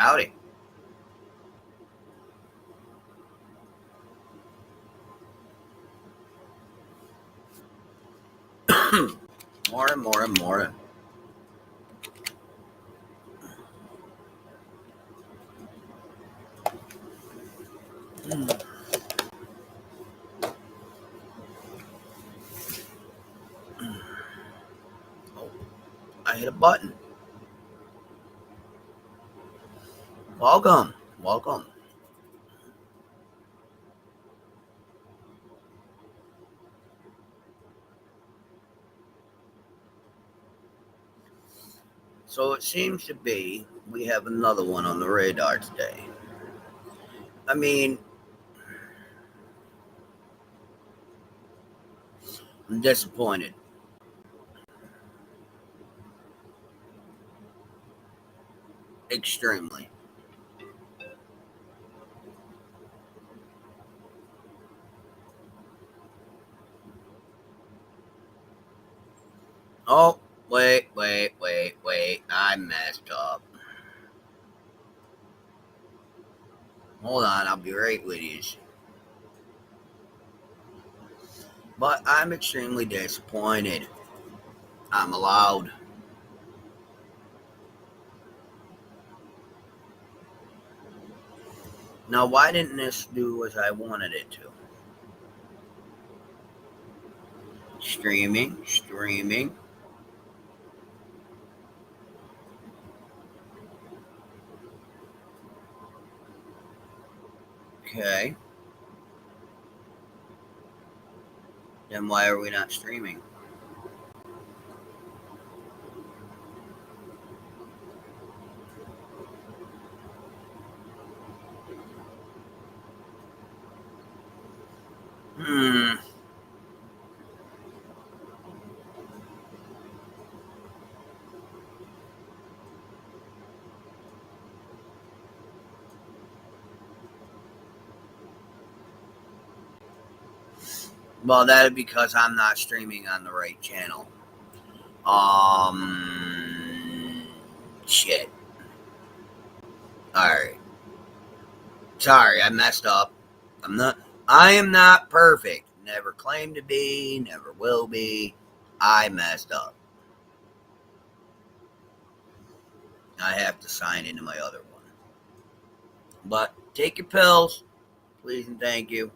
Howdy. More. Oh, I hit a button. Welcome. So it seems to be we have another one on the radar today. I mean, I'm disappointed. Extremely. Oh, wait. I messed up. Hold on, I'll be right with you. But I'm extremely disappointed. I'm allowed. Now, why didn't this do as I wanted it to? Streaming. Okay. Then why are we not streaming? Hmm. Well, that is because I'm not streaming on the right channel. Shit. All right. Sorry, I messed up. I'm not. I am not perfect. Never claimed to be. Never will be. I messed up. I have to sign into my other one. But take your pills, please and thank you.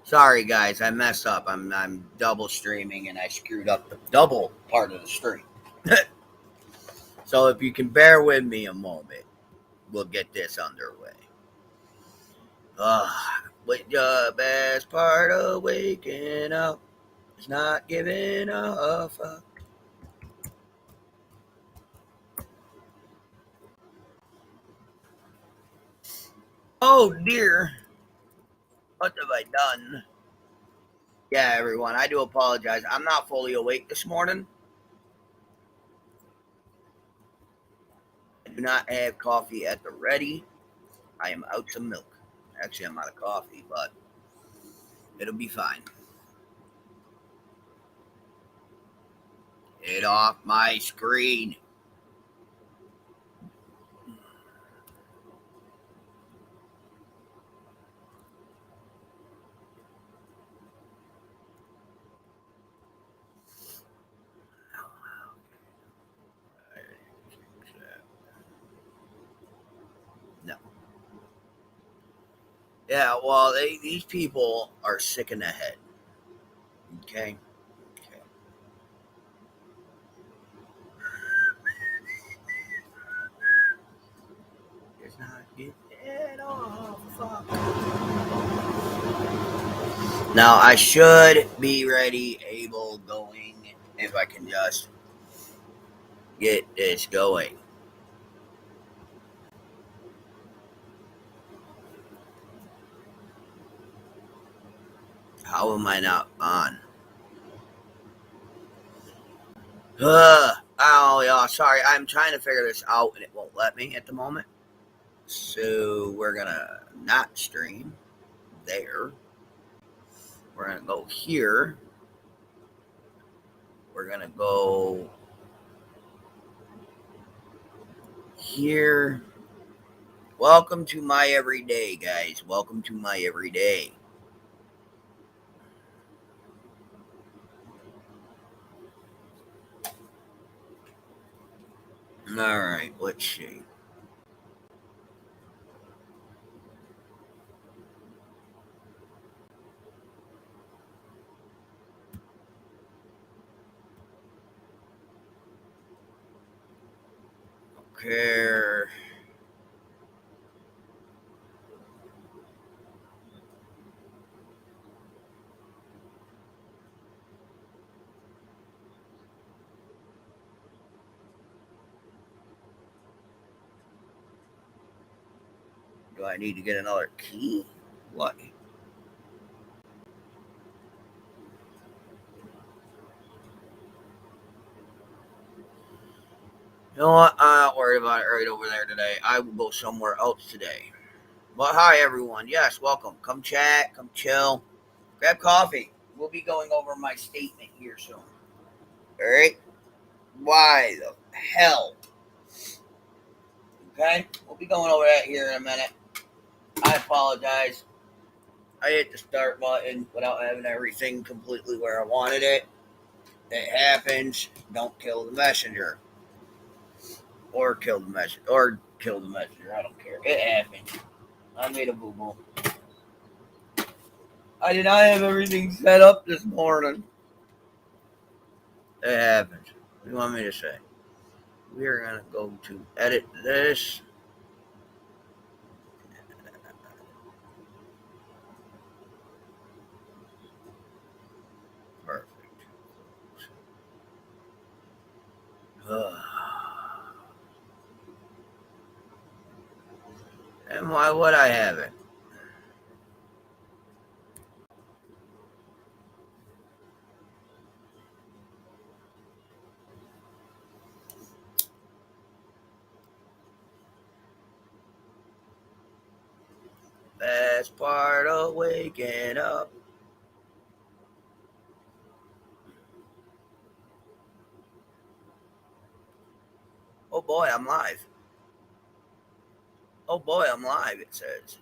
Sorry, guys, I messed up. I'm double streaming and I screwed up the double part of the stream. So if you can bear with me a moment, we'll get this underway. What the best part of waking up is not giving a fuck. Oh dear, what have I done? Yeah, everyone, I do apologize. I'm not fully awake this morning. I do not have coffee at the ready. I am out of milk. Actually, I'm out of coffee, but it'll be fine. Get off my screen. No. Yeah, well, these people are sick in the head. Okay? Okay. It's not getting off. Fuck. Now, I should be ready, able, going, if I can just get this going. How am I not on? Oh, yeah, sorry. I'm trying to figure this out and it won't let me at the moment. So we're gonna not stream there. We're gonna go here. We're gonna go here. Welcome to my everyday, guys. Welcome to my everyday. All right, let's see. Okay. Do I need to get another key? What? You know what? I'm not worried about it right over there today. I will go somewhere else today. But hi, everyone. Yes, welcome. Come chat, come chill, grab coffee. We'll be going over my statement here soon. All right? Why the hell? Okay? We'll be going over that here in a minute. I apologize. I hit the start button without having everything completely where I wanted it. It happens. Don't kill the messenger. Or kill the messenger. Or kill the messenger. I don't care. It happens. I made a boo boo. I did not have everything set up this morning. It happens. What do you want me to say? We are going to go to edit this. Perfect. And why would I have it? Best part of waking up. Oh boy, I'm live. Oh boy, I'm live, it says.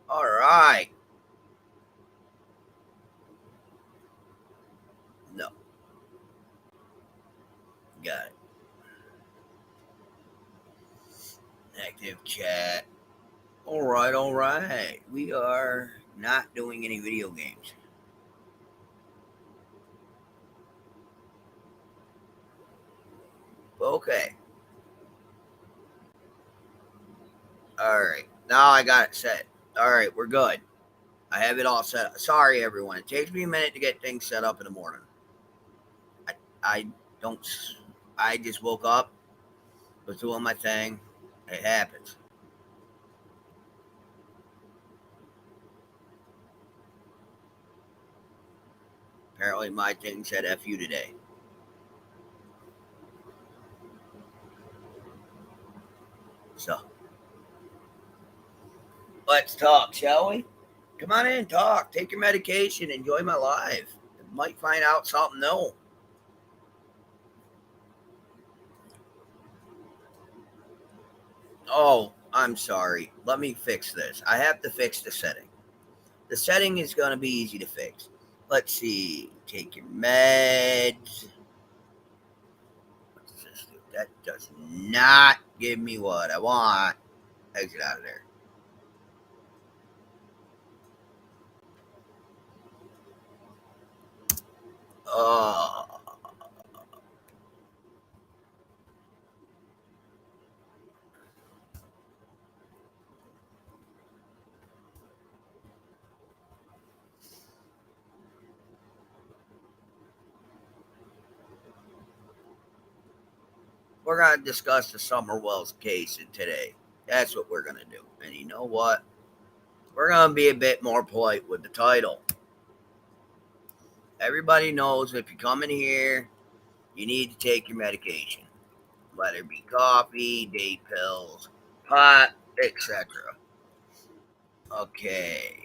All right. No, got it. Active chat. All right, all right. We are not doing any video games. Okay. All right. Now I got it set. All right, we're good. I have it all set up. Sorry, everyone. It takes me a minute to get things set up in the morning. I don't. I just woke up, was doing my thing. It happens. Apparently, my thing said "F you" today. So let's talk, shall we? Come on in, talk. Take your medication. Enjoy my live. Might find out something new. Oh, I'm sorry. Let me fix this. I have to fix the setting. The setting is going to be easy to fix. Let's see. Take your meds. What's this do? That does not give me what I want. Exit out of there. Oh, we're going to discuss the Summerwell's case today. That's what we're going to do. And you know what? We're going to be a bit more polite with the title. Everybody knows if you come in here, you need to take your medication, whether it be coffee, day pills, pot, etc. Okay.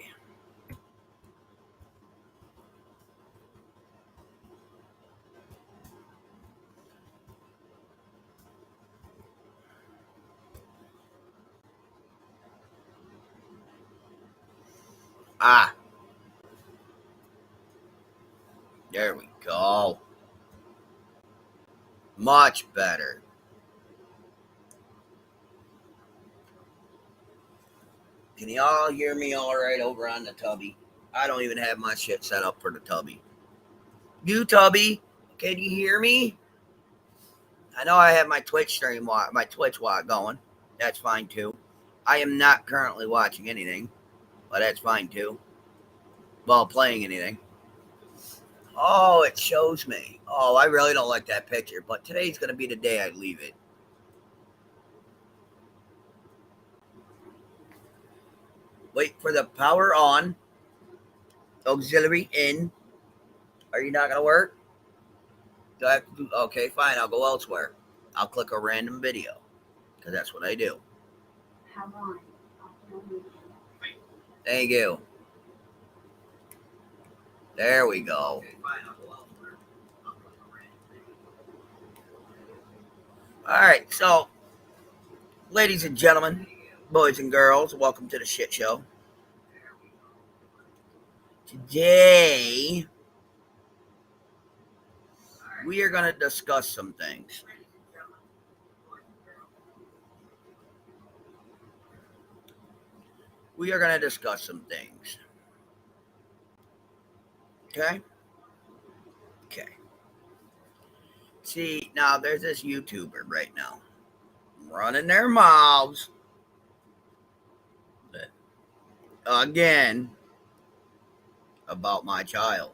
Ah, there we go. Much better. Can y'all hear me all right over on the Tubby? I don't even have my shit set up for the Tubby. You, Tubby, can you hear me? I know I have my Twitch stream, my Twitch going. That's fine too. I am not currently watching anything, but that's fine too. Well, playing anything. Oh, it shows me. Oh, I really don't like that picture, but today's going to be the day I leave it. Wait for the power on. Auxiliary in. Are you not going to work? Do I have to do? Okay, fine. I'll go elsewhere. I'll click a random video because that's what I do. Thank you. There we go. All right, so, ladies and gentlemen, boys and girls, welcome to the shit show. Today, we are going to discuss some things. We are going to discuss some things. Okay? Okay. See, now there's this YouTuber right now running their mouths again about my child.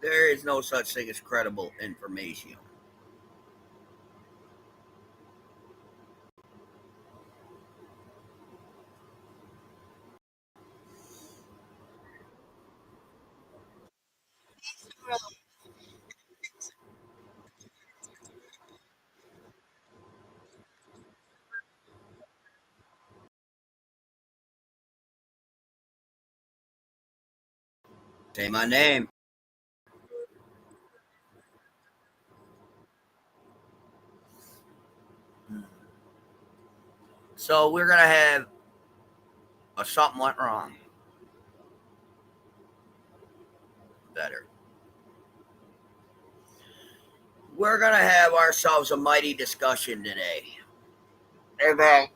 There is no such thing as credible information. Say my name. So we're going to have a something went wrong. Better. We're going to have ourselves a mighty discussion today about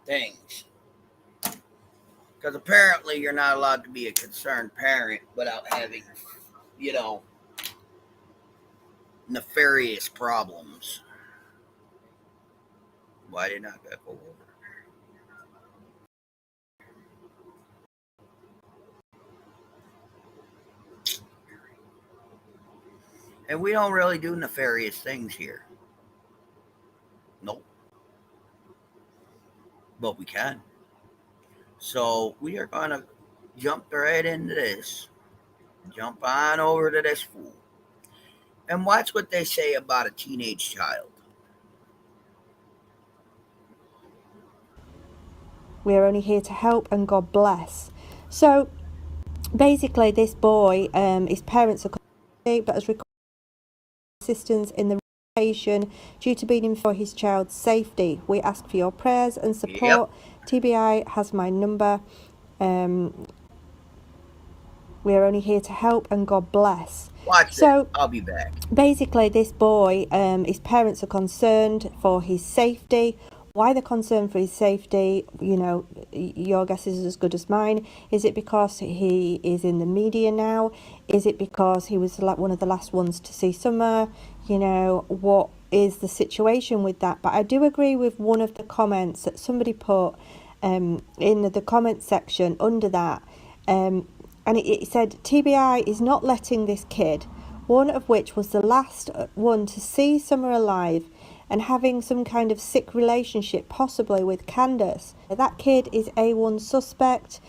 things. Because apparently you're not allowed to be a concerned parent without having, nefarious problems. Why did not that go over? And we don't really do nefarious things here. Nope. But we can. So we are going to jump right into this. Jump on over to this fool. And watch what they say about a teenage child. We are only here to help and God bless. So basically this boy, his parents are but has requested assistance in the relocation due to being in for his child's safety. We ask for your prayers and support. Yep. TBI has my number. We are only here to help and God bless. Watch so this. I'll be back. Basically this boy, his parents are concerned for his safety. Why they're concerned for his safety, your guess is as good as mine. Is it because he is in the media now? Is it because he was one of the last ones to see Summer? What is the situation with that? But I do agree with one of the comments that somebody put in the comment section under that. And it said, TBI is not letting this kid, one of which was the last one to see Summer alive, and having some kind of sick relationship possibly with Candace. That kid is A1 suspect.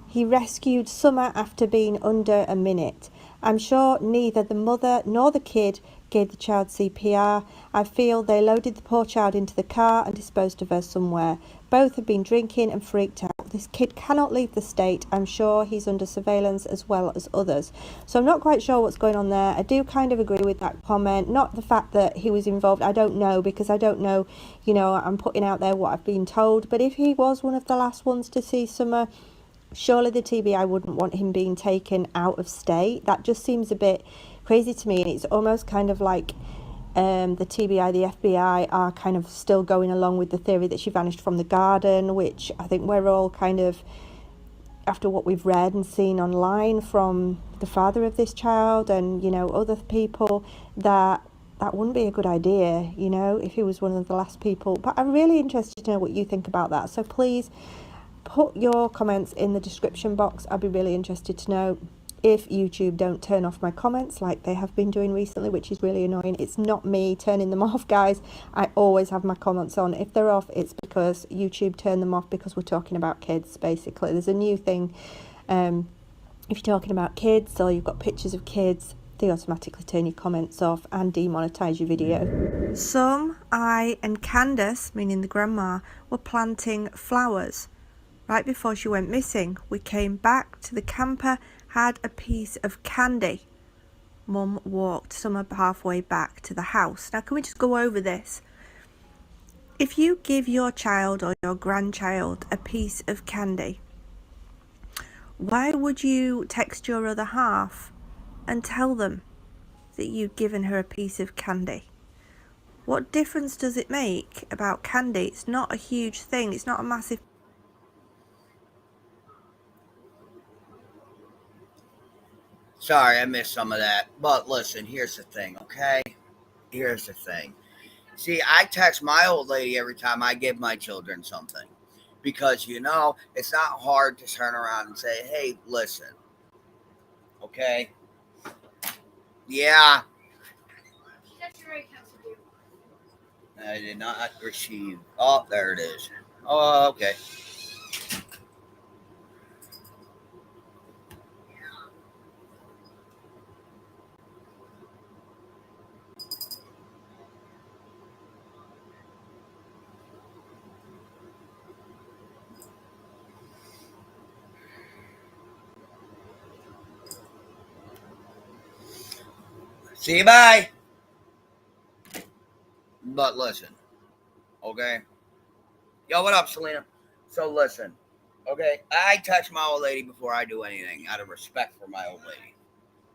He rescued Summer after being under a minute. I'm sure neither the mother nor the kid gave the child CPR. I feel they loaded the poor child into the car and disposed of her somewhere. Both have been drinking and freaked out. This kid cannot leave the state. I'm sure he's under surveillance as well as others. So I'm not quite sure what's going on there. I do kind of agree with that comment. Not the fact that he was involved. I don't know, because I don't know, I'm putting out there what I've been told. But if he was one of the last ones to see Summer, surely the TBI wouldn't want him being taken out of state. That just seems a bit crazy to me, and it's almost kind of like the TBI, the FBI are kind of still going along with the theory that she vanished from the garden, which I think we're all kind of, after what we've read and seen online from the father of this child and, other people, that wouldn't be a good idea, if he was one of the last people. But I'm really interested to know what you think about that. So please put your comments in the description box. I'd be really interested to know. If YouTube don't turn off my comments like they have been doing recently, which is really annoying. It's not me turning them off, guys. I always have my comments on. If they're off, it's because YouTube turned them off because we're talking about kids, basically. There's a new thing. If you're talking about kids or you've got pictures of kids, they automatically turn your comments off and demonetize your video. I and Candace, meaning the grandma, were planting flowers. Right before she went missing, we came back to the camper, had a piece of candy. Mum walked Summer halfway back to the house. Now, can we just go over this? If you give your child or your grandchild a piece of candy, why would you text your other half and tell them that you'd given her a piece of candy? What difference does it make about candy? It's not a huge thing. It's not a massive... Sorry, I missed some of that. But listen, here's the thing, okay? Here's the thing. See, I text my old lady every time I give my children something. Because, it's not hard to turn around and say, hey, listen, okay? Yeah. I did not receive. Oh, there it is. Oh, okay. See you, bye. But listen, okay? Yo, what up, Selena? So listen, okay? I text my old lady before I do anything out of respect for my old lady.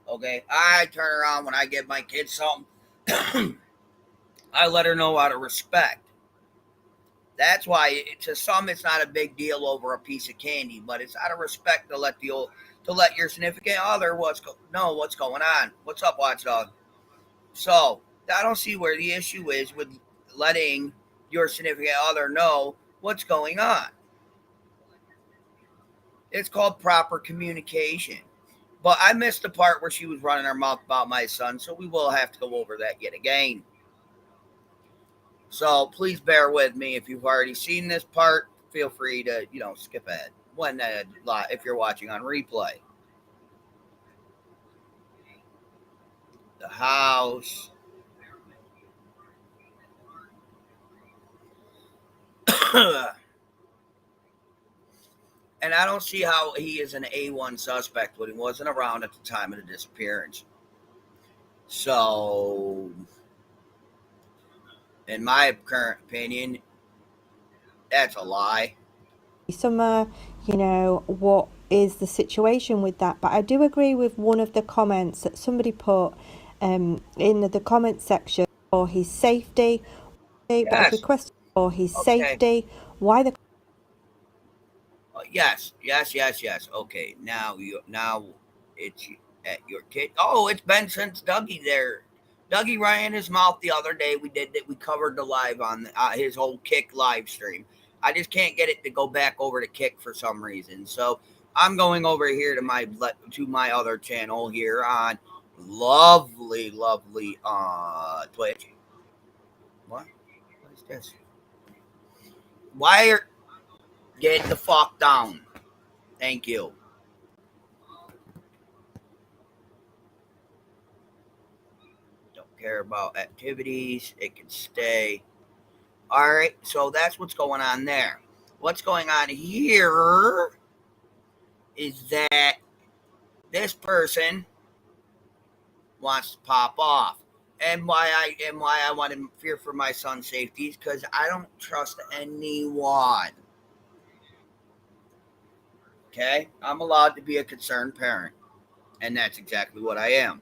Okay? I turn around when I give my kids something. I let her know out of respect. That's why to some it's not a big deal over a piece of candy, but it's out of respect to let your significant other know what's going on. What's up, watchdog? So I don't see where the issue is with letting your significant other know what's going on. It's called proper communication. But I missed the part where she was running her mouth about my son, so we will have to go over that yet again. So please bear with me. If you've already seen this part, feel free to, skip ahead if you're watching on replay. The house. And I don't see how he is an A1 suspect when he wasn't around at the time of the disappearance. So, in my current opinion, that's a lie. Summer, what is the situation with that? But I do agree with one of the comments that somebody put in the comment section for his safety. Yes. But has requested for his safety. Why the... Yes. Okay, now it's at your kid. Oh, it's been since Dougie there. Dougie ran his mouth the other day. We covered the live on his whole Kick live stream. I just can't get it to go back over to Kick for some reason. So I'm going over here to my other channel here on lovely Twitch. What is this? Get the fuck down. Thank you. care about activities. It can stay. All right, so that's what's going on there. What's going on here is that this person wants to pop off. And why I want to fear for my son's safety is because I don't trust anyone. Okay? I'm allowed to be a concerned parent. And that's exactly what I am.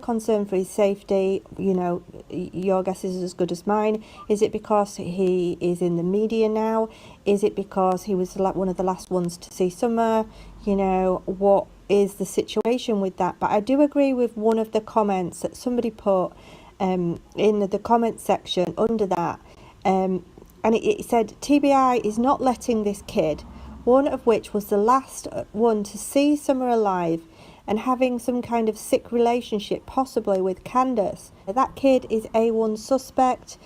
Concern for his safety, your guess is as good as mine. Is it because he is in the media now? Is it because he was one of the last ones to see Summer? What is the situation with that? But I do agree with one of the comments that somebody put in the comment section under that, and it said TBI is not letting this kid, one of which was the last one to see Summer alive, and having some kind of sick relationship, possibly with Candace. That kid is A1 suspect.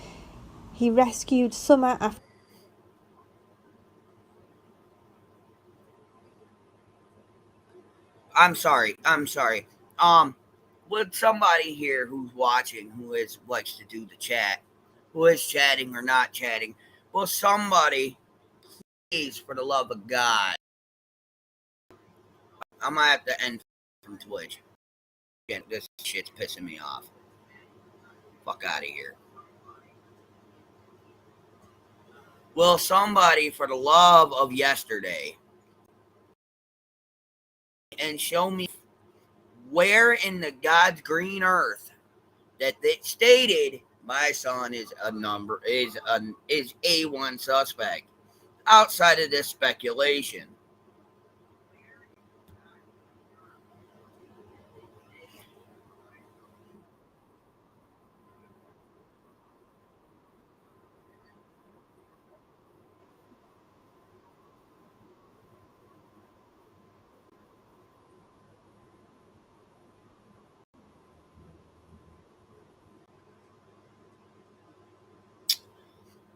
He rescued Summer after. I'm sorry. I'm sorry. Um, would somebody here who's watching, who is likes to do the chat, who is chatting or not chatting, will somebody please, for the love of God, I'm gonna have to end from Twitch. This shit's pissing me off. Fuck out of here. Will somebody, for the love of yesterday, and show me where in the God's green earth that they stated my son is is A1 suspect outside of this speculation?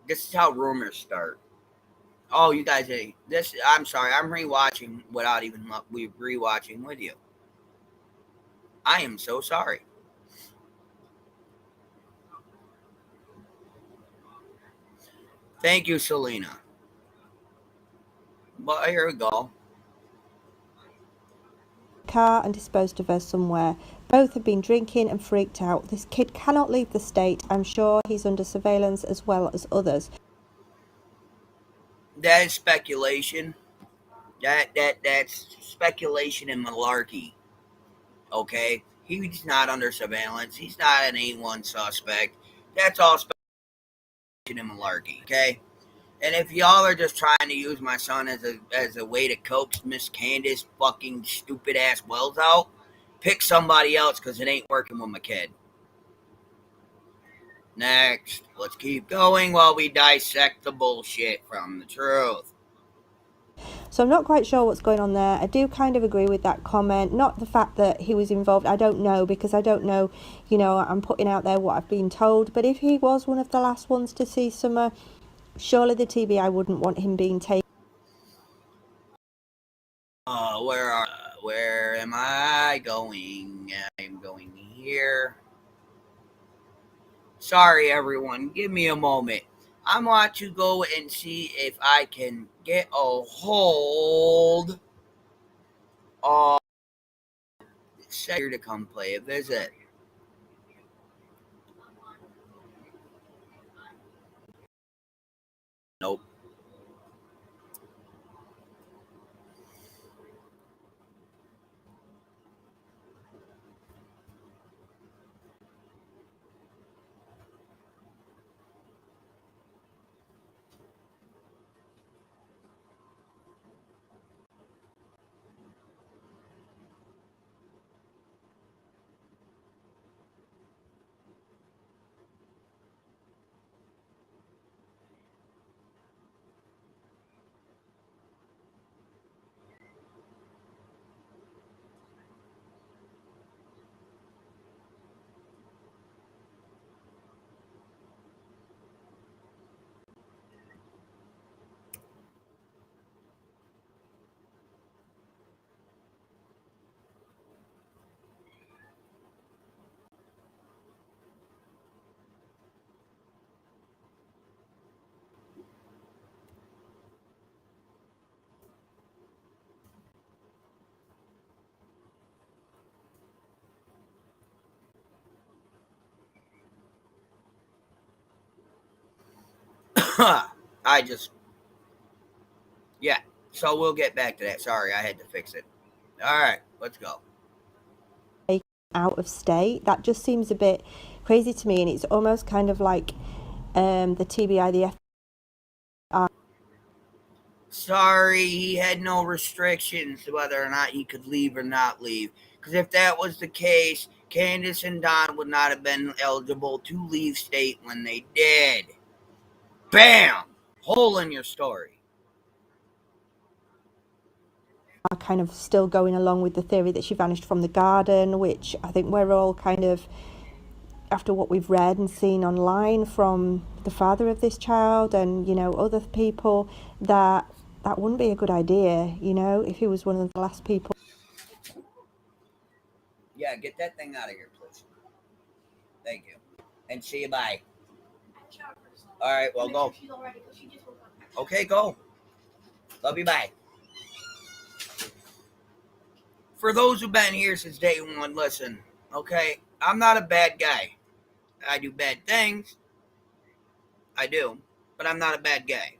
This is how rumors start. Oh, you guys, this. I'm sorry. I'm rewatching without even we rewatching with you. I am so sorry. Thank you, Selena. But here we go. Car and disposed of her somewhere. Both have been drinking and freaked out. This kid cannot leave the state. I'm sure he's under surveillance as well as others. That is speculation. That's speculation and malarkey. Okay, he's not under surveillance. He's not an A1 suspect. That's all speculation and malarkey. Okay, and if y'all are just trying to use my son as a way to coax Miss Candace fucking stupid ass Wells out, pick somebody else because it ain't working with my kid. Next, let's keep going while we dissect the bullshit from the truth. So I'm not quite sure what's going on there. I do kind of agree with that comment. Not the fact that he was involved. I don't know, because I don't know, I'm putting out there what I've been told. But if he was one of the last ones to see Summer, surely the TBI wouldn't want him being taken. Where am I going? I'm going here. Sorry, everyone. Give me a moment. I want to go and see if I can get a hold of here to come play a visit. Nope. I just, yeah. So we'll get back to that. Sorry, I had to fix it. All right, let's go. Out of state, that just seems a bit crazy to me, and it's almost kind of like the TBI, the Sorry, he had no restrictions whether or not he could leave or not leave. Because if that was the case, Candace and Don would not have been eligible to leave state when they did. Bam! Hole in your story. are kind of still going along with the theory that she vanished from the garden, which I think we're all kind of, after what we've read and seen online from the father of this child and, you know, other people, that wouldn't be a good idea, you know, if he was one of the last people. Yeah, get that thing out of here, please. Thank you. And see you, bye. All right, well, go. Okay, go. Love you, bye. For those who've been here since day one, listen, okay? I'm not a bad guy. I do bad things. I do. But I'm not a bad guy.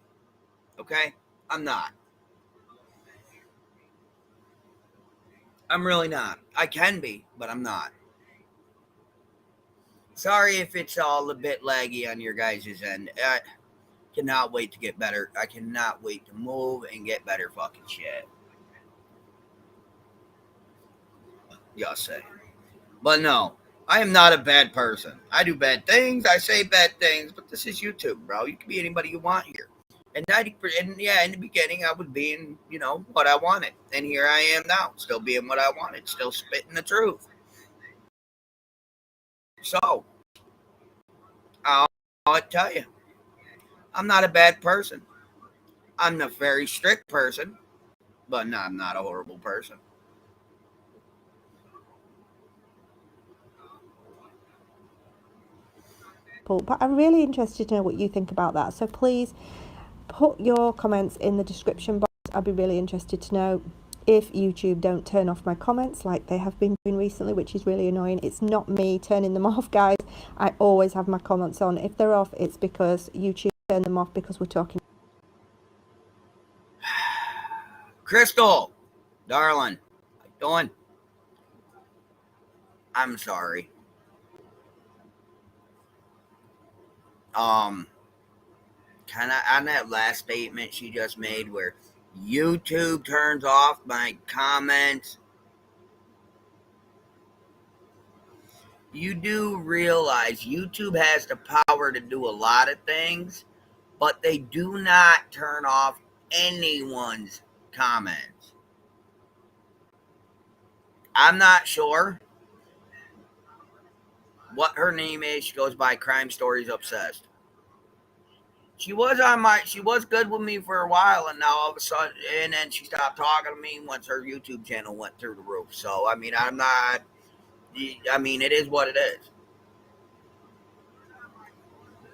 Okay? I'm not. I'm really not. I can be, but I'm not. Sorry if it's all a bit laggy on your guys' end. I cannot wait to get better. I cannot wait to move and get better fucking shit. Y'all say. But no, I am not a bad person. I do bad things. I say bad things, but this is YouTube, bro. You can be anybody you want here. And 90%, and yeah, in the beginning, I was being, you know, what I wanted. And here I am now, still being what I wanted, still spitting the truth. So, I'll tell you, I'm not a bad person. I'm a very strict person, but no, I'm not a horrible person. But I'm really interested to know what you think about that. So please put your comments in the description box. I'd be really interested to know if YouTube don't turn off my comments like they have been doing recently, which is really annoying. It's not me turning them off, guys. I always have my comments on. If they're off, it's because YouTube turned them off because we're talking. Crystal, darling, how you doing? I'm sorry. Um, kind of on that last statement she just made where YouTube turns off my comments. You do realize YouTube has the power to do a lot of things, but they do not turn off anyone's comments. I'm not sure what her name is. She goes by Crime Stories Obsessed. She was good with me for a while, and now all of a sudden, and then she stopped talking to me once her YouTube channel went through the roof. So I mean, I'm not. I mean, it is what it is.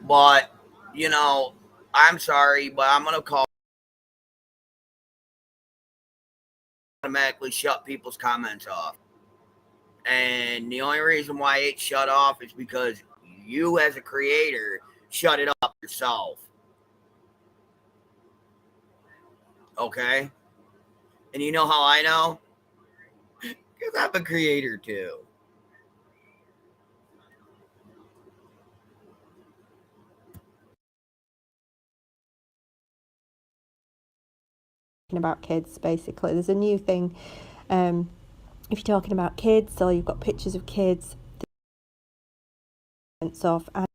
But you know, I'm sorry, but I'm gonna call automatically shut people's comments off. And the only reason why it's shut off is because you, as a creator, shut it up yourself. Okay? And you know how I know? Because I'm a creator too. About kids, basically. There's a new thing. If you're talking about kids, or you've got pictures of kids, off, and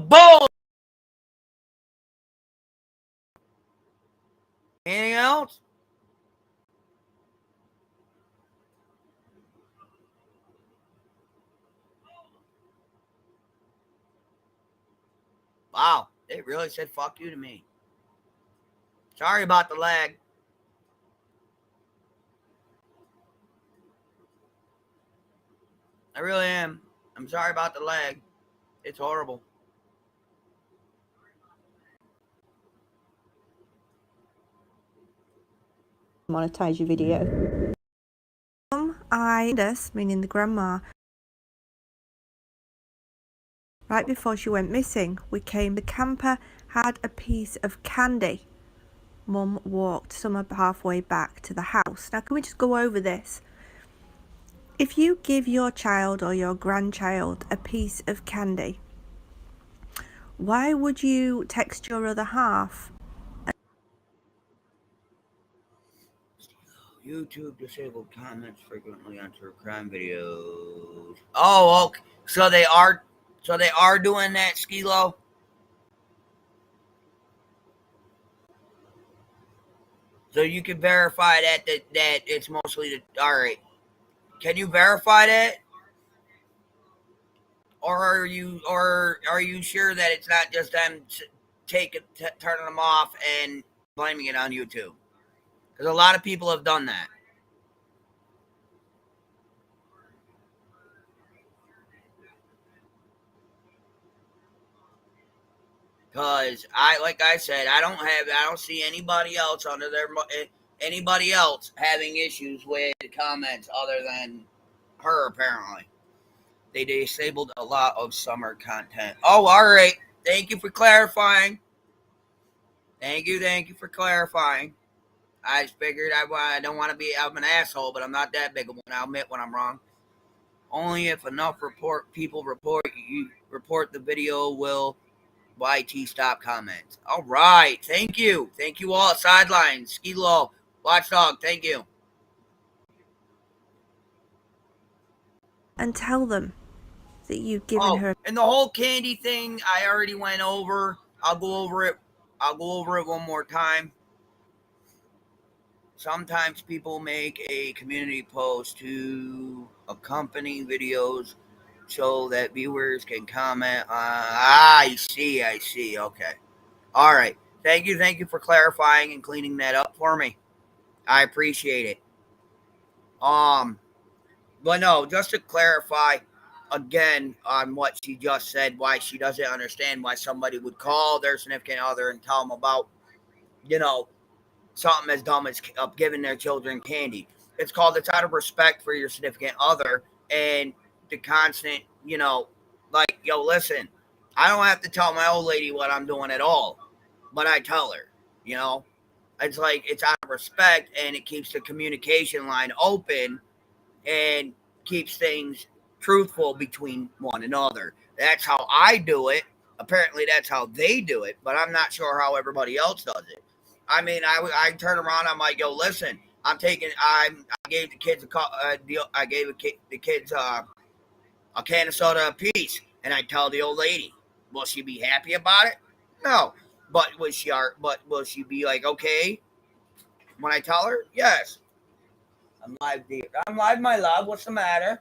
Bull. Anything else? Wow, they really said fuck you to me. Sorry about the lag. I really am. I'm sorry about the lag. It's horrible. monetize your video. Meaning the grandma, right before she went missing, the camper had a piece of candy. Mum walked some halfway back to the house. Now, can we just go over this? If you give your child or your grandchild a piece of candy, why would you text your other half? YouTube disabled comments frequently on true crime videos. Oh, okay. So they are doing that, Skilo? So you can verify that it's mostly the. All right. Can you verify that? Or are you sure that it's not just them turning them off and blaming it on YouTube? Because a lot of people have done that. Because like I said, I don't see anybody else anybody else having issues with the comments other than her. Apparently, they disabled a lot of summer content. Oh, all right. Thank you for clarifying. Thank you for clarifying. I just figured I don't want to be. I'm an asshole, but I'm not that big of one. I'll admit when I'm wrong. Only if enough people report the video will YT stop comments. All right. Thank you. Thank you all. Sidelines. Ski Low. Watchdog. Thank you. And tell them that you've given her. And the whole candy thing, I already went over. I'll go over it one more time. Sometimes people make a community post to accompany videos so that viewers can comment. I see. Okay. All right. Thank you for clarifying and cleaning that up for me. I appreciate it. But no, just to clarify again on what she just said, why she doesn't understand why somebody would call their significant other and tell them about, something as dumb as giving their children candy. It's out of respect for your significant other and the constant, like, yo, listen, I don't have to tell my old lady what I'm doing at all, but I tell her, it's like it's out of respect and it keeps the communication line open and keeps things truthful between one another. That's how I do it. Apparently, that's how they do it, but I'm not sure how everybody else does it. I mean, I turn around. I'm like, yo, listen. I gave the kids the kids a can of soda apiece, and I tell the old lady, will she be happy about it? No, but will she be like, okay when I tell her? Yes. I'm live, dear. I'm live, my love. What's the matter?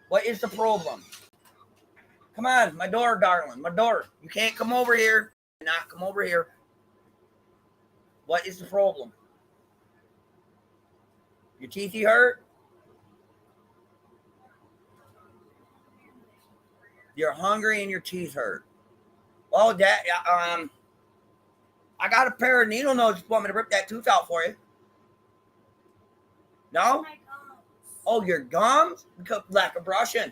What is the problem? Come on, my door, darling. My door. You can't come over here. Not come over here. What is the problem? Your teethy hurt? You're hungry and your teeth hurt. Oh, Dad. I got a pair of needle nose. Want me to rip that tooth out for you? No? Oh, your gums? Because lack of brushing.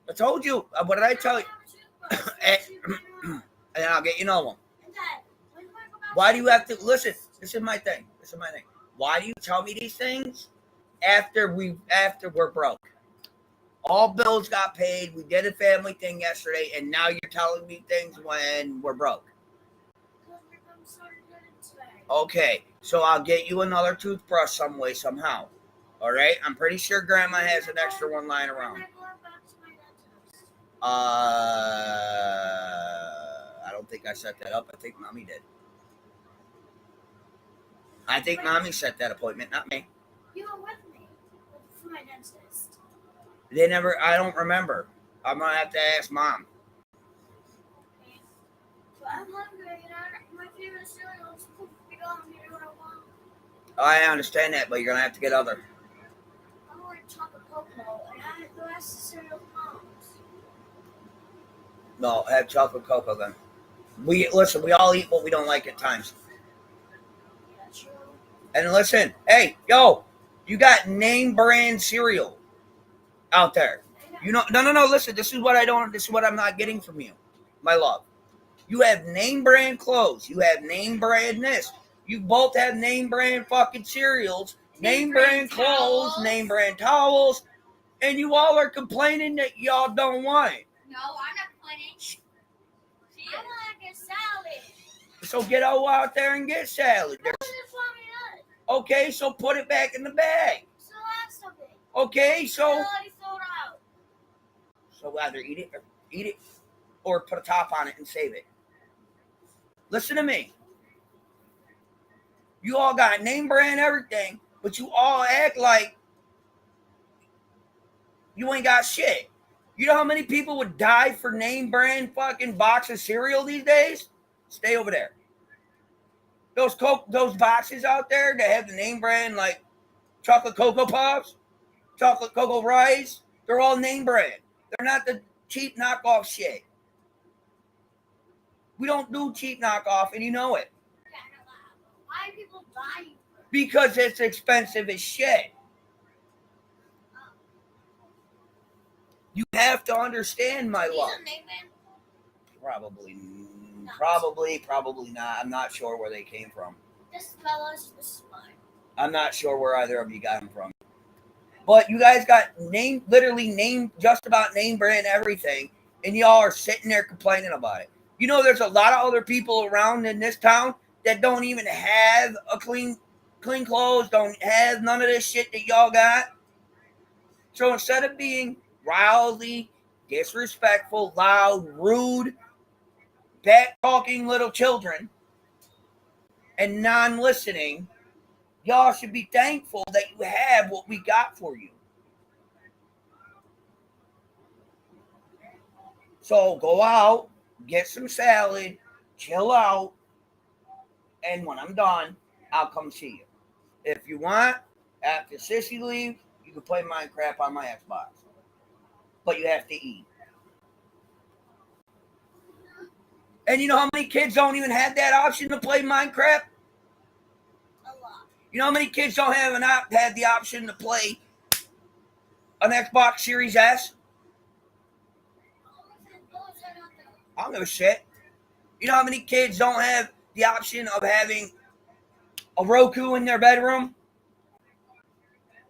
I told you. What did I tell you? And I'll get you another one. Why do you have to listen? This is my thing. Why do you tell me these things after we're broke? All bills got paid. We did a family thing yesterday, and now you're telling me things when we're broke. Okay, so I'll get you another toothbrush some way, somehow. All right? I'm pretty sure Grandma has an extra one lying around. I don't think I set that up. I think Mommy did. I think Mommy set that appointment, not me. You were with me for my dentist. I don't remember. I'm going to have to ask Mom. Okay. But I'm hungry and my favorite cereal is cookie dough and you know what I want. I understand that, but you're going to have to get other. I want chocolate cocoa and the rest of the cereal comes. No, have chocolate cocoa then. We all eat what we don't like at times. Yes. And listen, hey, yo, you got name brand cereal out there. You know, no. Listen, this is what I don't. This is what I'm not getting from you, my love. You have name brand clothes. You have name brand this. You both have name brand fucking cereals, name brand clothes, name brand towels, and you all are complaining that y'all don't want it. No, I'm not complaining. I want to get salad. So get out there and get salad. Okay, so put it back in the bag. So that's something. Okay, so already sold out. So either eat it, or put a top on it and save it. Listen to me. You all got name brand everything, but you all act like you ain't got shit. You know how many people would die for name brand fucking box of cereal these days? Stay over there. Those boxes out there that have the name brand like chocolate Cocoa Puffs, chocolate Cocoa Rice, they're all name brand. They're not the cheap knockoff shit. We don't do cheap knockoff, and you know it. Why are people dying? Because it's expensive as shit. You have to understand, my love. Probably not. I'm not sure where they came from. This fella's smart. I'm not sure where either of you got them from. But you guys got literally just about name brand everything, and y'all are sitting there complaining about it. You know, there's a lot of other people around in this town that don't even have a clean clothes, don't have none of this shit that y'all got. So instead of being rowdy, disrespectful, loud, rude, back-talking little children and non-listening, y'all should be thankful that you have what we got for you. So go out, get some salad, chill out, and when I'm done, I'll come see you. If you want, after Sissy leaves, you can play Minecraft on my Xbox. But you have to eat. And you know how many kids don't even have that option to play Minecraft? A lot. You know how many kids don't have the option to play an Xbox Series S? I don't give a shit. You know how many kids don't have the option of having a Roku in their bedroom?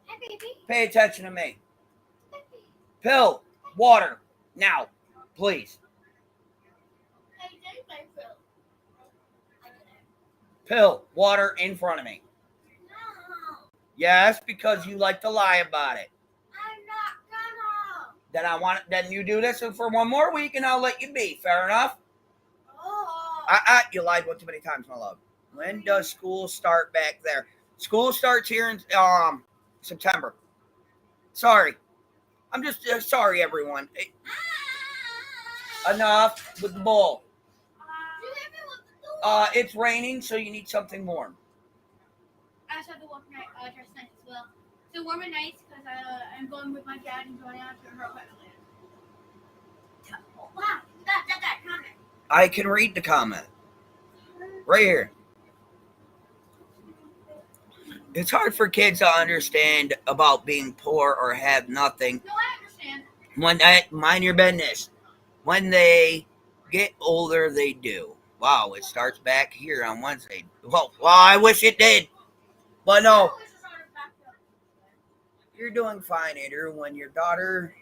Hi, baby. Pay attention to me. Baby. Pill, water, now, please. I did my pill. Pill, water in front of me. No. Yes, because you like to lie about it. I'm not gonna. Then you do this for one more week and I'll let you be. Fair enough? Oh. You lied one too many times, my love. When does school start back there? School starts here in September. Sorry. I'm just sorry, everyone. Enough with the bull. It's raining, so you need something warm. I just have to walk dress nice as well. So warm and nice because I'm going with my dad and going out to her apartment later. Wow, that comment. I can read the comment. Right here. It's hard for kids to understand about being poor or have nothing. No, I understand. Mind your business. When they get older, they do. Wow, it starts back here on Wednesday. Well, I wish it did. But no. You're doing fine, Andrew. When your daughter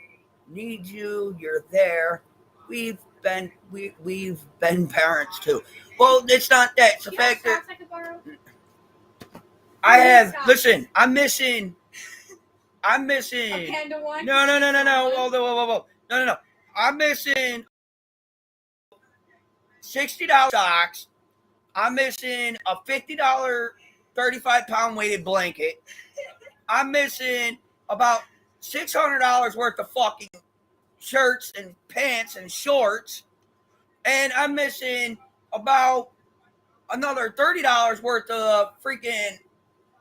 needs you, you're there. We've been parents too. Well, it's not that. It's the fact that I have. Listen, I'm missing. A panda one? No. Whoa. No. I'm missing $60 socks. I'm missing a $50 35-pound weighted blanket. I'm missing about $600 worth of fucking shirts and pants and shorts. And I'm missing about another $30 worth of freaking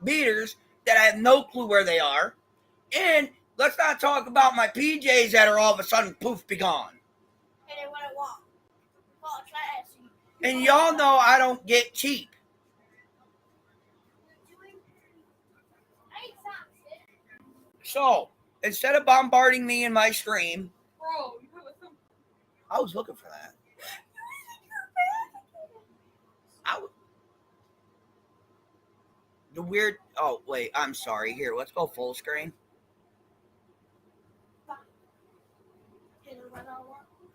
beaters that I have no clue where they are. And let's not talk about my PJs that are all of a sudden poof be gone. And then what I want. And y'all know I don't get cheap. So, instead of bombarding me in my scream, Bro, you have some. I was looking for that. The weird. Oh, wait, I'm sorry. Here, let's go full screen.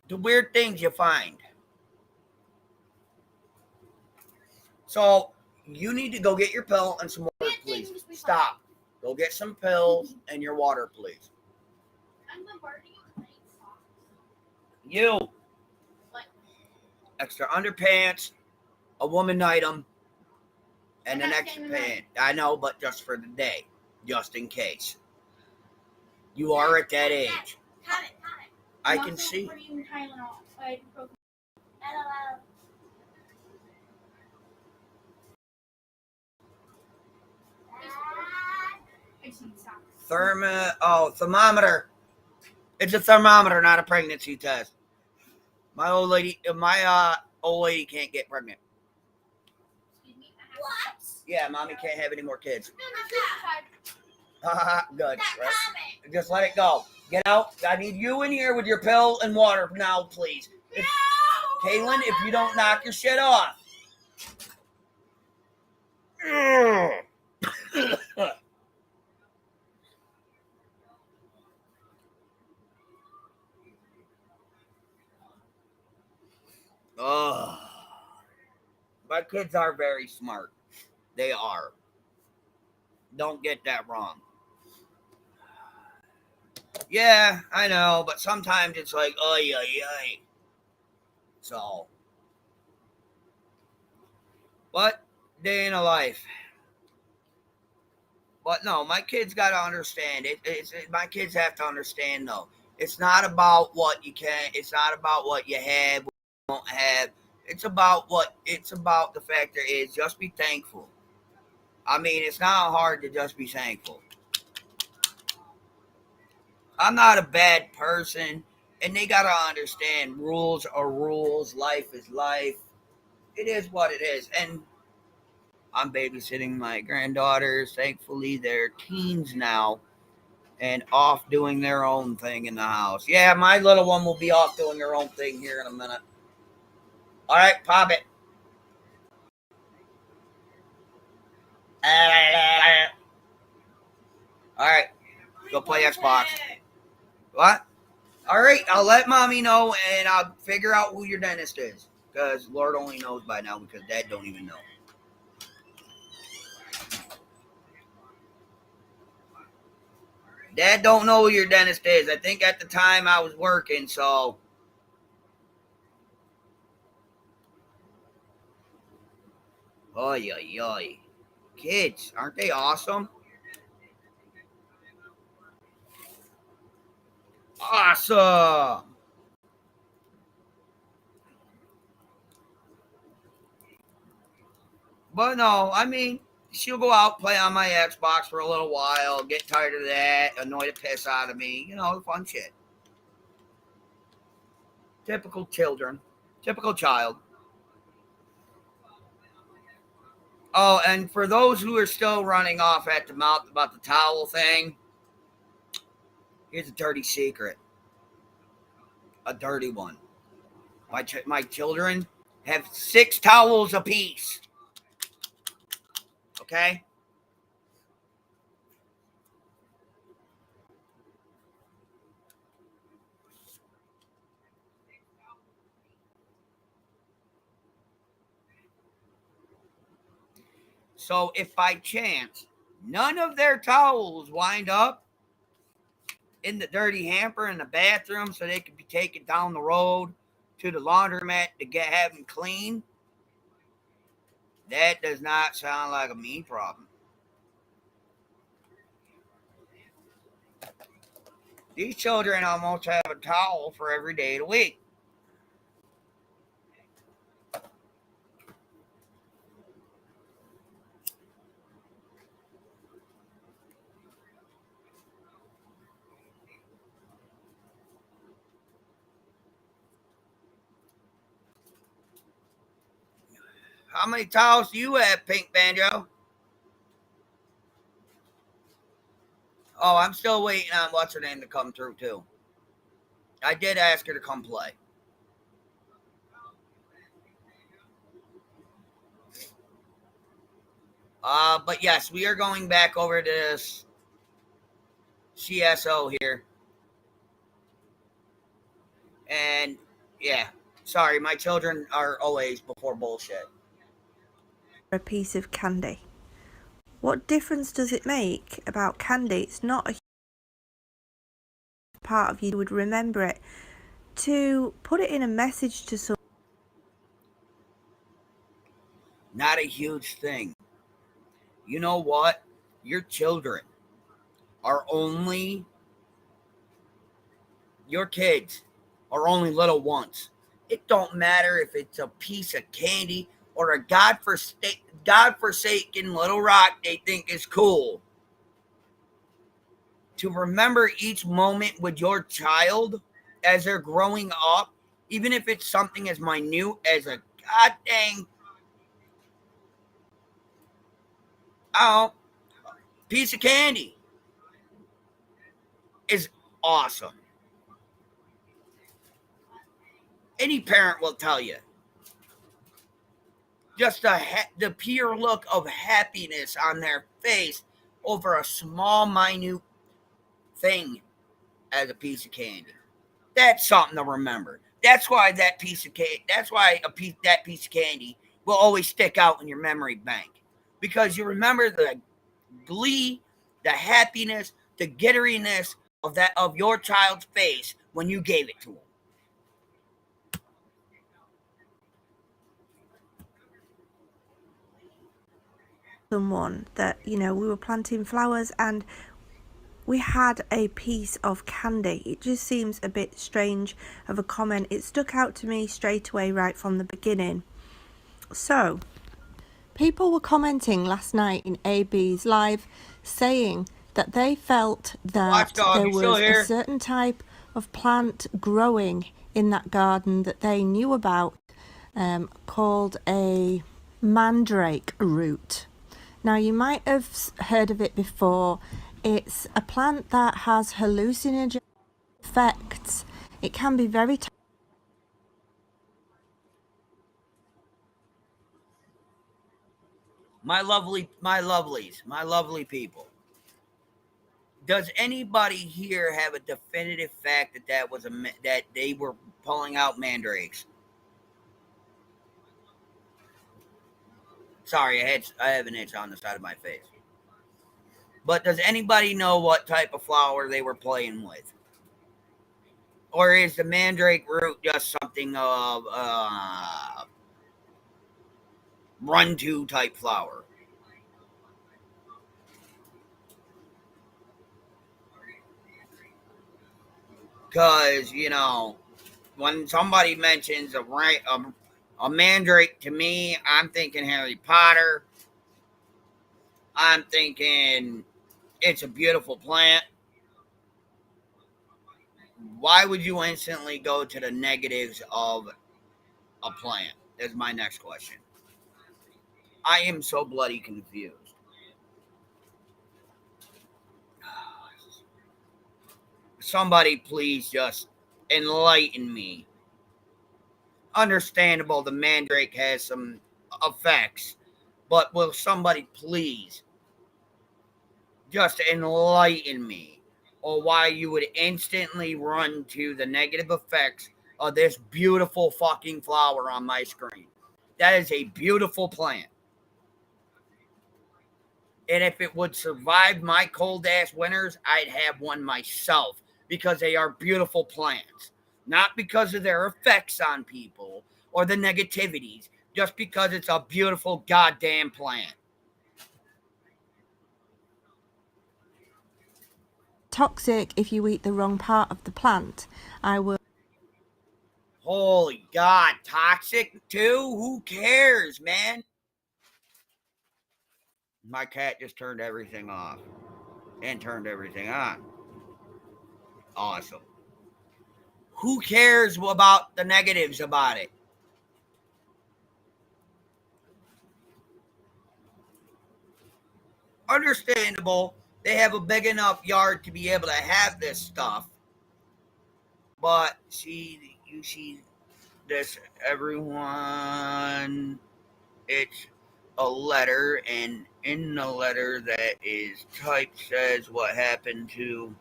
The weird things you find. So, you need to go get your pill and some water, please. Stop. Go get some pills and your water, please. You. Extra underpants, a woman item, and an extra pant. I know, but just for the day. Just in case. You are at that age. I can see. Thermometer. It's a thermometer, not a pregnancy test. My old lady can't get pregnant. What? Yeah, mommy can't have any more kids. Good. Right? Just let it go. Get out. I need you in here with your pill and water now, please. Kaylin, if you don't knock your shit off. Oh, my kids are very smart. They are. Don't get that wrong. Yeah, I know, but sometimes it's like, oy, oy, oy. So, what day in a life? But no, my kids got to understand it. My kids have to understand though. It's not about what you can. It's not about what you have, what you don't have. It's about what. It's about the fact there is. Just be thankful. I mean, it's not hard to just be thankful. I'm not a bad person, and they got to understand rules are rules. Life is life. It is what it is, and I'm babysitting my granddaughters. Thankfully, they're teens now and off doing their own thing in the house. Yeah, my little one will be off doing her own thing here in a minute. All right, pop it. All right, go play Xbox. What? All right, I'll let mommy know, and I'll figure out who your dentist is. Because Lord only knows by now, because Dad don't even know. Dad don't know who your dentist is. I think at the time I was working, so. Oy, oy, oy. Kids, aren't they awesome? Awesome. But no, I mean, she'll go out, play on my Xbox for a little while, get tired of that, annoy the piss out of me, fun shit. Typical children. Typical child. Oh, and for those who are still running off at the mouth about the towel thing, here's a dirty secret. A dirty one. My children have 6 towels apiece. Okay? So if by chance none of their towels wind up in the dirty hamper in the bathroom so they could be taken down the road to the laundromat to have them clean, that does not sound like a me problem. These children almost have a towel for every day of the week. How many towels do you have, Pink Banjo? Oh, I'm still waiting on what's her name to come through too. I did ask her to come play. But yes, we are going back over to this CSO here. And yeah, sorry, my children are always before bullshit. A piece of candy. What difference does it make about candy? It's not a part of you would remember it. To put it in a message to someone. Not a huge thing. You know what? Your children are only, your kids are only little once. It don't matter if it's a piece of candy or a godforsaken little rock they think is cool. To remember each moment with your child as they're growing up, even if it's something as minute as a goddamn oh, piece of candy, is awesome. Any parent will tell you. Just the pure look of happiness on their face over a small, minute thing as a piece of candy. That's something to remember. That's why that piece of candy. That's why that piece of candy will always stick out in your memory bank, because you remember the glee, the happiness, the gitteriness of your child's face when you gave it to them. Someone that, you know, we were planting flowers and we had a piece of candy. It just seems a bit strange of a comment. It stuck out to me straight away right from the beginning. So, people were commenting last night in AB's live saying that they felt that there was a certain type of plant growing in that garden that they knew about, called a mandrake root. Now, you might have heard of it before. It's a plant that has hallucinogenic effects. It can be very My lovelies, my lovely people. Does anybody here have a definitive fact that they were pulling out mandrakes? Sorry, I have an itch on the side of my face. But does anybody know what type of flower they were playing with? Or is the mandrake root just something of run to type flower? Because, you know, when somebody mentions a mandrake to me, I'm thinking Harry Potter. I'm thinking it's a beautiful plant. Why would you instantly go to the negatives of a plant? Is my next question. I am so bloody confused. Somebody please just enlighten me. Understandable, the mandrake has some effects, but will somebody please just enlighten me on why you would instantly run to the negative effects of this beautiful fucking flower on my screen? That is a beautiful plant. And if it would survive my cold ass winters, I'd have one myself, because they are beautiful plants. Not because of their effects on people or the negativities, just because it's a beautiful goddamn plant. toxic if you eat the wrong part of the plant. I will. Holy God, toxic too? Who cares, man? My cat just turned everything off and turned everything on. Awesome. Who cares about the negatives about it? Understandable they have a big enough yard to be able to have this stuff. But you see this, everyone, it's a letter, and in the letter that is typed says what happened to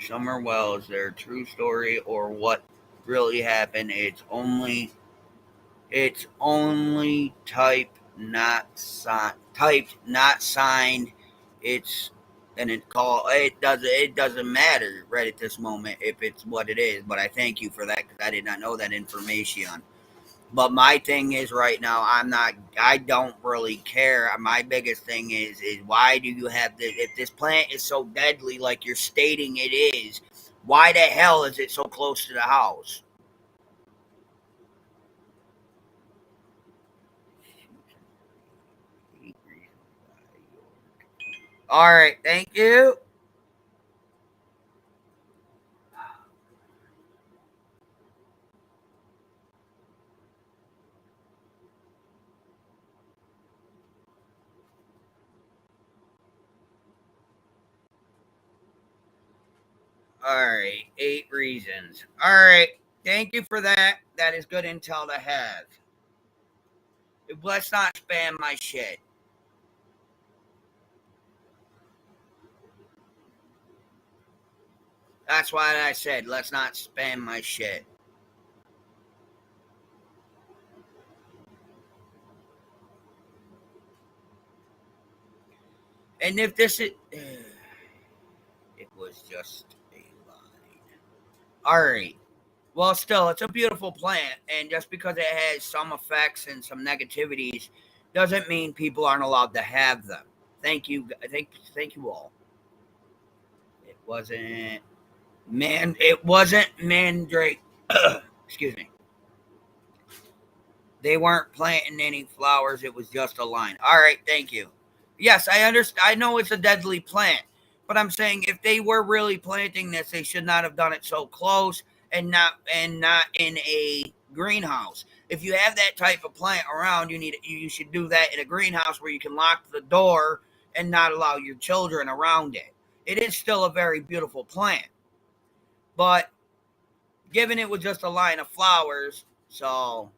Summer Wells, their true story, or what really happened. It's only typed, not signed. It's and it doesn't matter right at this moment if it's what it is. But I thank you for that, because I did not know that information. But my thing is right now, I don't really care. My biggest thing is why do you have this? If this plant is so deadly, like you're stating it is, why the hell is it so close to the house? All right, thank you. All right, 8 reasons. All right, thank you for that. That is good intel to have. Let's not spam my shit. That's why I said let's not spam my shit. And if this is, it was just a line. All right. Well, still, it's a beautiful plant, and just because it has some effects and some negativities, doesn't mean people aren't allowed to have them. Thank you. Thank you all. It wasn't It wasn't Mandrake. Excuse me. They weren't planting any flowers. It was just a line. All right, thank you. Yes, I understand. I know it's a deadly plant, but I'm saying if they were really planting this, they should not have done it so close and not in a greenhouse. If you have that type of plant around, you should do that in a greenhouse where you can lock the door and not allow your children around it. It is still a very beautiful plant, but given it was just a line of flowers, so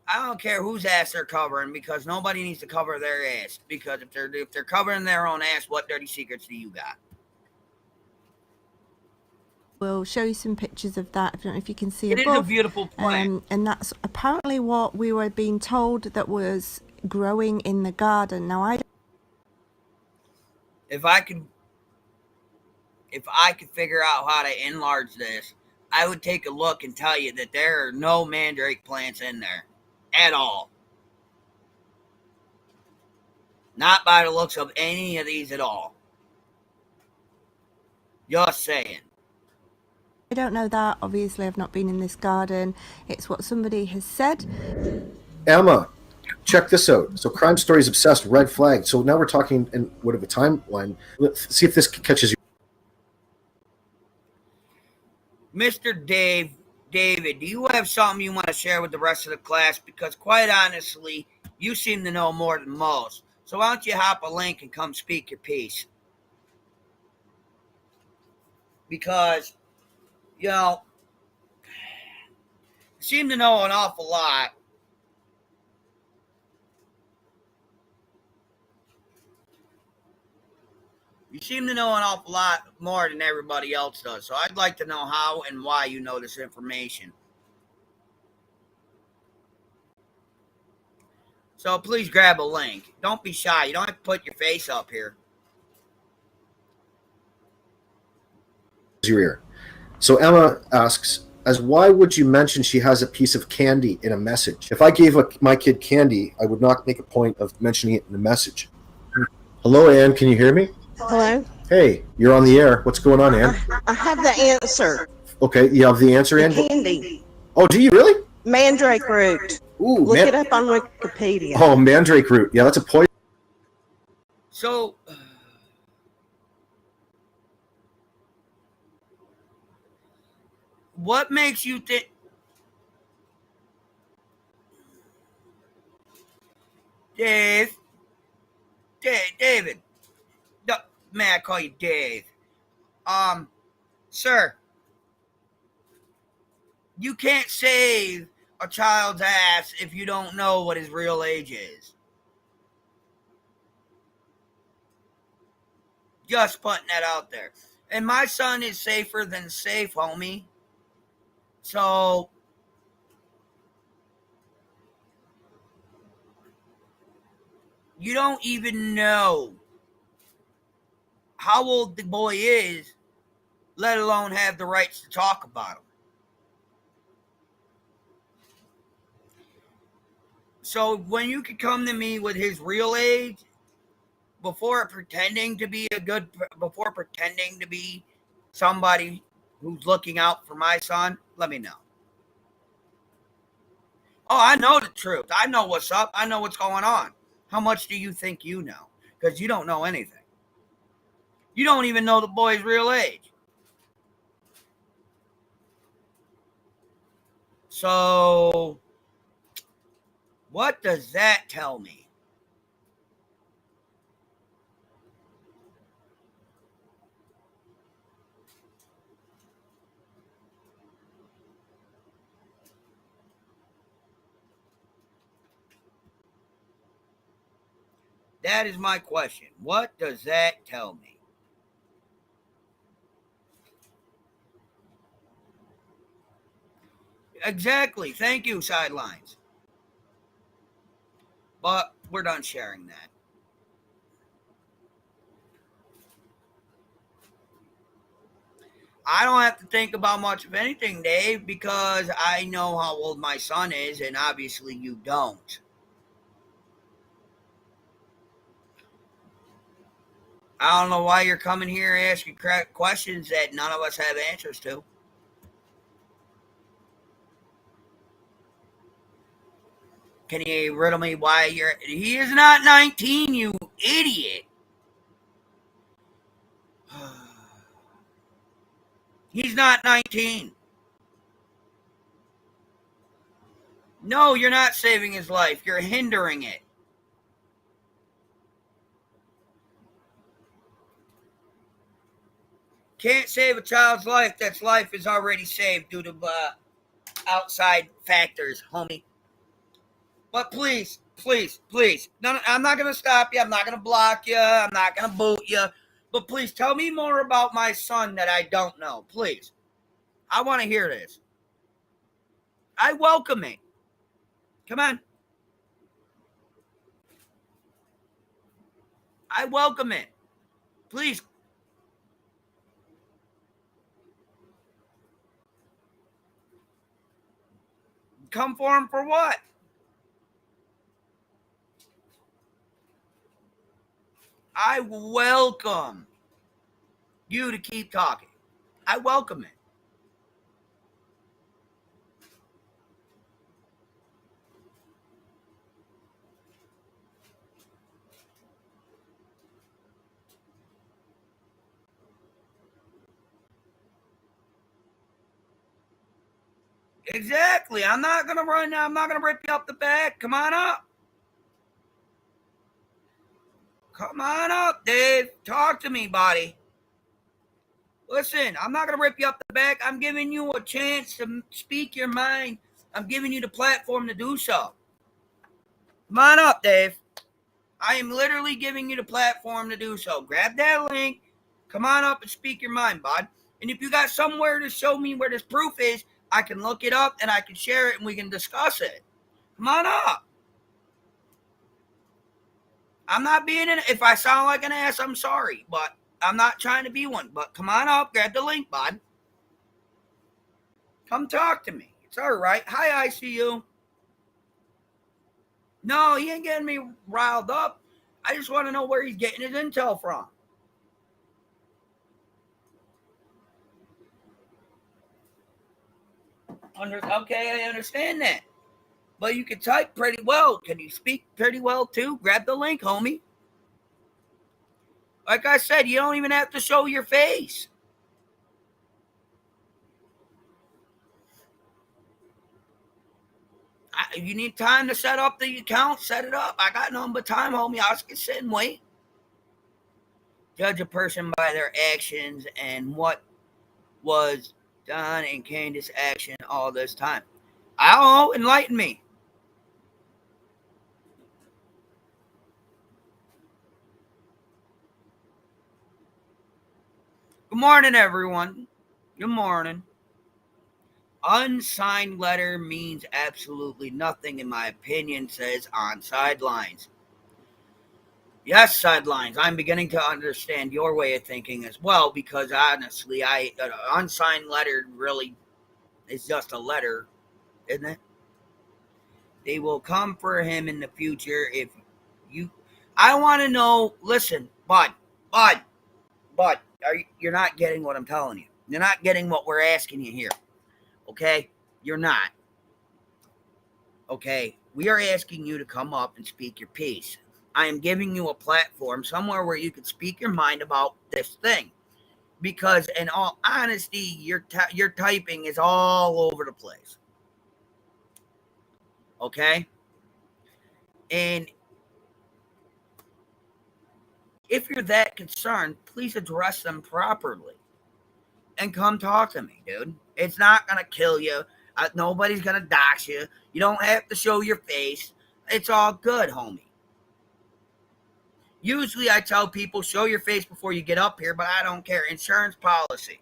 I don't care whose ass they're covering, because nobody needs to cover their ass. Because if they're covering their own ass, what dirty secrets do you got? We'll show you some pictures of that. I don't know if you can see It above. is a beautiful plant. And that's apparently what we were being told that was growing in the garden. Now, If I could figure out how to enlarge this, I would take a look and tell you that there are no mandrake plants in there at all. Not by the looks of any of these at all. Just saying. I don't know that. Obviously, I've not been in this garden. It's what somebody has said. Emma, check this out. So Crime Stories Obsessed, red flag. So now we're talking in what of a timeline. Let's see if this catches you. Mr. David, do you have something you want to share with the rest of the class? Because quite honestly, you seem to know more than most. So why don't you hop a link and come speak your piece? Because, you know, you seem to know an awful lot. You seem to know an awful lot more than everybody else does. So I'd like to know how and why you know this information. So please grab a link. Don't be shy. You don't have to put your face up here. Your ear. So Emma asks, as why would you mention she has a piece of candy in a message? If I gave my kid candy, I would not make a point of mentioning it in the message. Hello, Anne. Can you hear me? Hello? Hey, you're on the air. What's going on, Anne? I have the answer. Okay, you have the answer, The Anne? candy. Oh, do you really? Mandrake root. Ooh, Look it up on Wikipedia. Oh, mandrake root. Yeah, that's a poison. So, what makes you think? Dave. David. No, may I call you Dave? Sir, you can't save a child's ass if you don't know what his real age is. Just putting that out there. And my son is safer than safe, homie. So, you don't even know how old the boy is, let alone have the rights to talk about him. So, when you could come to me with his real age, before pretending to be somebody who's looking out for my son, let me know. Oh, I know the truth. I know what's up. I know what's going on. How much do you think you know? Because you don't know anything. You don't even know the boy's real age. So, what does that tell me? That is my question. What does that tell me? Exactly. Thank you, Sidelines. But we're done sharing that. I don't have to think about much of anything, Dave, because I know how old my son is, and obviously you don't. I don't know why you're coming here asking questions that none of us have answers to. Can you riddle me why you're... He is not 19, you idiot. He's not 19. No, you're not saving his life. You're hindering it. Can't save a child's life. That life is already saved due to outside factors, homie. But please, please, please. No, I'm not going to stop you. I'm not going to block you. I'm not going to boot you. But please tell me more about my son that I don't know. Please. I want to hear this. I welcome it. Come on. I welcome it. Please. Come for him for what? I welcome you to keep talking. I welcome it. Exactly. I'm not going to run now. I'm not going to rip you up the back. Come on up. Come on up, Dave. Talk to me, buddy. Listen, I'm not going to rip you up the back. I'm giving you a chance to speak your mind. I'm giving you the platform to do so. Come on up, Dave. I am literally giving you the platform to do so. Grab that link. Come on up and speak your mind, bud. And if you got somewhere to show me where this proof is, I can look it up and I can share it and we can discuss it. Come on up. I'm not being an... If I sound like an ass, I'm sorry. But I'm not trying to be one. But come on up. Grab the link, bud. Come talk to me. It's all right. Hi, ICU. No, he ain't getting me riled up. I just want to know where he's getting his intel from. Okay, I understand that. But you can type pretty well. Can you speak pretty well too? Grab the link, homie. Like I said, you don't even have to show your face. You need time to set up the account, set it up. I got nothing but time, homie. I'll just sit and wait. Judge a person by their actions and what was done in Candace's action all this time. I don't know, enlighten me. Good morning, everyone. Good morning. Unsigned letter means absolutely nothing, in my opinion, says on sidelines. Yes, sidelines. I'm beginning to understand your way of thinking as well, because honestly, an unsigned letter really is just a letter, isn't it? They will come for him in the future if you. I want to know. Listen, bud, you're not getting what I'm telling you. You're not getting what we're asking you here. Okay, you're not. Okay, we are asking you to come up and speak your piece. I am giving you a platform somewhere where you can speak your mind about this thing. Because, in all honesty, your typing is all over the place. Okay? And if you're that concerned, please address them properly. And come talk to me, dude. It's not going to kill you. Nobody's going to dox you. You don't have to show your face. It's all good, homie. Usually I tell people, show your face before you get up here, but I don't care. Insurance policy.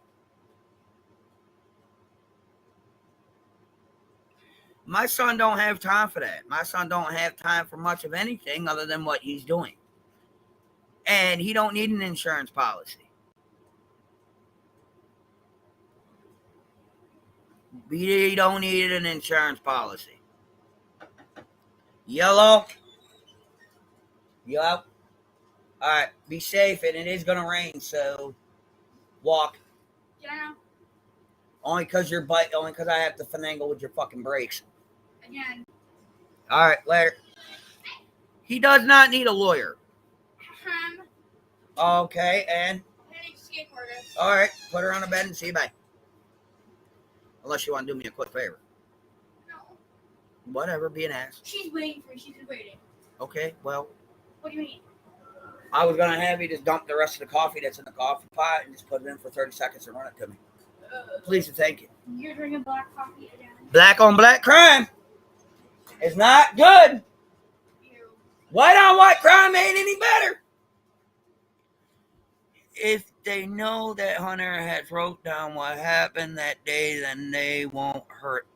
My son don't have time for that. My son don't have time for much of anything other than what he's doing. And he don't need an insurance policy. He don't need an insurance policy. Yellow? Yep. All right, be safe, and it is going to rain, so walk. Jenna, Only because I have to finagle with your fucking brakes. again. All right, later. He does not need a lawyer. Okay, and? I need skateboarder. All right, put her on a bed and see you, bye. Unless you want to do me a quick favor. No. Whatever, be an ass. She's waiting for me. She's been waiting. Okay, well. What do you mean? I was going to have you just dump the rest of the coffee that's in the coffee pot and just put it in for 30 seconds and run it to me. Please and thank you. You're drinking black coffee again. Black on black crime is not good. Ew. White on white crime ain't any better. If they know that Hunter had wrote down what happened that day, then they won't hurt.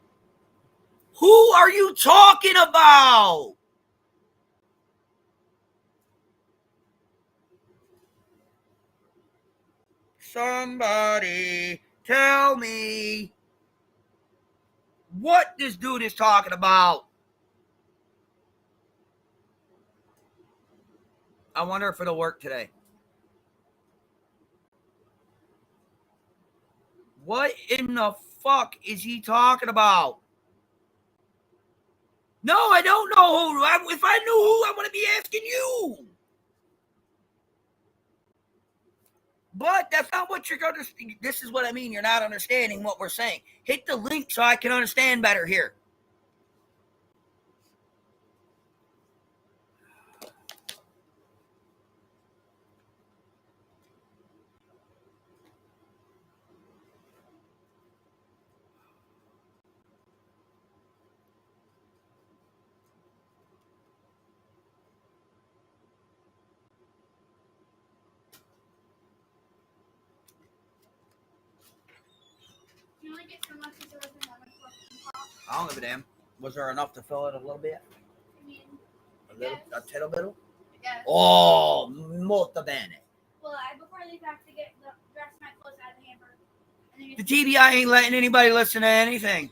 Who are you talking about? Somebody tell me what this dude is talking about. I wonder if it'll work today. What in the fuck is he talking about? No, I don't know who. If I knew who, I wouldn't be asking you. But that's not what you're going to. This is what I mean. You're not understanding what we're saying. Hit the link so I can understand better here. You only get so much as there was another fucking pop. I don't give a damn. Was there enough to fill it a little bit? I mean, A tittle bittle? yes. Oh, molto bene. Well, before I leave, I have to get the rest of my clothes out of the hamper. And then The TBI ain't letting anybody listen to anything.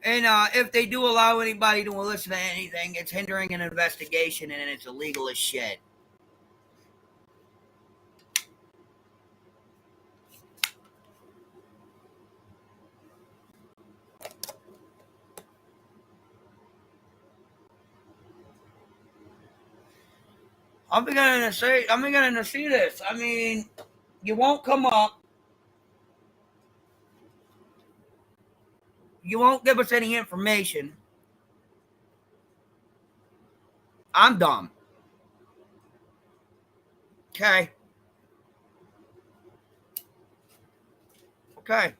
And if they do allow anybody to listen to anything, it's hindering an investigation and it's illegal as shit. I'm beginning to see this. I mean, you won't come up. you won't give us any information. I'm dumb. Okay. Okay.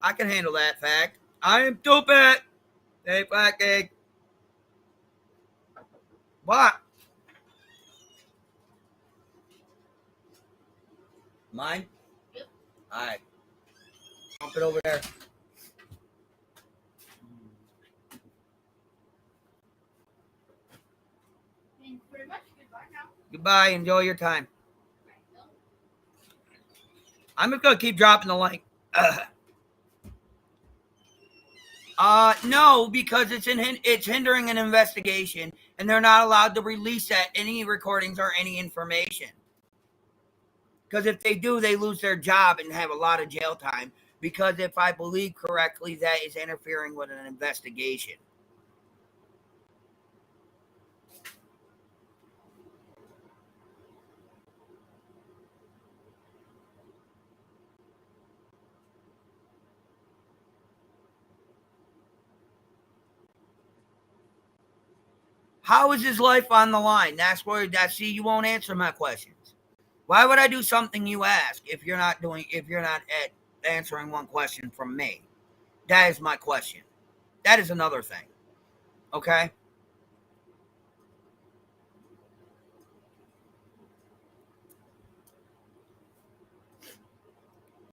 I can handle that fact. I am stupid. Hey, black egg. What? Mine? Yep. Alright. Dump it over there. And pretty much goodbye now. Goodbye. Enjoy your time. Right, no. I'm just going to keep dropping the link. No, because it's hindering an investigation, and they're not allowed to release any recordings or any information. Because if they do, they lose their job and have a lot of jail time. Because if I believe correctly, that is interfering with an investigation. How is his life on the line? See, you won't answer my questions. Why would I do something you ask if you're not answering one question from me? That is my question. That is another thing. Okay?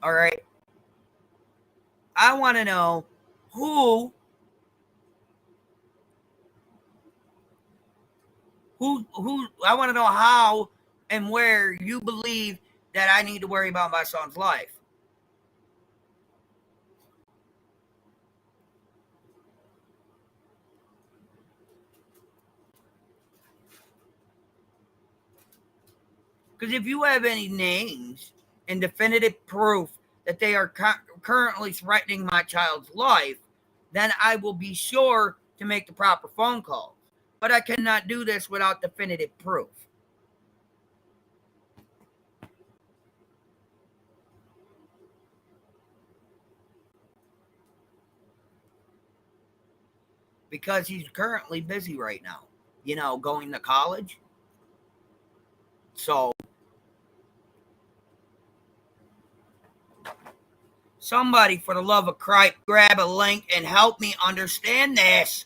All right. I want to know who I want to know how and where you believe that I need to worry about my son's life. Because if you have any names and definitive proof that they are currently threatening my child's life, then I will be sure to make the proper phone calls. But I cannot do this without definitive proof. Because he's currently busy right now, going to college. So, somebody, for the love of Christ, grab a link and help me understand this.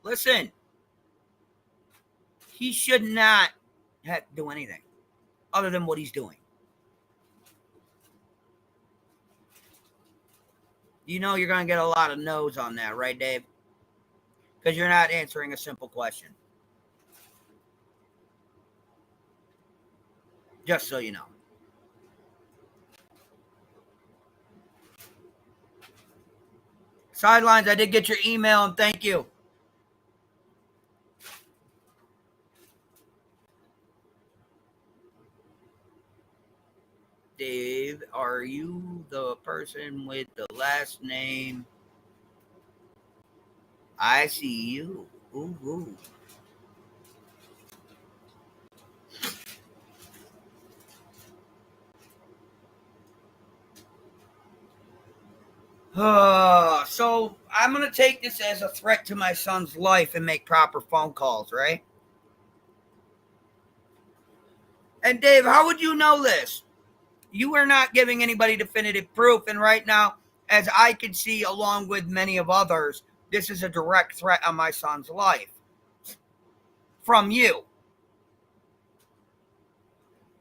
Listen, he should not have to do anything other than what he's doing. You're going to get a lot of no's on that, right, Dave? Because you're not answering a simple question. Just so you know. Sidelines, I did get your email, and thank you. Dave, are you the person with the last name? I see you. Ooh, ooh. So I'm going to take this as a threat to my son's life and make proper phone calls, right? And Dave, how would you know this? You are not giving anybody definitive proof. And right now, as I can see, along with many of others, this is a direct threat on my son's life. From you.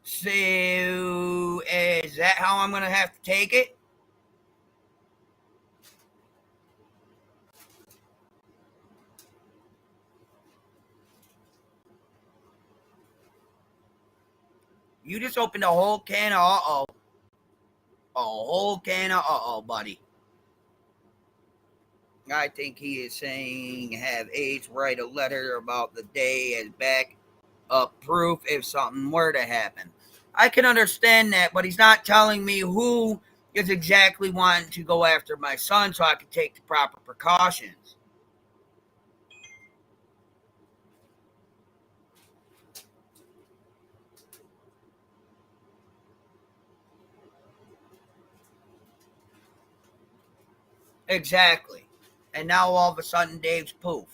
So is that how I'm going to have to take it? You just opened a whole can of uh-oh. A whole can of uh-oh, buddy. I think he is saying have AIDS write a letter about the day as back up proof if something were to happen. I can understand that, but he's not telling me who is exactly wanting to go after my son so I can take the proper precautions. Exactly. And now all of a sudden Dave's poof.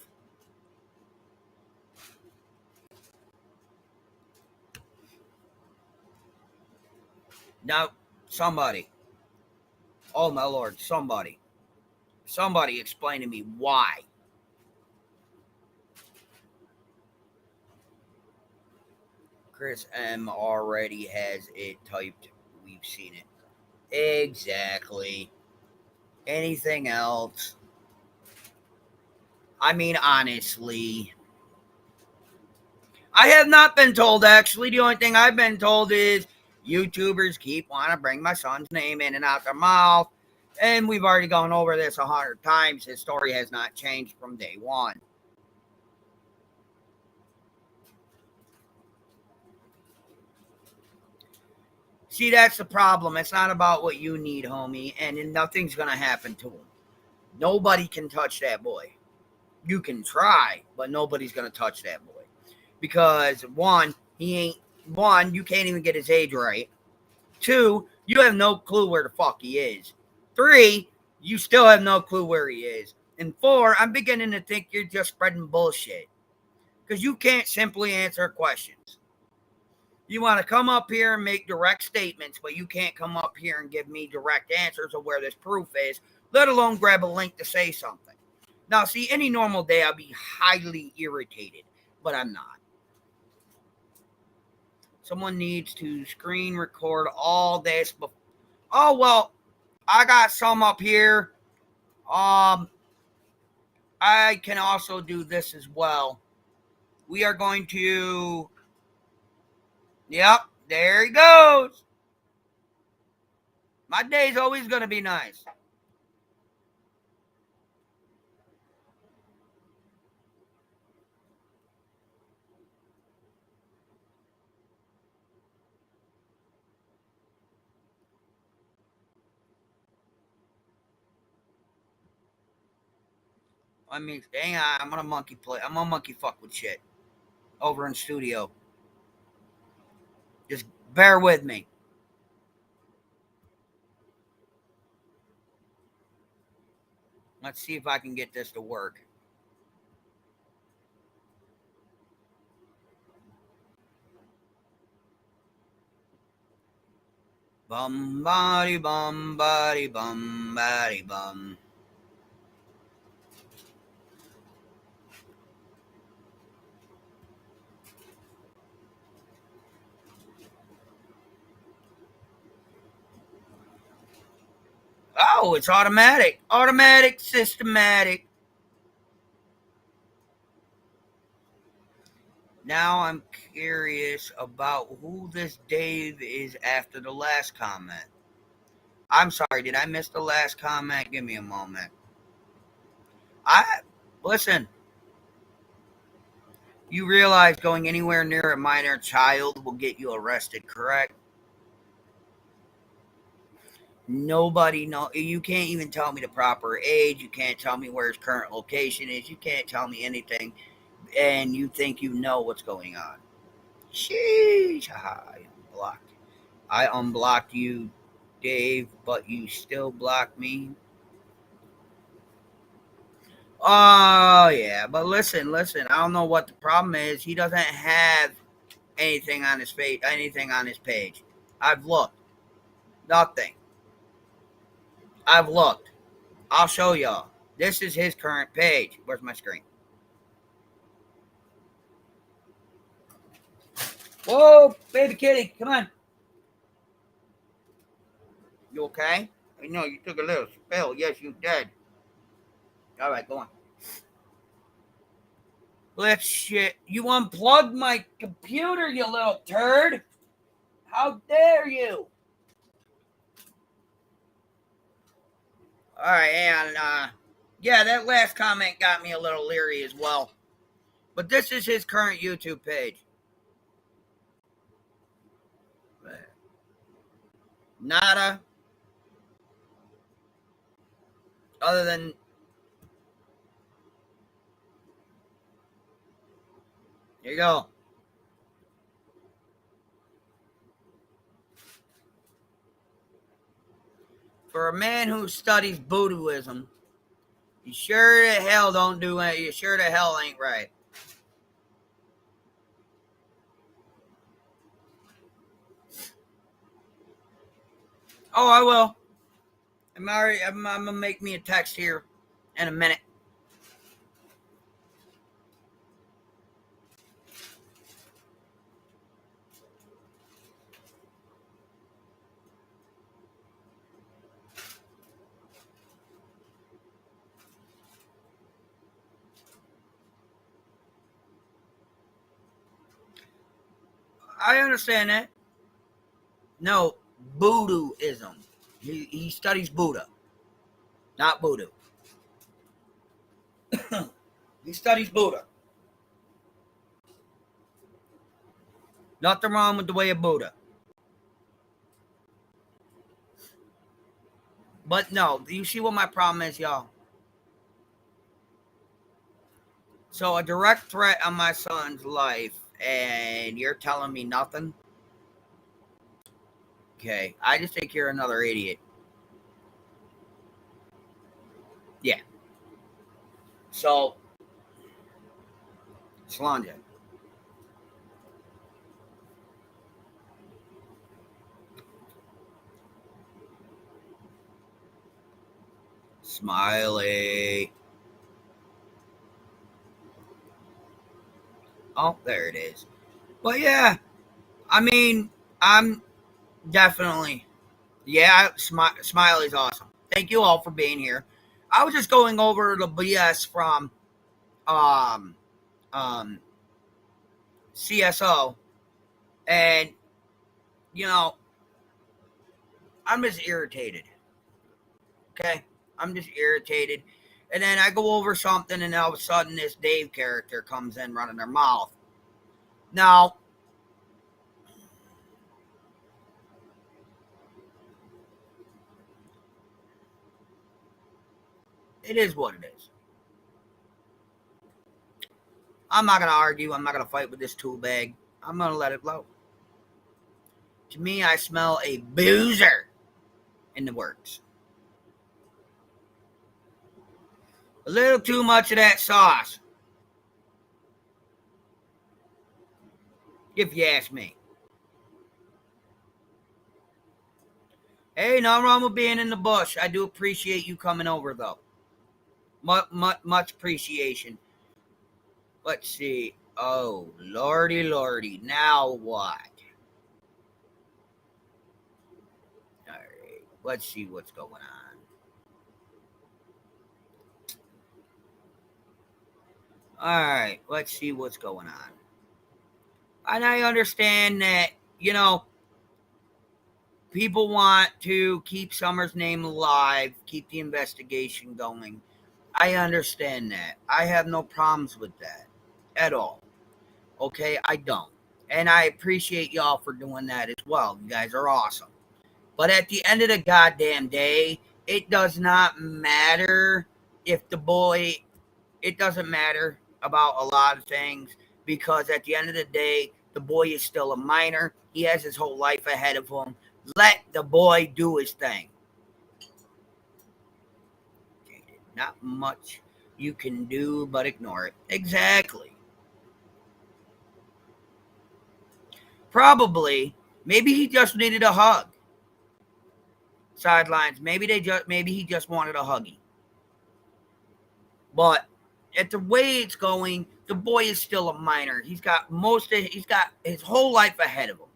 Now, somebody, oh my lord, somebody explain to me why. Chris M already has it typed. We've seen it. Exactly. Anything else? I mean, honestly, I have not been told, actually. The only thing I've been told is YouTubers keep wanting to bring my son's name in and out their mouth. And we've already gone over this 100 times. His story has not changed from day one. See, that's the problem. It's not about what you need, homie, and nothing's going to happen to him. Nobody can touch that boy. You can try, but nobody's going to touch that boy. Because one, you can't even get his age right. Two, you have no clue where the fuck he is. Three, you still have no clue where he is. And four, I'm beginning to think you're just spreading bullshit. Because you can't simply answer questions. You want to come up here and make direct statements, but you can't come up here and give me direct answers of where this proof is, let alone grab a link to say something. Now, see, any normal day, I'd be highly irritated, but I'm not. Someone needs to screen record all this. Oh, well, I got some up here. I can also do this as well. We are going to... Yep, there he goes. My day's always going to be nice. I mean, dang, I'm gonna monkey play. I'm gonna monkey fuck with shit over in studio. Just bear with me. Let's see if I can get this to work. Bum body bum body bum body bum. Oh, it's automatic. Automatic, systematic. Now I'm curious about who this Dave is after the last comment. I'm sorry, did I miss the last comment? Give me a moment. Listen. You realize going anywhere near a minor child will get you arrested, correct? Nobody know. You can't even tell me the proper age. You can't tell me where his current location is. You can't tell me anything, and you think you know what's going on. Sheesh! I unblocked. I unblocked you, Dave, but you still blocked me. Oh yeah, but listen. I don't know what the problem is. He doesn't have anything on his page. I've looked. Nothing. I've looked. I'll show y'all. This is his current page. Where's my screen? Whoa, baby kitty, come on. You okay? I know you took a little spill. Yes, you did. All right, go on. Let's shit. You unplugged my computer, you little turd. How dare you? All right, and yeah, that last comment got me a little leery as well. But this is his current YouTube page. Nada. Other than here you go. For a man who studies Buddhism, You sure the hell don't do it. You sure the hell ain't right. Oh, I will. I'm gonna make me a text here in a minute. I understand that. No, Buddhism. He studies Buddha, not Voodoo. He studies Buddha. Nothing wrong with the way of Buddha. But no, do you see what my problem is, y'all? So a direct threat on my son's life, and you're telling me nothing? Okay, I just think you're another idiot. Yeah. So, Solange. Smiley. Oh, there it is. But yeah, I mean, I'm definitely, yeah, Smiley's awesome. Thank you all for being here. I was just going over the BS from um, um, CSO, and, you know, I'm just irritated. Okay? I'm just irritated. And then I go over something, and all of a sudden, this Dave character comes in running their mouth. Now, it is what it is. I'm not going to argue. I'm not going to fight with this tool bag. I'm going to let it blow. To me, I smell a boozer in the works. A little too much of that sauce, if you ask me. Hey, nothing wrong with being in the bush. I do appreciate you coming over, though. Much appreciation. Let's see. Oh, lordy, lordy. Now what? All right. Let's see what's going on. All right. Let's see what's going on. And I understand that, you know, people want to keep Summer's name alive, keep the investigation going. I understand that. I have no problems with that at all. Okay, I don't. And I appreciate y'all for doing that as well. You guys are awesome. But at the end of the goddamn day, it does not matter if the boy, it doesn't matter about a lot of things, because at the end of the day, the boy is still a minor. He has his whole life ahead of him. Let the boy do his thing. Not much you can do but ignore it. Exactly. Probably. Maybe he just needed a hug. Sidelines. Maybe he just wanted a huggy. But at the way it's going, the boy is still a minor. He's got his whole life ahead of him.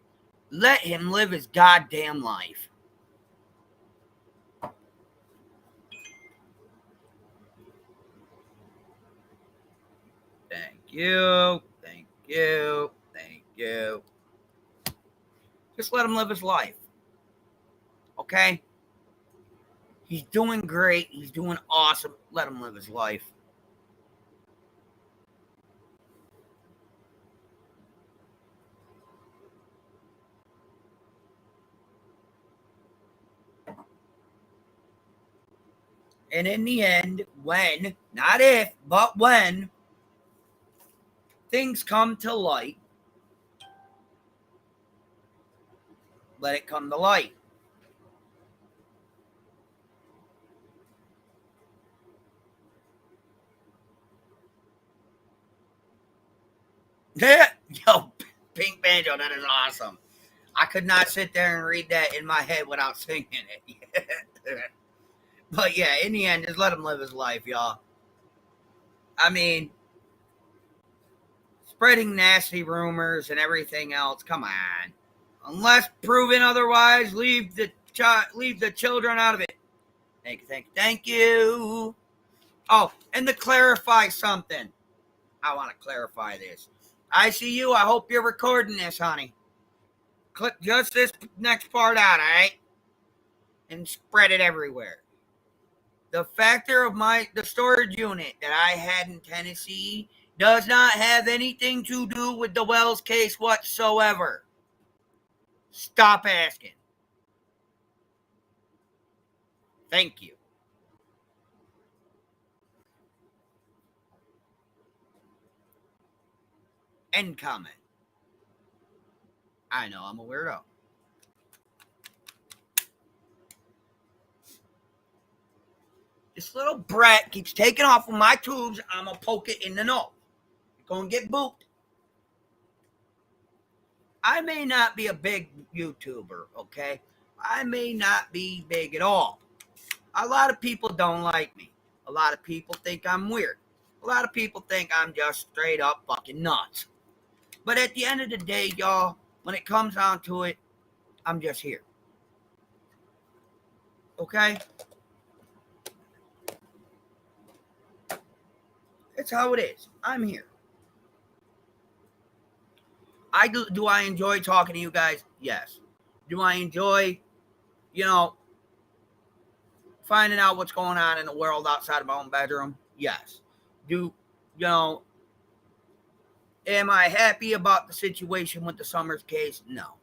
Let him live his goddamn life. Thank you. Thank you. Thank you. Just let him live his life. Okay? He's doing great. He's doing awesome. Let him live his life. And in the end, when, not if, but when things come to light, let it come to light. Yo, Pink Banjo, that is awesome. I could not sit there and read that in my head without singing it. But yeah, in the end, just let him live his life, y'all. I mean, spreading nasty rumors and everything else, come on. Unless proven otherwise, leave the children out of it. Thank you, thank you, thank you. Oh, and to clarify something, I want to clarify this. I see you. I hope you're recording this, honey. Clip just this next part out, all right? And spread it everywhere. The factor of the storage unit that I had in Tennessee does not have anything to do with the Wells case whatsoever. Stop asking. Thank you. End comment. I know I'm a weirdo. This little brat keeps taking off with my tubes. I'm going to poke it in the nose. It's going to get booped. I may not be a big YouTuber, okay? I may not be big at all. A lot of people don't like me. A lot of people think I'm weird. A lot of people think I'm just straight up fucking nuts. But at the end of the day, y'all, when it comes down to it, I'm just here. Okay? It's how it is. I'm here. Do I enjoy talking to you guys? Yes. Do I enjoy, finding out what's going on in the world outside of my own bedroom? Yes. Am I happy about the situation with the Summers case? No.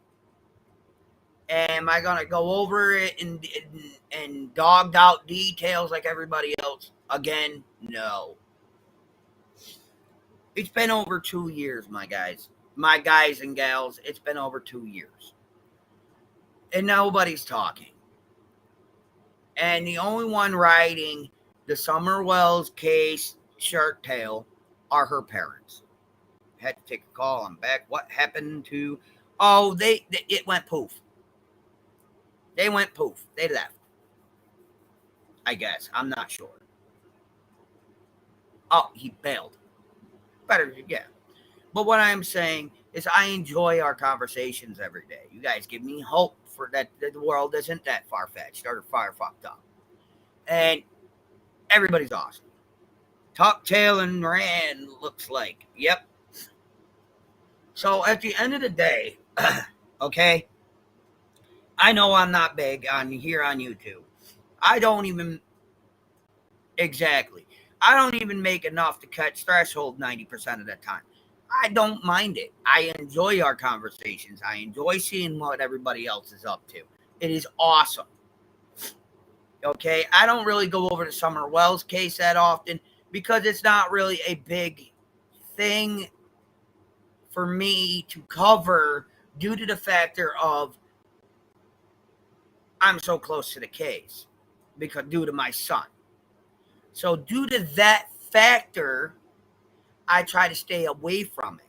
Am I going to go over it and dogged out details like everybody else? Again, no. It's been over 2 years, my guys. My guys and gals, it's been over 2 years. And nobody's talking. And the only one riding the Summer Wells case shirt tail are her parents. Had to take a call. I'm back. What happened to... Oh, it went poof. They went poof. They left. I guess. I'm not sure. Oh, he bailed. Better, yeah. But what I'm saying is I enjoy our conversations every day. You guys give me hope for that the world isn't that far-fetched or far fucked up. And everybody's awesome. Tuck, tail, and Rand looks like. Yep. So at the end of the day, okay, I know I'm not big on here on YouTube. I don't even make enough to catch threshold 90% of the time. I don't mind it. I enjoy our conversations. I enjoy seeing what everybody else is up to. It is awesome. Okay, I don't really go over the Summer Wells case that often because it's not really a big thing for me to cover due to the factor of I'm so close to the case because due to my son. So due to that factor, I try to stay away from it.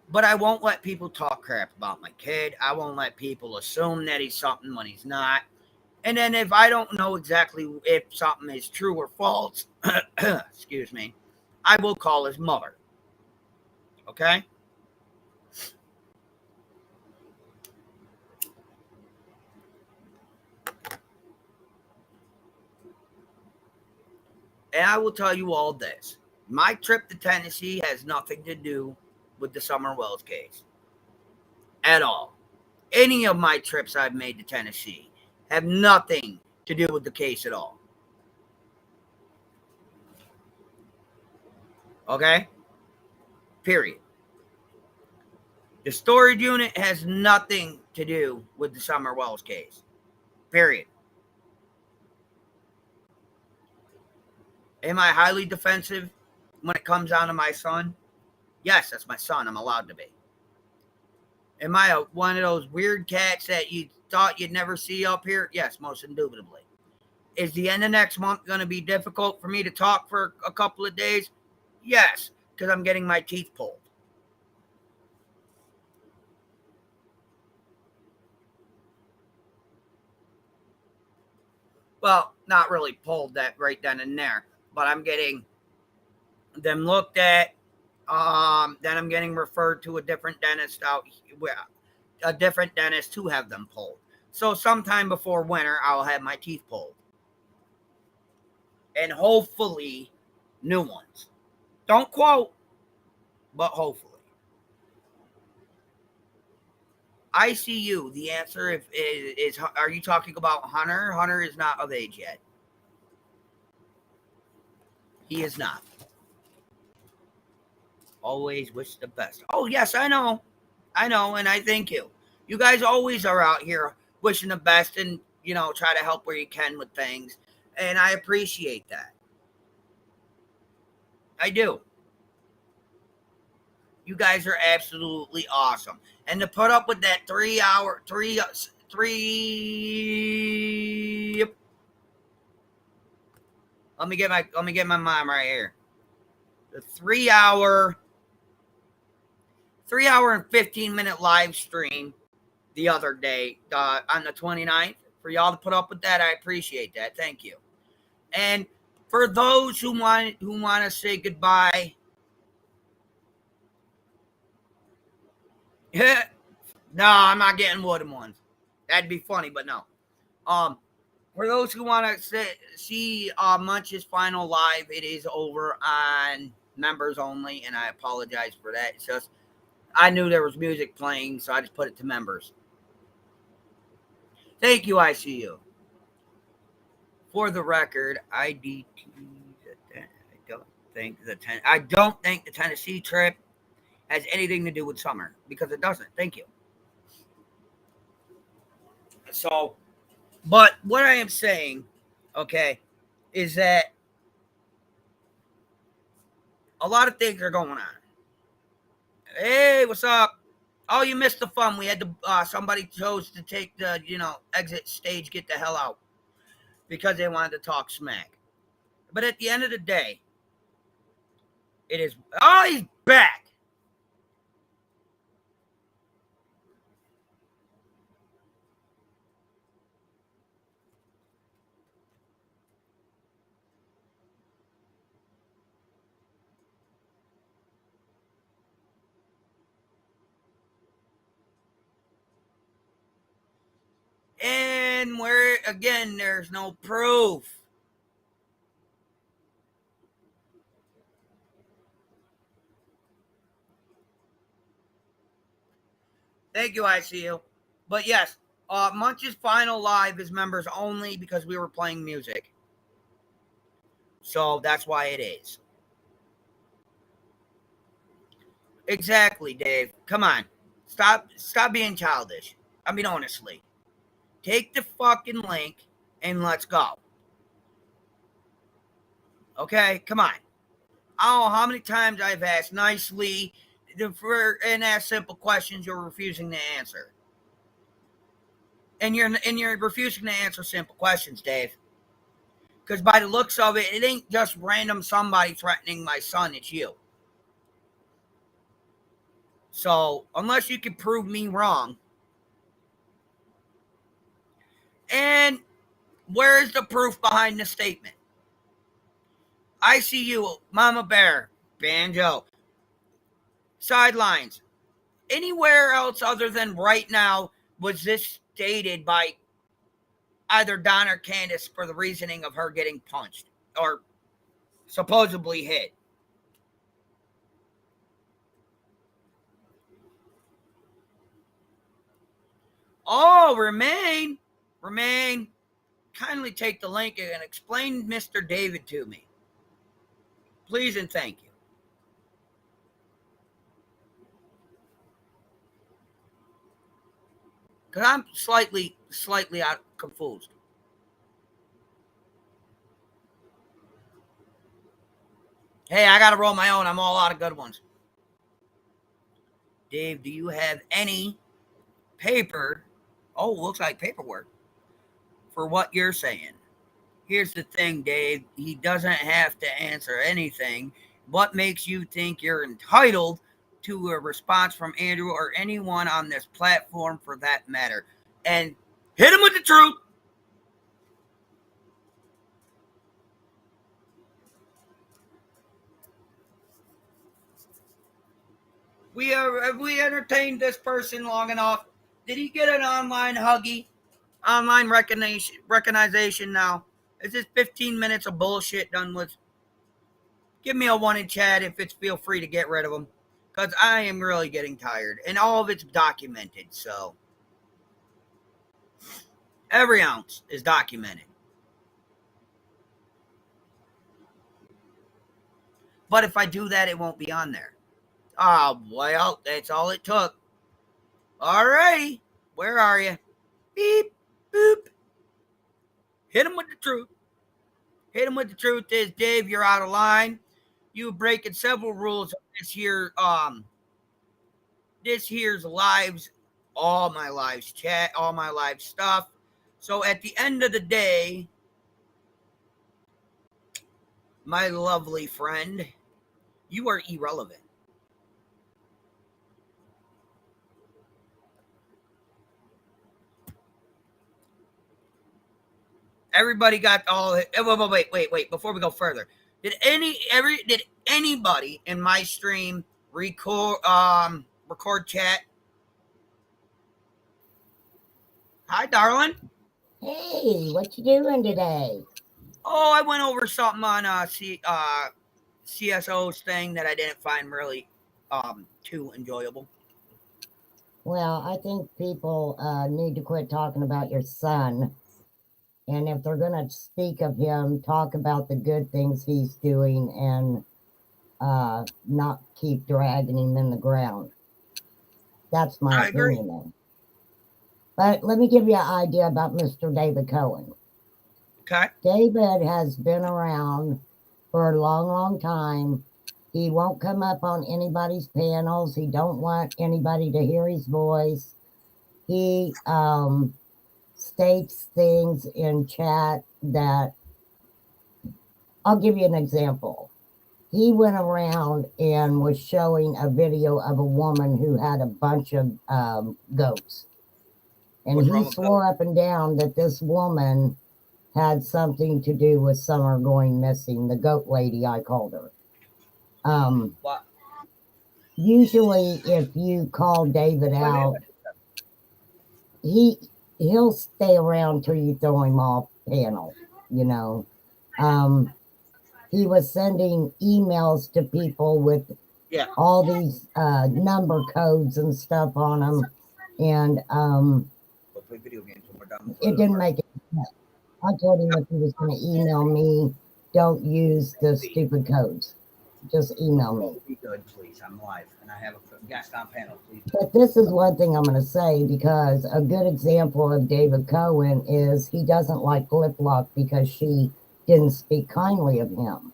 But I won't let people talk crap about my kid. I won't let people assume that he's something when he's not. And then if I don't know exactly if something is true or false, excuse me, I will call his mother. Okay? And I will tell you all this. My trip to Tennessee has nothing to do with the Summer Wells case. At all. Any of my trips I've made to Tennessee have nothing to do with the case at all. Okay? Period. The storage unit has nothing to do with the Summer Wells case. Period. Am I highly defensive when it comes down to my son? Yes, that's my son. I'm allowed to be. Am I one of those weird cats that you thought you'd never see up here? Yes, most indubitably. Is the end of next month going to be difficult for me to talk for a couple of days? Yes, because I'm getting my teeth pulled. Well, not really pulled that right then and there, but I'm getting them looked at. Then I'm getting referred to a different dentist out, a different dentist to have them pulled. So sometime before winter, I'll have my teeth pulled, and hopefully, new ones. Don't quote, but hopefully. ICU. The answer is are you talking about Hunter? Hunter is not of age yet. He is not. Always wish the best. Oh yes, I know, and I thank you. You guys always are out here wishing the best, and try to help where you can with things, and I appreciate that. I do. You guys are absolutely awesome, and to put up with that 3 hour, three. Let me get my mom right here. The 3 hour and 15-minute live stream the other day on the 29th. For y'all to put up with that, I appreciate that. Thank you. And for those who want to say goodbye, no, I'm not getting wooden ones. That'd be funny, but no. For those who want to see Munch's final live, it is over on members only, and I apologize for that. It's just I knew there was music playing, so I just put it to members. Thank you, ICU. For the record, I don't think the Tennessee trip has anything to do with summer, because it doesn't. Thank you. So, but what I am saying, okay, is that a lot of things are going on. Hey, what's up? Oh, you missed the fun. We had to. Somebody chose to take the exit stage, get the hell out, because they wanted to talk smack. But at the end of the day, it is. Oh, he's back. And where again, there's no proof. Thank you, ICU. But yes, Munch's final live is members only because we were playing music. So that's why it is. Exactly, Dave. Come on. Stop being childish. I mean, honestly. Take the fucking link and let's go. Okay? Come on. I don't know how many times I've asked nicely and asked simple questions you're refusing to answer. And you're refusing to answer simple questions, Dave. Because by the looks of it, it ain't just random somebody threatening my son, it's you. So, unless you can prove me wrong. And where is the proof behind the statement? I see you, Mama Bear, Banjo, Sidelines. Anywhere else other than right now was this stated by either Don or Candace for the reasoning of her getting punched or supposedly hit? Oh, Remain. Kindly take the link and explain Mr. David to me. Please and thank you. Because I'm slightly out confused. Hey, I got to roll my own. I'm all out of good ones. Dave, do you have any paper? Oh, looks like paperwork for what you're saying. Here's the thing, Dave. He doesn't have to answer anything. What makes you think you're entitled to a response from Andrew or anyone on this platform for that matter? And hit him with the truth. Have we entertained this person long enough? Did he get an online huggy? Online recognition now? Is this 15 minutes of bullshit done with? Give me a one in chat if it's feel free to get rid of them. Because I am really getting tired. And all of it's documented, so. Every ounce is documented. But if I do that, it won't be on there. Oh, well, that's all it took. Alrighty. Where are you? Beep, boop. Hit him with the truth. Hit him with the truth is, Dave, you're out of line. You breaking several rules of this here's lives, all my lives chat, all my live stuff. So at the end of the day, my lovely friend, you are irrelevant. Everybody got all. Wait. Before we go further, did anybody in my stream record chat? Hi, darling. Hey, what you doing today? Oh, I went over something on CSO's thing that I didn't find really too enjoyable. Well, I think people need to quit talking about your son. And if they're going to speak of him, talk about the good things he's doing and not keep dragging him in the ground. That's my opinion, though. But let me give you an idea about Mr. David Cohen. Okay. David has been around for a long, long time. He won't come up on anybody's panels. He don't want anybody to hear his voice. He states things in chat that, I'll give you an example. He went around and was showing a video of a woman who had a bunch of goats. And he swore up and down that this woman had something to do with Summer going missing, the goat lady, I called her. Usually if you call David out, he'll stay around till you throw him off panel, you know. He was sending emails to people with all these number codes and stuff on them, and it didn't make it sense. I told him if he was going to email me, don't use the stupid codes. Just email me. Be good, please. I'm live, and I have a guest on panel. Please. But this is one thing I'm going to say, because a good example of David Cohen is he doesn't like Lip Lock because she didn't speak kindly of him.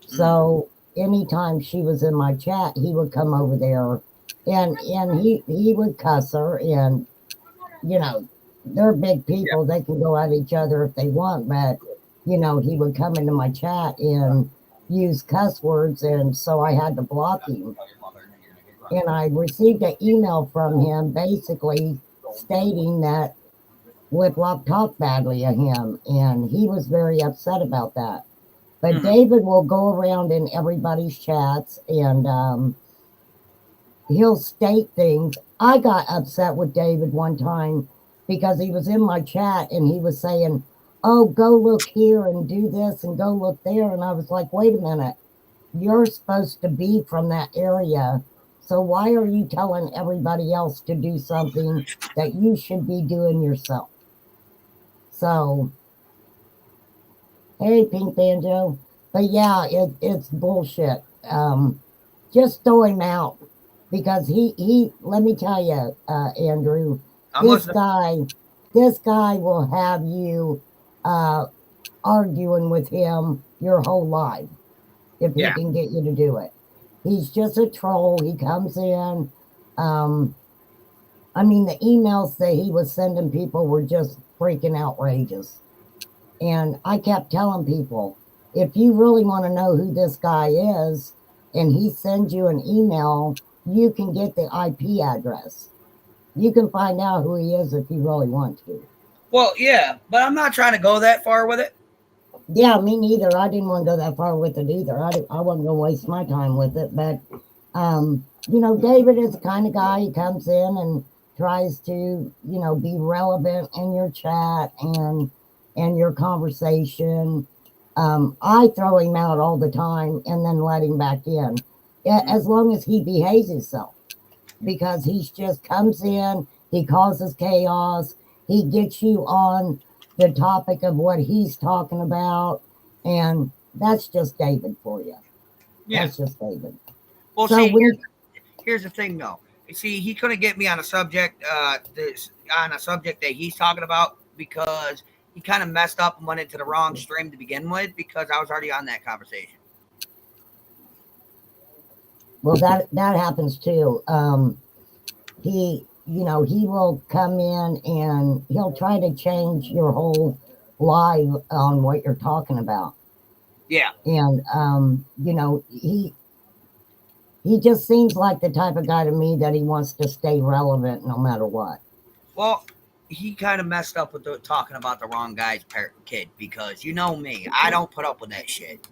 So anytime she was in my chat, he would come over there and he would cuss her, and you know, they're big people. They can go at each other if they want, but you know, he would come into my chat and use cuss words, and so I had to block him. And I received an email from him basically stating that Whiplock talked badly of him, and he was very upset about that. But David will go around in everybody's chats and he'll state things. I got upset with David one time because he was in my chat and he was saying, oh, go look here and do this and go look there. And I was like, wait a minute, you're supposed to be from that area. So why are you telling everybody else to do something that you should be doing yourself? So, hey, Pink Banjo. But yeah, it's bullshit. Just throw him out, because he let me tell you, Andrew, this guy will have you arguing with him your whole life if he can get you to do it. He's just a troll. He comes in. I mean, the emails that he was sending people were just freaking outrageous. And I kept telling people, if you really want to know who this guy is and he sends you an email, you can get the IP address. You can find out who he is if you really want to. Well, yeah, but I'm not trying to go that far with it. Yeah, me neither. I didn't want to go that far with it either. I wasn't going to waste my time with it. But, you know, David is the kind of guy who comes in and tries to, you know, be relevant in your chat and your conversation. I throw him out all the time and then let him back in, as long as he behaves himself, because he just comes in, he causes chaos, he gets you on the topic of what he's talking about, and that's just David for you. Yeah. That's just David. Well, So see, when here's the thing, though. See, he couldn't get me on a subject, that he's talking about, because he kind of messed up and went into the wrong stream to begin with, because I was already on that conversation. well, that happens too. He, you know, he will come in and he'll try to change your whole live on what you're talking about. Yeah. And you know, he just seems like the type of guy to me that he wants to stay relevant no matter what. Well, he kind of messed up with talking about the wrong guy's kid, because you know me, I don't put up with that shit.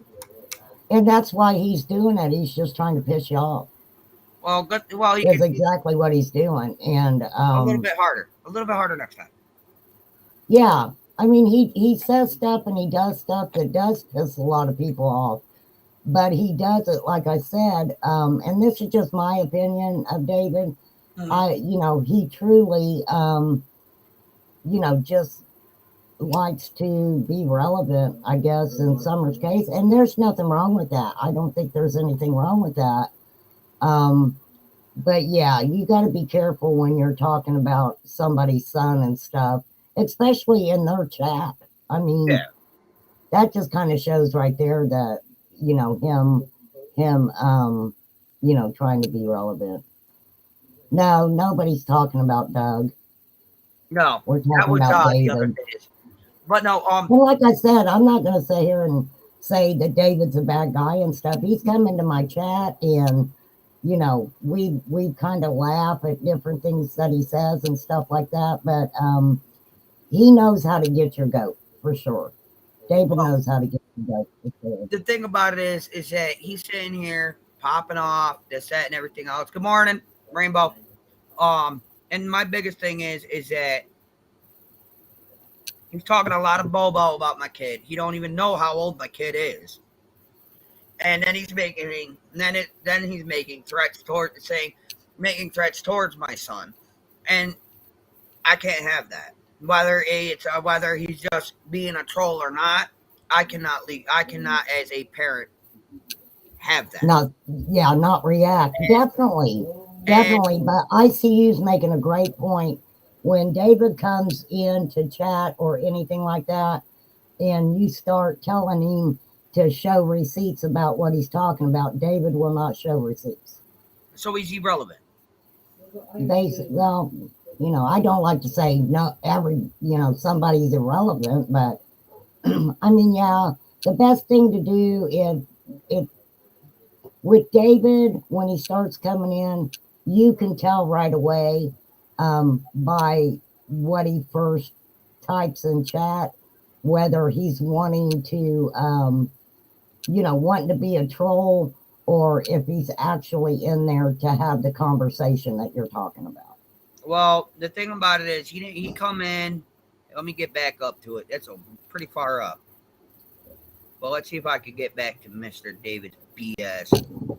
And that's why he's doing it. He's just trying to piss you off. Well, good. Well, he That's can exactly what he's doing. And a little bit harder next time. yeah, I mean, he says stuff and he does stuff that does piss a lot of people off. But he does it, like I said, and this is just my opinion of David. You know, he truly, you know, just likes to be relevant, I guess, in Summer's case. And there's nothing wrong with that. I don't think there's anything wrong with that. But yeah, you got to be careful when you're talking about somebody's son and stuff, especially in their chat. I mean, Yeah. that just kind of shows right there that, you know, him, you know, trying to be relevant. No, nobody's talking about Doug. No, We're that talking was about the other David. days. But no, Well, like I said, I'm not going to sit here and say that David's a bad guy and stuff. He's come into my chat and, you know, we kind of laugh at different things that he says and stuff like that. But he knows how to get your goat for sure. David knows how to get your goat for sure. The thing about it is that he's sitting here popping off this, that, and everything else. Good morning, Rainbow. And my biggest thing is that he's talking a lot of bobo about my kid. He don't even know how old my kid is. And then he's making threats making threats towards my son, and I can't have that. Whether he's just being a troll or not, I cannot as a parent have that. Not react. Definitely. But I see you's making a great point. When David comes in to chat or anything like that, and you start telling him to show receipts about what he's talking about, David will not show receipts. So he's irrelevant. Basically, well, you know, I don't like to say no, somebody's irrelevant, but I mean, yeah, the best thing to do if with David, when he starts coming in, you can tell right away by what he first types in chat, whether he's wanting to, wanting to be a troll, or if he's actually in there to have the conversation that you're talking about. Well, the thing about it is, he come in. Let me get back up to it. That's pretty far up. Well, let's see if I can get back to Mr. David BS.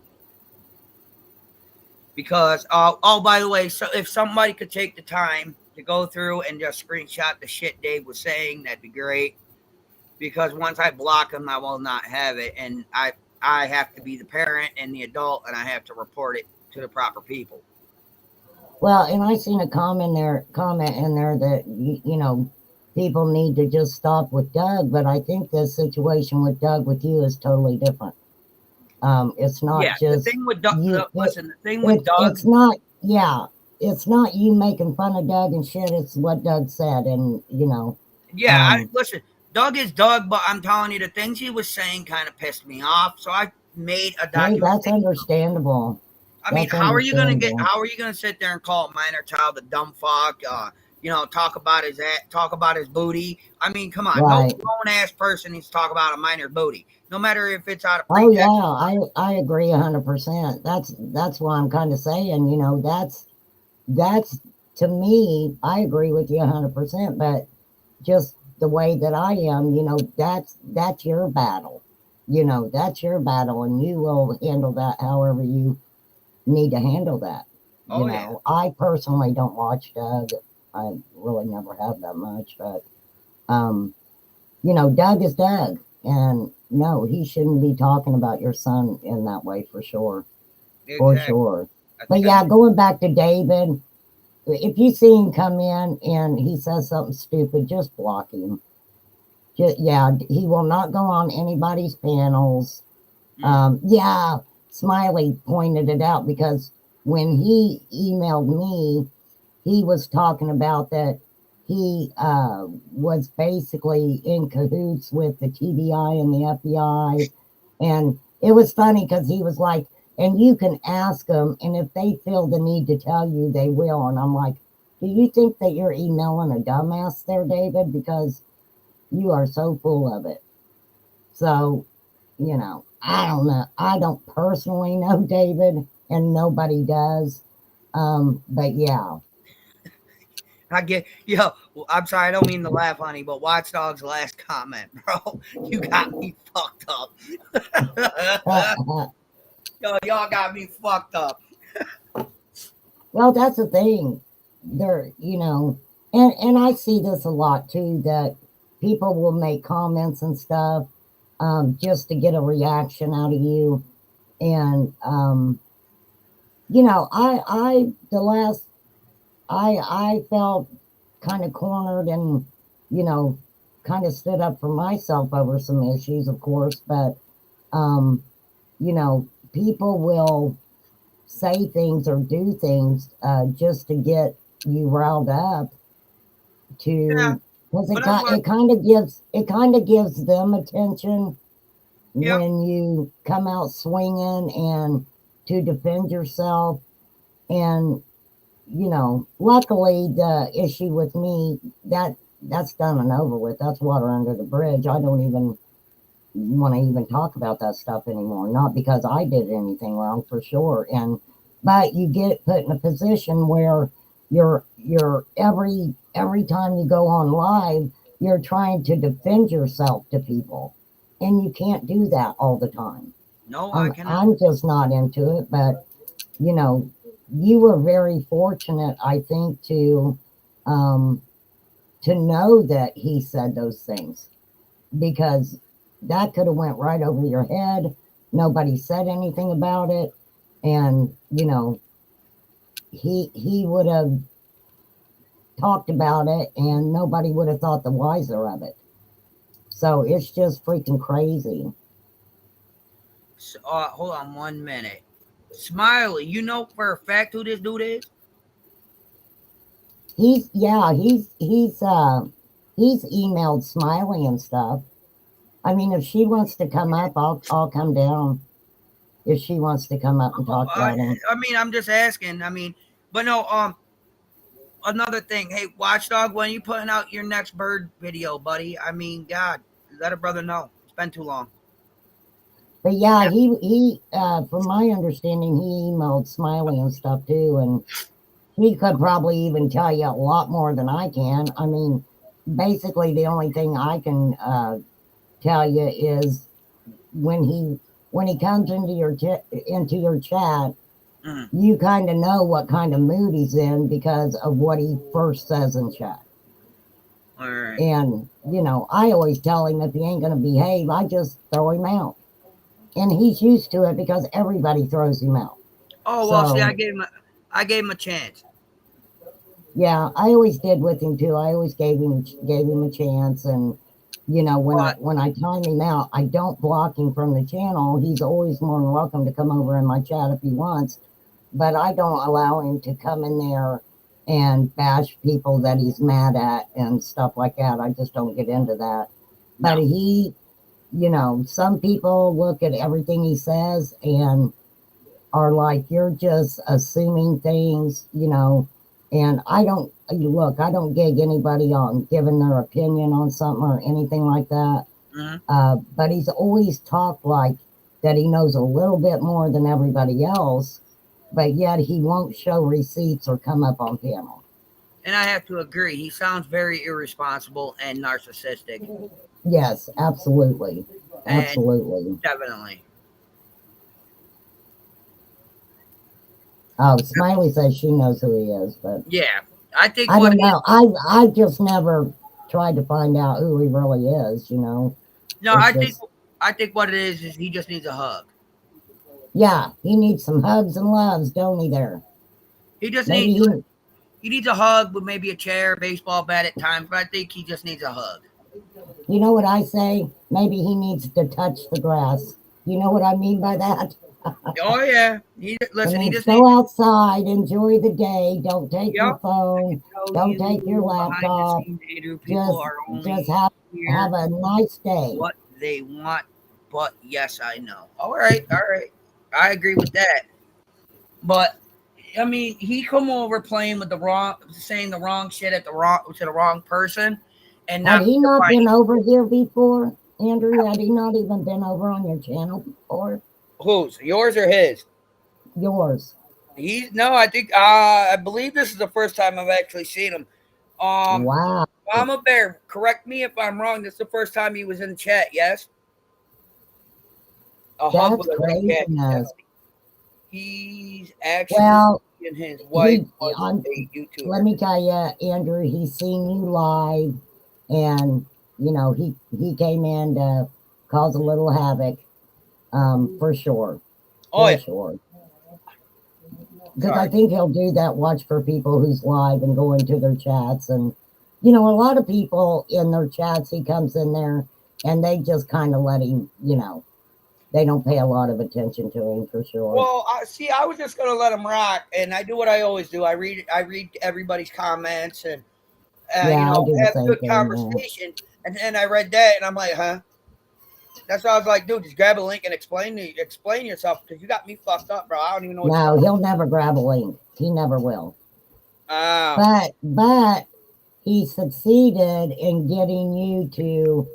Because, by the way, so if somebody could take the time to go through and just screenshot the shit Dave was saying, that'd be great. Because once I block him, I will not have it, and I have to be the parent and the adult, and I have to report it to the proper people. Well, and I seen a comment in there that you know, people need to just stop with Doug, but I think the situation with Doug with you is totally different. It's not just the thing with Doug. It's not. Yeah, it's not you making fun of Doug and shit. It's what Doug said, and you know. Yeah, listen. Doug is Doug, but I'm telling you, the things he was saying kind of pissed me off. So I made a Hey, document. that's understandable. I mean, That's how are you gonna understandable. sit there and call a minor child a dumb fuck? Talk about his booty. I mean, come on, no Right. grown ass person needs to talk about a minor's booty, no matter if it's out of Oh yeah, pretext. I agree 100%. That's why I'm kind of saying, that's to me, I agree with you 100%, but just the way that I am, that's your battle. That's your battle, and you will handle that however you need to handle that. Oh yeah, I personally don't watch Doug. I really never have that much, but um, Doug is Doug, and no, he shouldn't be talking about your son in that way for sure, for exactly. sure. I But think yeah, going back to David, if you see him come in and he says something stupid, just block him. Yeah, he will not go on anybody's panels. Yeah, Smiley pointed it out because when he emailed me, he was talking about that he was basically in cahoots with the TBI and the FBI. And it was funny because he was like, and you can ask them, and if they feel the need to tell you, they will. And I'm like, do you think that you're emailing a dumbass there, David? Because you are so full of it. So, I don't know. I don't personally know David, and nobody does. But yeah. I get yo. I'm sorry, I don't mean to laugh, honey, but Watchdog's last comment, bro, you got me fucked up. Yo, y'all got me fucked up. Well, that's the thing. There, and I see this a lot too, that people will make comments and stuff just to get a reaction out of you. And the last I felt kind of cornered and you know kind of stood up for myself over some issues, of course, but um, people will say things or do things just to get you riled up Yeah, to because but that's what. it kind of gives them attention Yep. when you come out swinging and to defend yourself. And luckily the issue with me, that's done and over with. That's water under the bridge. I don't even want to even talk about that stuff anymore. Not because I did anything wrong, for sure. But you get put in a position where you're every time you go on live, you're trying to defend yourself to people, and you can't do that all the time. No, I cannot. I'm just not into it. But you know, you were very fortunate, I think, um, to know that he said those things, because that could have went right over your head. Nobody said anything about it, and he would have talked about it, and nobody would have thought the wiser of it. So it's just freaking crazy. So, hold on 1 minute. Smiley, you know for a fact who this dude is? He's emailed Smiley and stuff. I mean, if she wants to come up, I'll come down. If she wants to come up and talk about him. I mean, I'm just asking. I mean, but no. Another thing. Hey, Watchdog, when are you putting out your next bird video, buddy? I mean, God, let a brother know. It's been too long. But yeah, he from my understanding, he emailed Smiley and stuff too, and he could probably even tell you a lot more than I can. I mean, basically, the only thing I can tell you is when he comes into your chat, you kind of know what kind of mood he's in because of what he first says in chat. All right. And I always tell him if he ain't going to behave, I just throw him out. And he's used to it because everybody throws him out. Oh well, see, I gave him a chance. Yeah, I always did with him too. I always gave him a chance, and when I time him out, I don't block him from the channel. He's always more than welcome to come over in my chat if he wants, but I don't allow him to come in there and bash people that he's mad at and stuff like that. I just don't get into that. But No. he, some people look at everything he says and are like, you're just assuming things, and I don't gig anybody on giving their opinion on something or anything like that. But he's always talked like that he knows a little bit more than everybody else, but yet he won't show receipts or come up on panel. And I have to agree. He sounds very irresponsible and narcissistic. Yes, absolutely. And Absolutely. definitely. Oh, Smiley says she knows who he is, but Yeah. I think I what don't it is, know. I just never tried to find out who he really is, no, It's just, I think what it is he just needs a hug. yeah, he needs some hugs and loves, don't he there? He just Maybe needs he needs a hug with maybe a chair, baseball bat at times, but I think he just needs a hug. you know what I say? Maybe he needs to touch the grass. You know what I mean by that? Oh yeah. It He means just needs go outside, enjoy the day, don't take your yep. phone, Tell don't take your you behind the laptop, scenes, Andrew, people just are just only have here a nice day. what they want. But yes, I know. All right. I agree with that. But I mean, he come over playing with saying the wrong shit at to the wrong person, and Had not he not been defining over here before, Andrew? Had he not even been over on your channel before? whose, yours or his. Yours. He's no, I think I believe this is the first time I've actually seen him. Um, Wow. Mama Bear, correct me if I'm wrong. This is the first time he was in chat. Yes, a hug That's with a red cat. craziness. He's actually Well, and his wife he was on a let YouTuber. me tell you, Andrew, he's seen you live, and he came in to cause a little havoc, for sure, Oh yeah, sure. Because I sorry. think he'll do that. Watch for people who's live and go into their chats, and a lot of people in their chats, he comes in there and they just kind of let him. They don't pay a lot of attention to him for sure. Well, see, I was just gonna let him rock, and I do what I always do. I read everybody's comments, and Yeah, I do the have a same good thing. Yeah. conversation. And then I read that, and I'm like, huh? That's why I was like, dude, just grab a link and explain yourself because you got me fucked up, bro. I don't even know what you're No, talking he'll never grab a link. He never will. about. But he succeeded in getting you to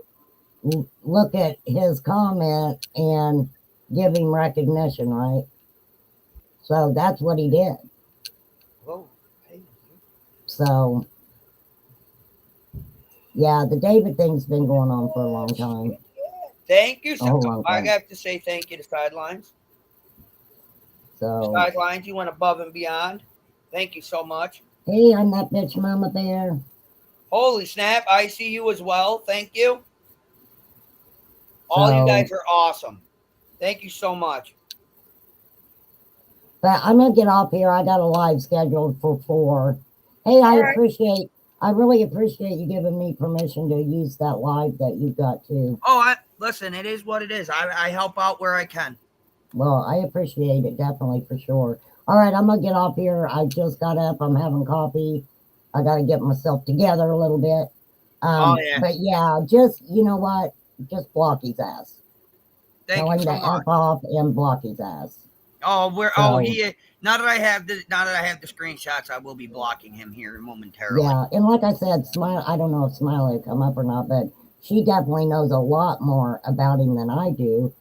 look at his comment and give him recognition, right? So that's what he did. Whoa. So yeah, the David thing's been going on for a long time. Thank you. A whole long I time. have to say thank you to Sidelines. So Sidelines, you went above and beyond. Thank you so much. hey, I'm that bitch Mama Bear. Holy snap. I see you as well. Thank you. All you guys are awesome. Thank you so much. But I'm gonna get off here. I got a live scheduled for 4. Hey, I really appreciate you giving me permission to use that live that you got too. Oh, listen, it is what it is. I help out where I can. Well, I appreciate it definitely for sure. All right, I'm gonna get off here. I just got up. I'm having coffee. I got to get myself together a little bit. Oh yeah. But yeah, just you know what? Just block his ass. Thank Tell you him so to much. F off and block his ass. Oh, So, now that I have the screenshots, I will be blocking him here momentarily. yeah, and like I said, I don't know if Smiley will come up or not, but she definitely knows a lot more about him than I do.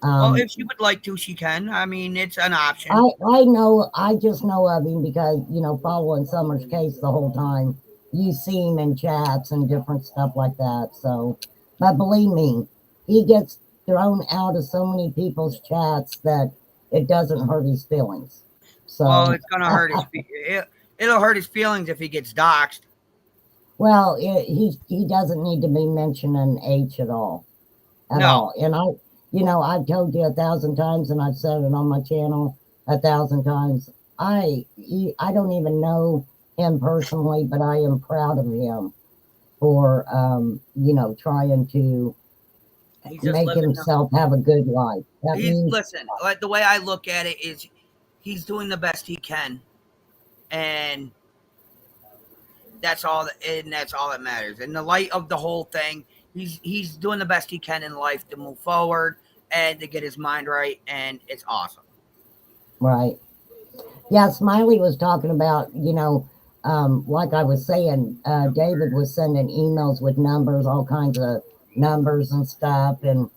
Well, if she would like to, she can. I mean, it's an option. I just know of him because, following Summer's case the whole time, you see him in chats and different stuff like that. So, but believe me, he gets thrown out of so many people's chats that it doesn't hurt his feelings. So, well, it's gonna hurt it'll hurt his feelings if he gets doxxed. well, he doesn't need to be mentioning H at all. No. And I've told you 1,000 times, and I've said it on my channel 1,000 times. I don't even know him personally, but I am proud of him for trying to make himself have a good life. Listen, like the way I look at it is he's doing the best he can, and that's all that matters. In the light of the whole thing, he's doing the best he can in life to move forward and to get his mind right, and it's awesome. Right. Yeah, Smiley was talking about, like I was saying, David was sending emails with numbers, all kinds of numbers and stuff. And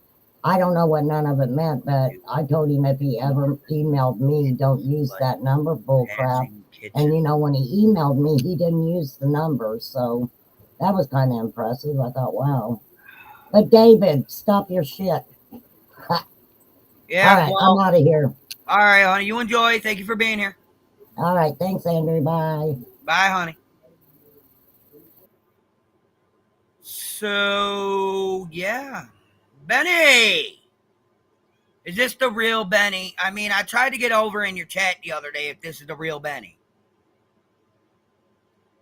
I don't know what none of it meant, but I told him if he ever emailed me, don't use that number, bull crap. And, when he emailed me, he didn't use the number. So that was kind of impressive. I thought, wow. But David, stop your shit. Yeah. All right, I'm out of here. All right, honey. You enjoy. Thank you for being here. All right. Thanks, Andrew. Bye. Bye, honey. So, yeah. Benny! Is this the real Benny? I mean, I tried to get over in your chat the other day if this is the real Benny.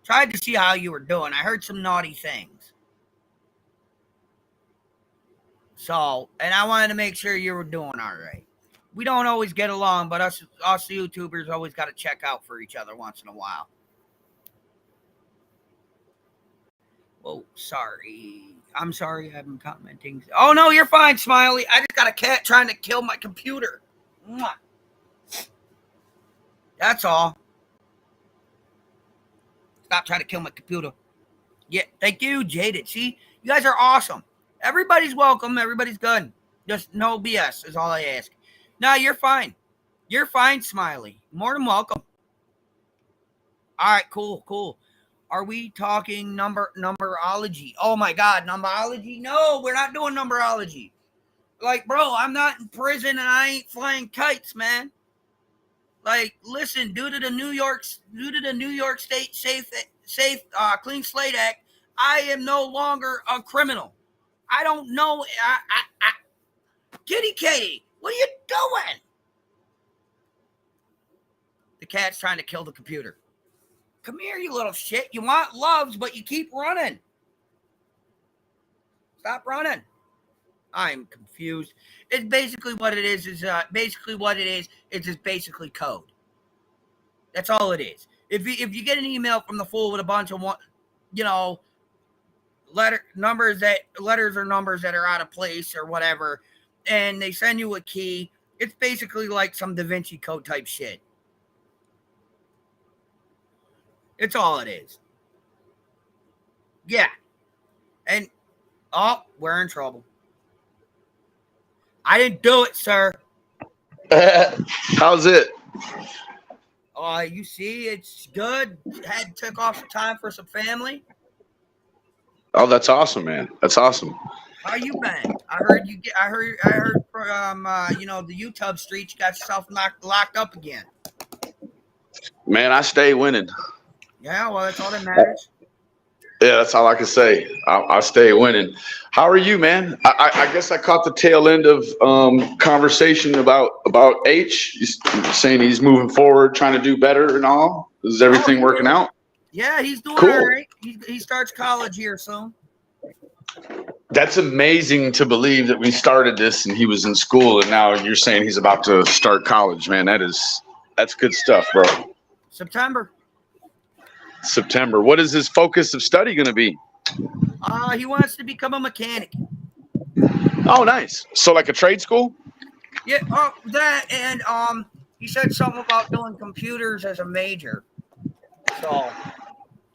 Tried to see how you were doing. I heard some naughty things. So, and I wanted to make sure you were doing all right. We don't always get along, but us YouTubers always got to check out for each other once in a while. Oh, sorry. I'm sorry I've been commenting. Oh, no, you're fine, Smiley. I just got a cat trying to kill my computer. Mwah. That's all. Stop trying to kill my computer. Yeah, thank you, Jaded. See, you guys are awesome. Everybody's welcome. Everybody's good. Just no BS is all I ask. No, you're fine. You're fine, Smiley. More than welcome. All right, cool. Are we talking numberology? Oh my God, numberology? No, we're not doing numberology. Like, bro, I'm not in prison and I ain't flying kites, man. Like, listen, due to the New York State Safe Clean Slate Act, I am no longer a criminal. I don't know. Kitty Katie, what are you doing? The cat's trying to kill the computer. Come here, you little shit. You want loves, but you keep running. Stop running. I'm confused. It's basically what it is. It's just basically code. That's all it is. If you get an email from the fool with a bunch of letters or numbers that are out of place or whatever, and they send you a key, it's basically like some Da Vinci Code type shit. It's all it is. Yeah. And, we're in trouble. I didn't do it, sir. How's it? You see, it's good. Took off some time for some family. Oh, that's awesome, man. That's awesome. How you been? I heard from the YouTube streets, you got yourself locked up again. Man, I stay winning. Yeah, well, that's all that matters. Yeah, that's all I can say. I stay winning. How are you, man? I guess I caught the tail end of conversation about H. He's saying he's moving forward, trying to do better and all. Is everything working out? Yeah, he's doing cool. All right. He starts college here soon. That's amazing to believe that we started this and he was in school and now you're saying he's about to start college, man. That's good stuff, bro. September. What is his focus of study going to be? He wants to become a mechanic. Oh, nice. So like a trade school? Yeah, that and he said something about doing computers as a major. So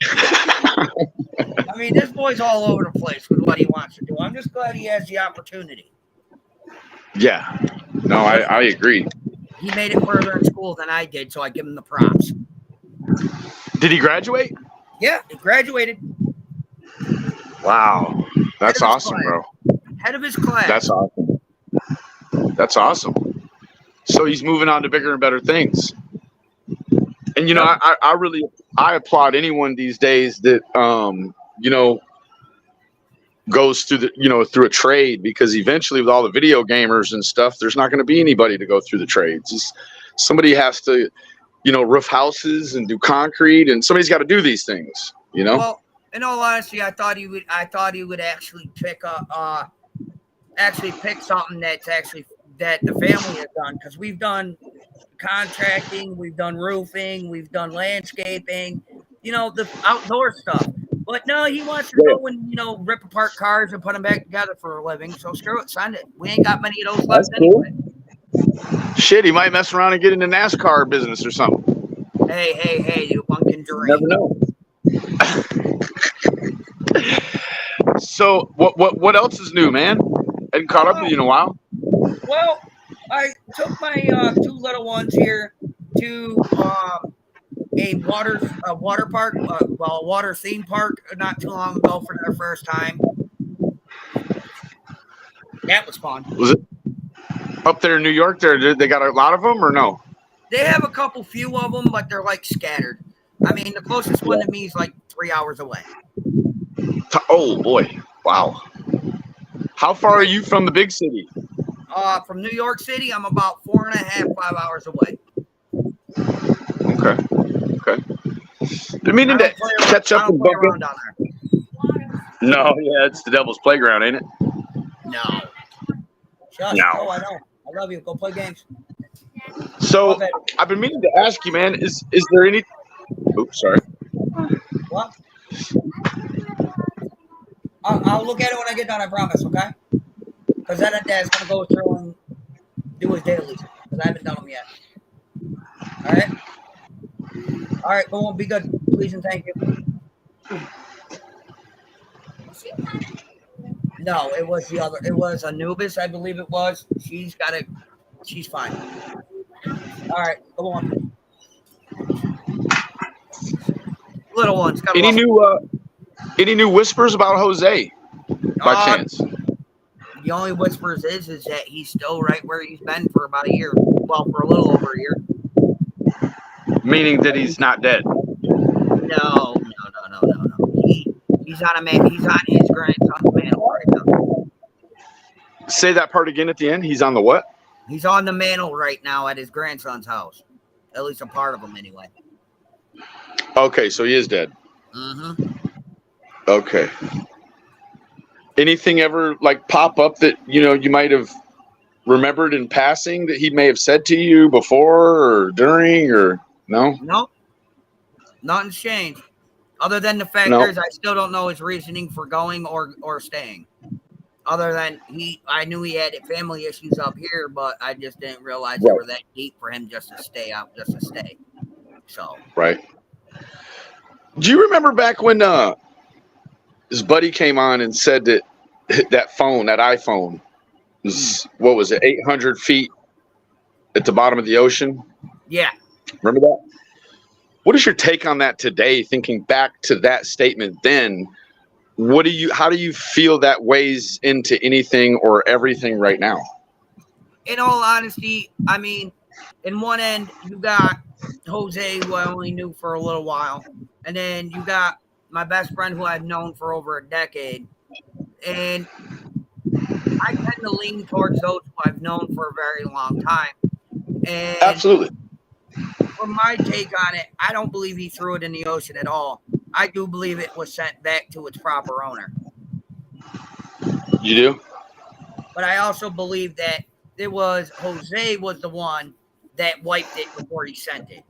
I mean, this boy's all over the place with what he wants to do. I'm just glad he has the opportunity. Yeah. No, I agree. He made it further in school than I did, so I give him the props. Did he graduate? Yeah, he graduated. Wow. That's awesome, bro. Head of his class. That's awesome. So he's moving on to bigger and better things. And, I applaud anyone these days that, goes through through a trade, because eventually with all the video gamers and stuff, there's not going to be anybody to go through the trades. Somebody has to, roof houses and do concrete, and somebody's got to do these things, Well, in all honesty, I thought he would actually pick something that the family has done, because we've done contracting, we've done roofing, we've done landscaping, the outdoor stuff. But no, he wants to Yeah. go and rip apart cars and put them back together for a living. So screw it, send it. We ain't got many of those left That's cool. anyway. Shit, he might mess around and get into NASCAR business or something. Hey, one can You never dream. know. So what else is new, man? Hadn't caught up with you in a while. Well, I took my 2 little ones here to a water park, a water theme park not too long ago for their first time. That was fun. Was it up there in New York? They got a lot of them or no? They have a few of them, but they're like scattered. I mean, the closest one to me is like 3 hours away. Oh boy, wow. How far are you from the big city? From New York City, I'm about 4.5, 5 hours away. Okay. Been meaning to catch up and bump around down there. No, yeah, it's the devil's playground, ain't it? No. Shush. No. Oh, I know. I love you. Go play games. So Okay. I've been meaning to ask you, man. Is there any? Oops, sorry. What? I'll look at it when I get done. I promise. Okay. Because then Dad's gonna go through and do his dailies because I haven't done them yet. All right. All right. Go on. Be good, please, and thank you. No, it was the other. It was Anubis, I believe it was. She's got it. She's fine. All right, go on. Little one's got Any new whispers about Jose by chance? The only whispers is that he's still right where he's been for about a year. Well, for a little over a year. Meaning that he's not dead. No. He's on He's on his grandson's mantle right now. Say that part again at the end. He's on the what? He's on the mantle right now at his grandson's house. At least a part of him, anyway. Okay, so he is dead. Mm-hmm. Okay. Anything ever like pop up that you might have remembered in passing that he may have said to you before or during or no? Nope. Nothing's changed. Other than the fact I still don't know his reasoning for going or staying. Other than I knew he had family issues up here, but I just didn't realize they were that deep for him just to stay out, just to stay. So. Right. Do you remember back when his buddy came on and said that that iPhone was, what was it, 800 feet at the bottom of the ocean? Yeah. Remember that? What is your take on that today, thinking back to that statement then? How do you feel that weighs into anything or everything right now? In all honesty, I mean, in one end, you got Jose, who I only knew for a little while. And then you got my best friend, who I've known for over a decade. And I tend to lean towards those who I've known for a very long time. And absolutely. From my take on it, I don't believe he threw it in the ocean at all. I do believe it was sent back to its proper owner. You do? But I also believe that Jose was the one that wiped it before he sent it.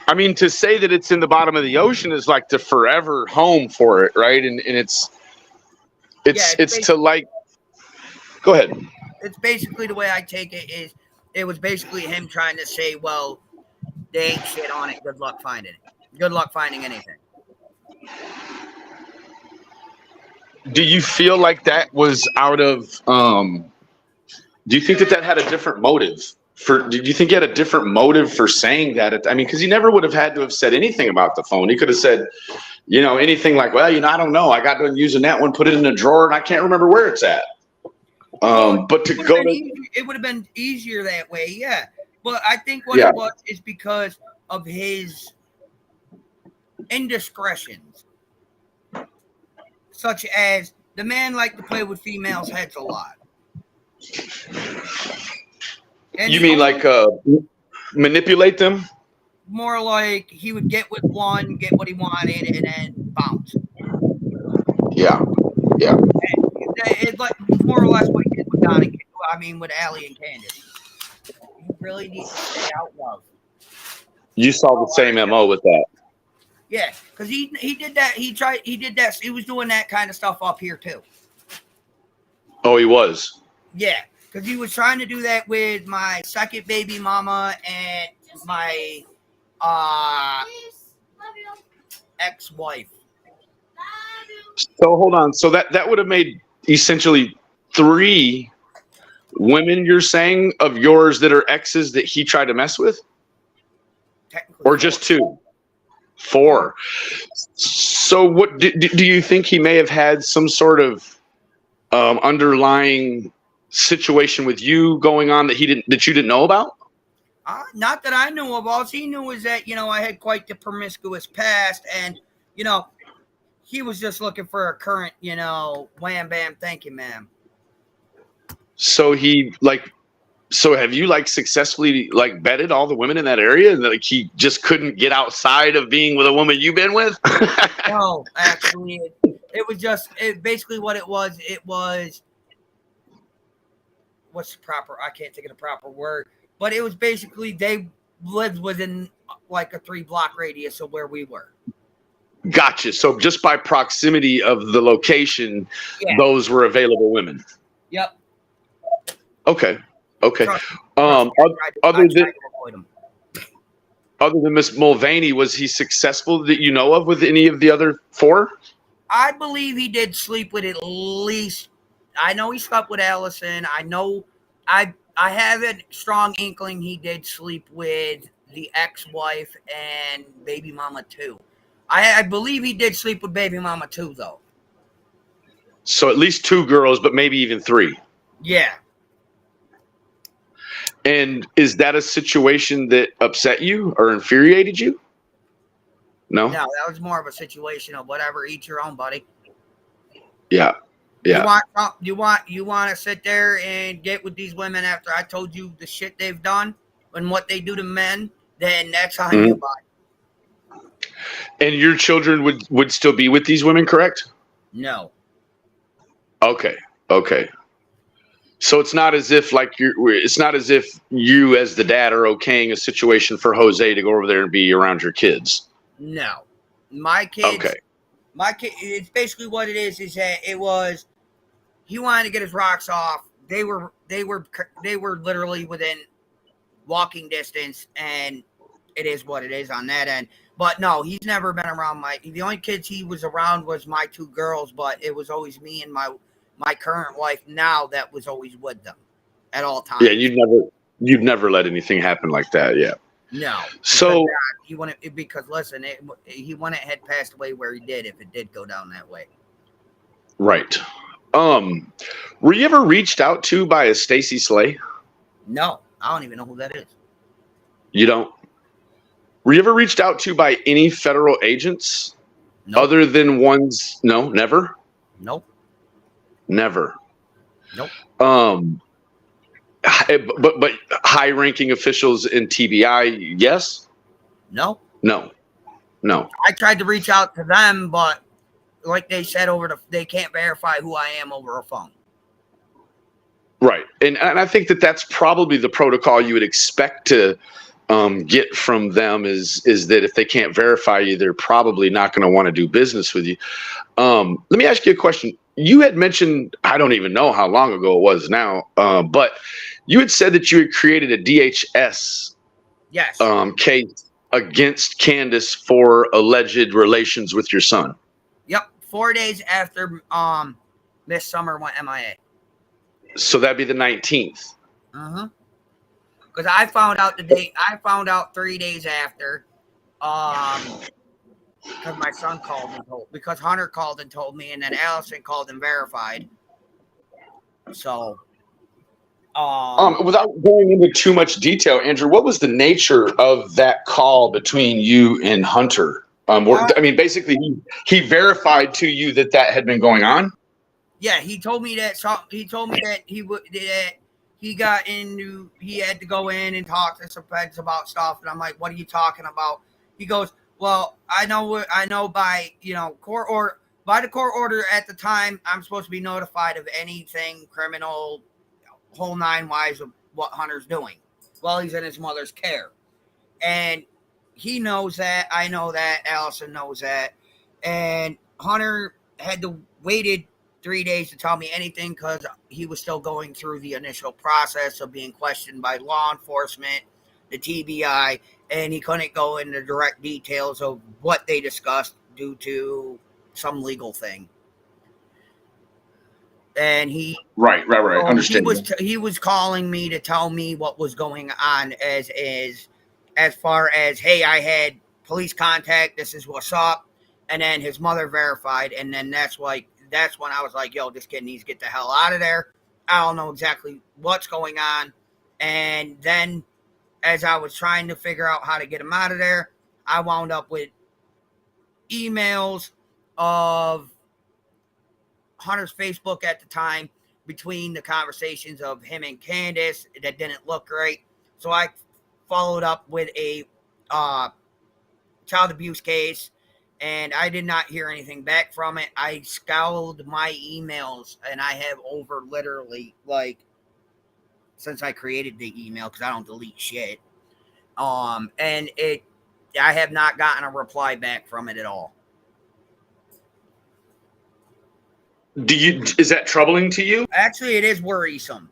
I mean, to say that it's in the bottom of the ocean is like the forever home for it, right? And it's to like. Go ahead. It's basically the way I take it is it was basically him trying to say, well, they ain't shit on it. Good luck finding it. Good luck finding anything. Do you feel like that was out of? Do you think that had a different motive? Did you think he had a different motive for saying that? I mean, because he never would have had to have said anything about the phone. He could have said, anything like, well, I don't know. I got done using that one, put it in a drawer, and I can't remember where it's at. But to go to, it would have been easier that way, yeah. But I think what it was is because of his indiscretions, such as the man liked to play with females' heads a lot. And you mean like manipulate them? More like he would get with one, get what he wanted, and then bounce. Yeah. It's like more or less what he did with Don and with Allie and Candace. You really need to stay out, love. You saw the same MO with that. Yeah, because he did that. He did that. He was doing that kind of stuff up here too. Oh, he was. Yeah, because he was trying to do that with my second baby mama and my ex-wife. So hold on. So that would have made essentially 3 women, you're saying, of yours that are exes that he tried to mess with, Technically, or just 2? 4. So what do you think he may have had some sort of underlying situation with you going on that you didn't know about? Not that I knew of. All he knew was that I had quite the promiscuous past, and he was just looking for a current wham bam thank you ma'am. So so have you successfully bedded all the women in that area, and he just couldn't get outside of being with a woman you've been with? No, actually, it was just basically what it was. It was what's the proper? I can't think of the proper word, but it was basically they lived within like a 3-block radius of where we were. Gotcha. So just by proximity of the location, Yeah. those were available women. Yep. Okay. Trust me, Other I tried than to avoid them. other than Miss Mulvaney, was he successful that you know of with any of the other 4? I believe he did sleep with at least. I know he slept with Allison. I know. I have a strong inkling he did sleep with the ex-wife and baby mama too. I believe he did sleep with baby mama too, though. So at least 2 girls, but maybe even 3. Yeah. And is that a situation that upset you or infuriated you? No? No, that was more of a situation of whatever. Eat your own, buddy. Yeah. You want to sit there and get with these women after I told you the shit they've done and what they do to men? Then that's on you, buddy. And your children would still be with these women, correct? No. Okay. So it's not as if you as the dad are okaying a situation for Jose to go over there and be around your kids. No. My kids. Okay. My kid. It's basically what it is. Is that it was. He wanted to get his rocks off. They were literally within walking distance, and it is what it is on that end. But no, he's never been around the only kids he was around was my 2 girls, but it was always me and my current wife now that was always with them at all times. Yeah, you've never let anything happen like that. Yeah. No. So he wouldn't, because listen, he wouldn't had passed away where he did if it did go down that way. right. Were you ever reached out to by a Stacy Slay? No, I don't even know who that is. You don't? Were you ever reached out to by any federal agents? Nope. Other than ones? No, never? Nope. Never. Nope. But high-ranking officials in TBI, yes? No. No. I tried to reach out to them, but like they said they can't verify who I am over a phone. Right. And I think that's probably the protocol you would expect to get from them is that if they can't verify you, they're probably not going to want to do business with you. Let me ask you a question. You had mentioned, I don't even know how long ago it was now, but you had said that you had created a DHS case against Candace for alleged relations with your son. Yep. 4 days after Miss Summer went MIA. So that'd be the 19th. Because I found out the date. I found out 3 days after. Because my son called and because Hunter called and told me, and then Allison called and verified. So, without going into too much detail, Andrew, what was the nature of that call between you and Hunter? Basically, he verified to you that had been going on. Yeah, he told me that. He told me that he had to go in and talk to some friends about stuff, and I'm like, "What are you talking about?" He goes, "Well, I know by court order. By the court order at the time, I'm supposed to be notified of anything criminal, whole 9 wise of what Hunter's doing while he's in his mother's care." And he knows that. I know that. Allison knows that. And Hunter had to waited 3 days to tell me anything because he was still going through the initial process of being questioned by law enforcement, the TBI, and he couldn't go into direct details of what they discussed due to some legal thing. And he Right. Understand. he was calling me to tell me what was going on as far as, hey, I had police contact, this is what's up. And then his mother verified, and then that's when I was like, yo, this kid needs to get the hell out of there. I don't know exactly what's going on. And then as I was trying to figure out how to get him out of there, I wound up with emails of Hunter's Facebook at the time between the conversations of him and Candace that didn't look great. So I followed up with a child abuse case, and I did not hear anything back from it. I scoured my emails, and I have over literally, like, since I created the email, because I don't delete shit. And I have not gotten a reply back from it at all. Is that troubling to you? Actually, it is worrisome.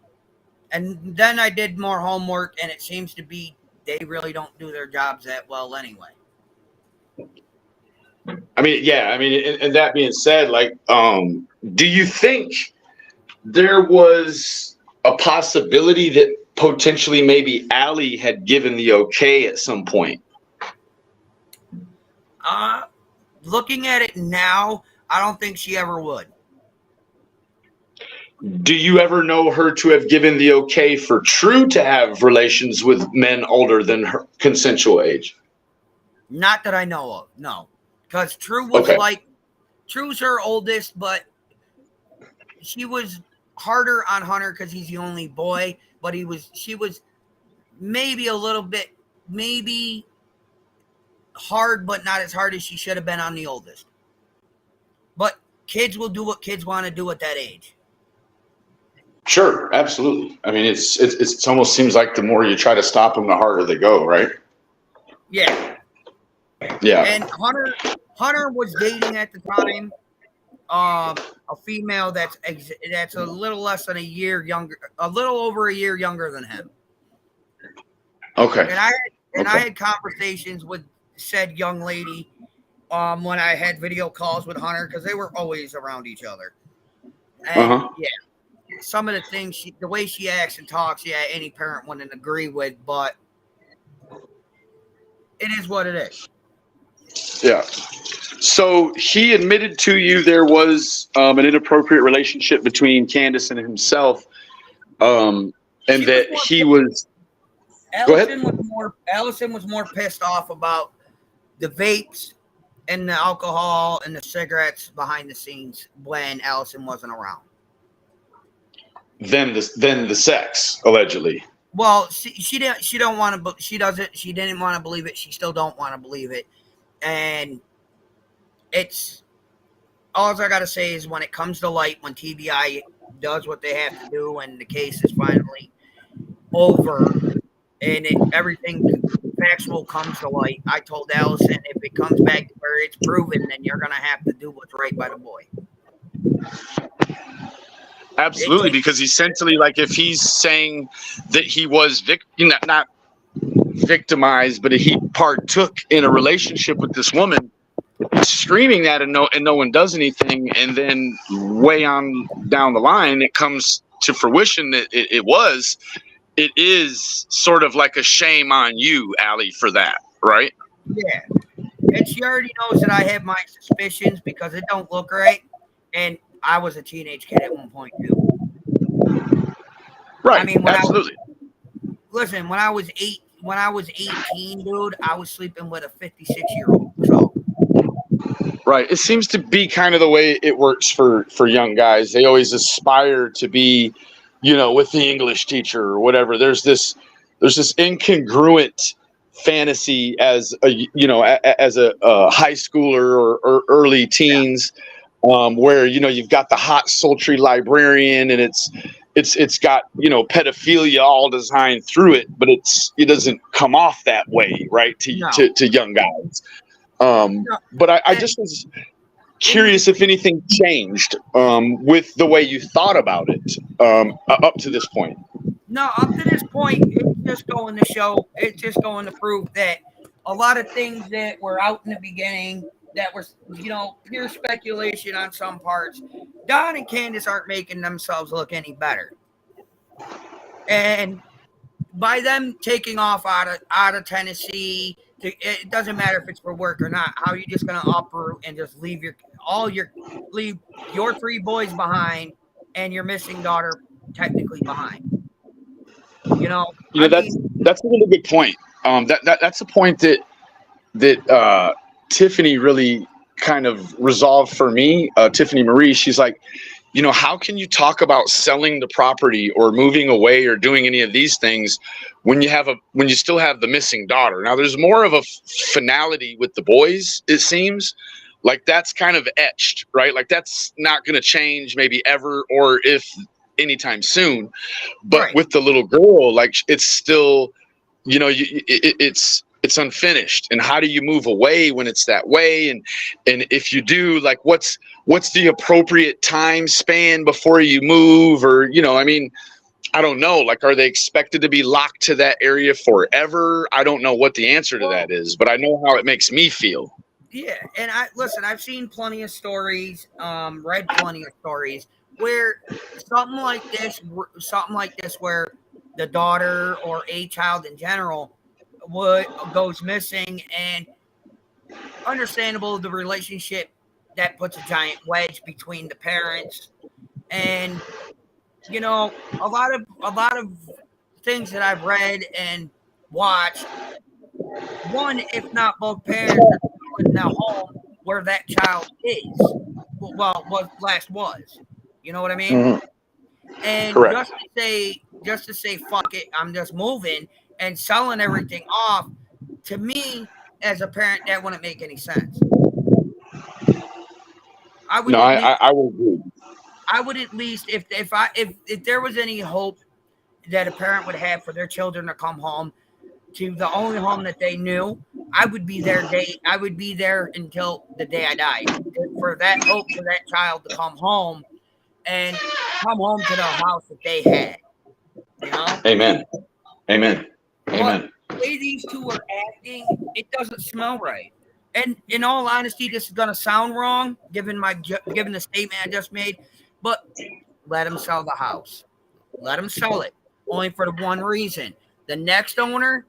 And then I did more homework, and it seems to be they really don't do their jobs that well anyway. I mean, yeah. I mean, and that being said, like, do you think there was a possibility that potentially maybe Allie had given the okay at some point? Looking at it now, I don't think she ever would. Do you ever know her to have given the okay for True to have relations with men older than her consensual age? Not that I know of, no. Because True was okay. True's her oldest, but she was harder on Hunter because he's the only boy, but she was maybe a little bit, maybe hard, but not as hard as she should have been on the oldest. But kids will do what kids want to do at that age. Sure, absolutely. I mean, it's almost seems like the more you try to stop them, the harder they go, right? Yeah. Yeah. And Hunter was dating at the time a female that's a little less than a year younger, a little over a year younger than him. Okay. And I had conversations with said young lady when I had video calls with Hunter because they were always around each other. And yeah. Some of the things, the way she acts and talks, yeah, any parent wouldn't agree with, but it is what it is. Yeah. So he admitted to you there was an inappropriate relationship between Candace and himself, and that he was. Allison was more pissed off about the vapes and the alcohol and the cigarettes behind the scenes when Allison wasn't around. Than the sex, allegedly. Well, she didn't want to. She didn't want to believe it. She still don't want to believe it. And it's all I got to say is when it comes to light, when TBI does what they have to do, and the case is finally over, and everything factual comes to light. I told Allison, if it comes back to where it's proven, then you're gonna have to do what's right by the boy. Absolutely, because essentially, like, if he's saying that he was not victimized, but he partook in a relationship with this woman, screaming that and no one does anything, and then way on down the line it comes to fruition that it is sort of like a shame on you, Allie, for that, right? Yeah, and she already knows that I have my suspicions because it don't look right, and I was a teenage kid at one point too. Right. I mean, absolutely. When I was 18, dude, I was sleeping with a 56-year-old. So. Right. It seems to be kind of the way it works for young guys. They always aspire to be, with the English teacher or whatever. There's this incongruent fantasy as a high schooler or early teens. Where you've got the hot sultry librarian, and it's it's got, you know, pedophilia all designed through it, but it doesn't come off that way, right? No. To young guys. But I just was curious if anything changed with the way you thought about it up to this point. No, up to this point, it's just going to show, it's just going to prove that a lot of things that were out in the beginning that were, you know, pure speculation on some parts, Don and Candace aren't making themselves look any better. And by them taking off out of Tennessee, it doesn't matter if it's for work or not. How are you just going to uproot and just leave your 3 boys behind and your missing daughter technically behind? You know, that's a really good point. That's a point that Tiffany really kind of resolved for me. Tiffany Marie, she's like, you know, how can you talk about selling the property or moving away or doing any of these things when you still have the missing daughter? Now, there's more of a finality with the boys, it seems. Like that's kind of etched, right? Like that's not going to change maybe ever or if anytime soon. But right. With the little girl, like it's still, you know, it's unfinished. And how do you move away when it's that way? And if you do, like what's the appropriate time span before you move? Or, you know, I mean, I don't know. Like, are they expected to be locked to that area forever? I don't know what the answer to that is, but I know how it makes me feel. Yeah, and I've seen plenty of stories, read plenty of stories where something like this where the daughter or a child in general goes missing, and understandable, the relationship that puts a giant wedge between the parents, and you know, a lot of things that I've read and watched, one if not both parents are in that home where that child is, was, you know what I mean? Mm-hmm. And Correct. just to say fuck it, I'm just moving and selling everything off, to me as a parent, that wouldn't make any sense. I would I would agree. I would at least, if there was any hope that a parent would have for their children to come home to the only home that they knew, I would be there until the day I died, for that hope for that child to come home and come home to the house that they had. You know? Amen. Amen. Amen. But the way these two are acting, it doesn't smell right. And in all honesty, this is going to sound wrong, given the statement I just made, but let them sell the house. Let them sell it, only for the one reason: the next owner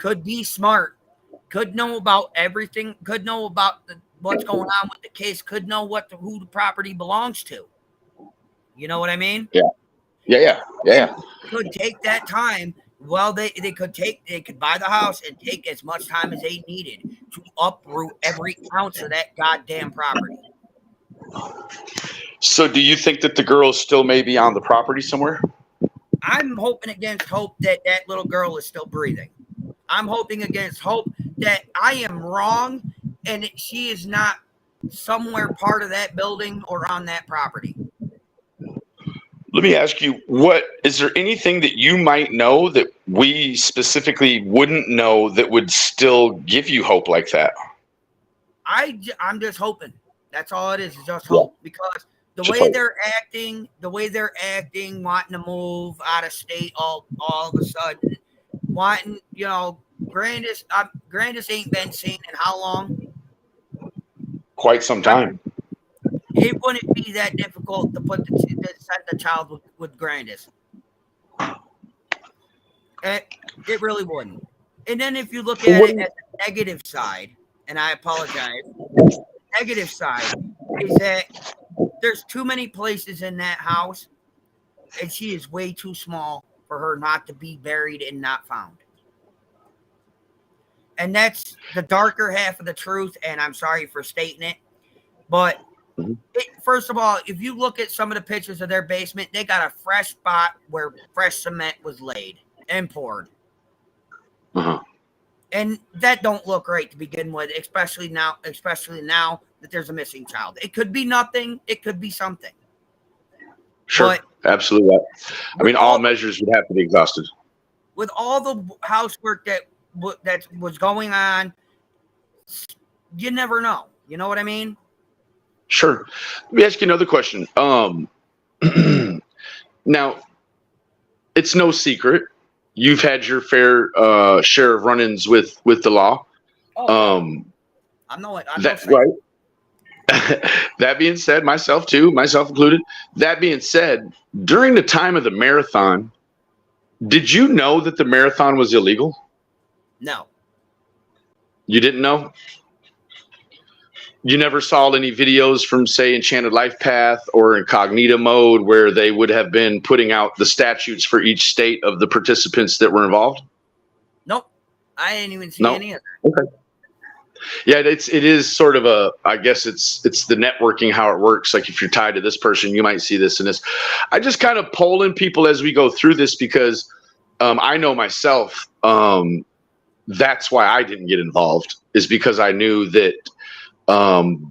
could be smart, could know about everything, could know about what's going on with the case, could know who the property belongs to. You know what I mean? Yeah. Could take that time. Well, they could buy the house and take as much time as they needed to uproot every ounce of that goddamn property. So do you think that the girl is still maybe on the property somewhere? I'm hoping against hope that little girl is still breathing. I'm hoping against hope that I am wrong and she is not somewhere part of that building or on that property. Let me ask you, is there anything that you might know that we specifically wouldn't know that would still give you hope like that? I'm just hoping. That's all it is just hope. Because the way they're acting, wanting to move out of state all of a sudden, wanting, you know, Grandis ain't been seen in how long? Quite some time. It wouldn't be that difficult to send the child with Grandis. It really wouldn't. And then if you look at it as the negative side, and I apologize, the negative side is that there's too many places in that house, and she is way too small for her not to be buried and not found. And that's the darker half of the truth, and I'm sorry for stating it, but first of all, if you look at some of the pictures of their basement, they got a fresh spot where fresh cement was laid and poured. Uh-huh. And that don't look right to begin with, especially now that there's a missing child. It could be nothing. It could be something. Sure. But Absolutely. I mean, all all, measures would have to be exhausted. with all the housework that was going on, you never know. You know what I mean? Sure. Let me ask you another question. Now, it's no secret you've had your fair share of run-ins with the law. Oh, I'm no That saint. right. That being said, myself included. That being said, during the time of the marathon, did you know that the marathon was illegal? No. You didn't know? You never saw any videos from, say, Enchanted Life Path or Incognito Mode where they would have been putting out the statutes for each state of the participants that were involved? Nope. I didn't even see No. any of that. Okay. Yeah, it is sort of a, I guess it's the networking, how it works. Like if you're tied to this person, you might see this and this. I just kind of polling people as we go through this because I know myself. That's why I didn't get involved, is because I knew that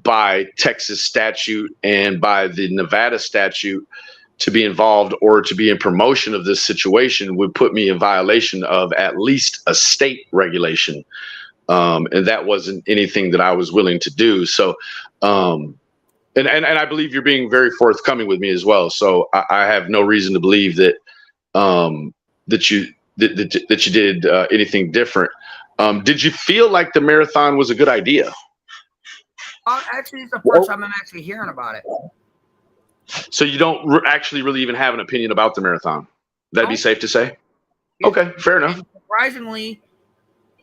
by Texas statute and by the Nevada statute, to be involved or to be in promotion of this situation would put me in violation of at least a state regulation. And that wasn't anything that I was willing to do. So, and I believe you're being very forthcoming with me as well. So I have no reason to believe that that you did anything different. Did you feel like the marathon was a good idea? Actually, it's the first time I'm actually hearing about it. So you don't actually really even have an opinion about the marathon? That'd be safe to say? Yeah. Okay, fair enough. And surprisingly,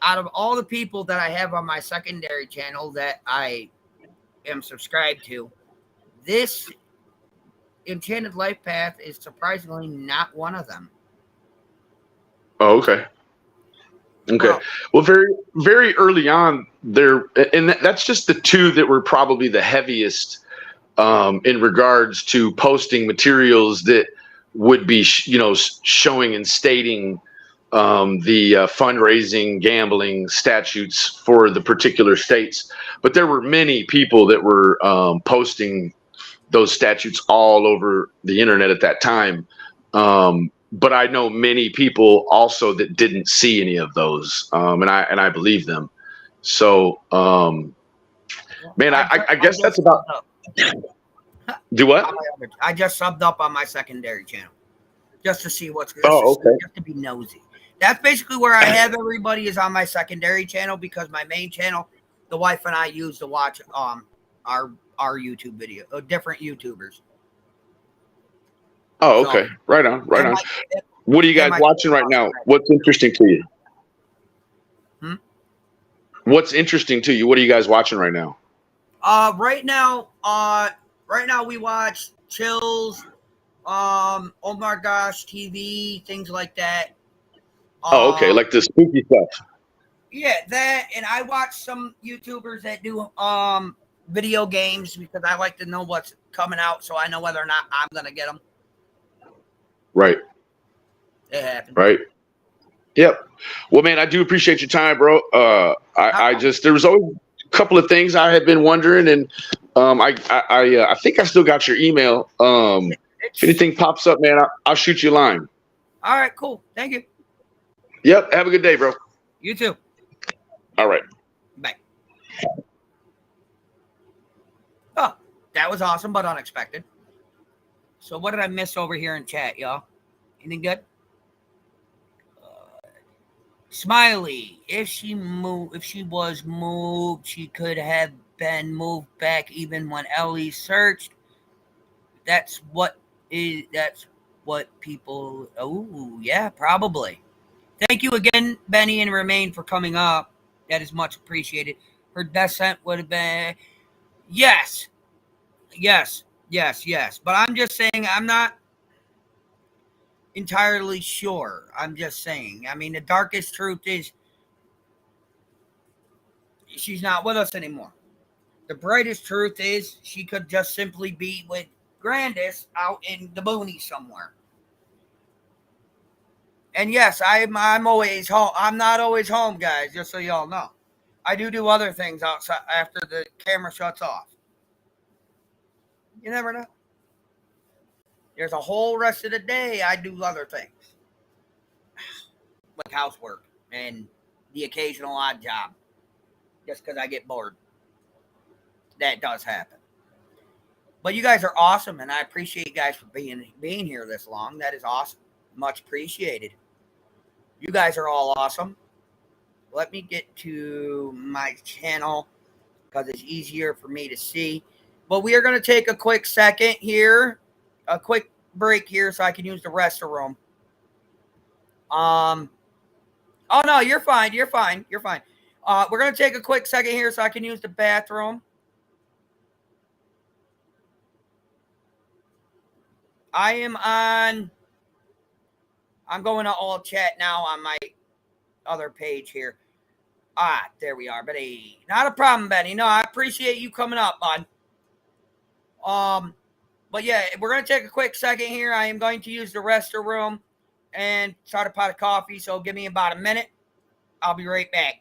out of all the people that I have on my secondary channel that I am subscribed to, this Enchanted Life Path is surprisingly not one of them. Oh, okay. Okay. Well, very, very early on there, and that's just the two that were probably the heaviest in regards to posting materials that would be, showing and stating the fundraising, gambling statutes for the particular states. But there were many people that were posting those statutes all over the internet at that time. But I know many people also that didn't see any of those, and I believe them. So, man, I guess that's about. Do what? I just subbed up on my secondary channel just to see what's good. Okay. Just to be nosy. That's basically where I have everybody is on my secondary channel, because my main channel, the wife and I use to watch our YouTube video, different YouTubers. Oh, okay. So, right on. What are you guys watching right now? What's interesting to you? What's interesting to you? What are you guys watching right now? Right now we watch Chills, oh my gosh, TV, things like that. Oh, okay, like the spooky stuff. Yeah, that, and I watch some YouTubers that do video games because I like to know what's coming out, so I know whether or not I'm gonna get them. Right. It happens. Right. Yep. Well, man, I do appreciate your time, bro. I just, there was always a couple of things I had been wondering, and I think I still got your email. If anything pops up, man, I'll shoot you a line. All right, cool. Thank you. Yep. Have a good day, bro. You too. All right. Bye. Oh, that was awesome, but unexpected. So what did I miss over here in chat, y'all? Anything good? Smiley, if she was moved, she could have been moved back even when Ellie searched. That's what people. Oh, yeah, probably. Thank you again, Benny and Remain, for coming up. That is much appreciated. Her descent would have been yes. But I'm just saying, I'm not entirely sure. I'm just saying. I mean, the darkest truth is she's not with us anymore. The brightest truth is she could just simply be with Grandis out in the boonies somewhere. And yes, I'm always home. I'm not always home, guys, just so y'all know. I do other things outside after the camera shuts off. You never know. There's a whole rest of the day I do other things, like housework and the occasional odd job, just because I get bored. That does happen. But you guys are awesome, and I appreciate you guys for being here this long. That is awesome. Much appreciated. You guys are all awesome. Let me get to my channel because it's easier for me to see. But we are going to take a quick second here, a quick break here so I can use the restroom. Oh no, you're fine. You're fine. You're fine. We're going to take a quick second here so I can use the bathroom. I'm going to all chat now on my other page here. There we are, Benny. Not a problem, Benny. No, I appreciate you coming up, bud. But yeah, we're going to take a quick second here. I am going to use the restroom and start a pot of coffee, so give me about a minute. I'll be right back.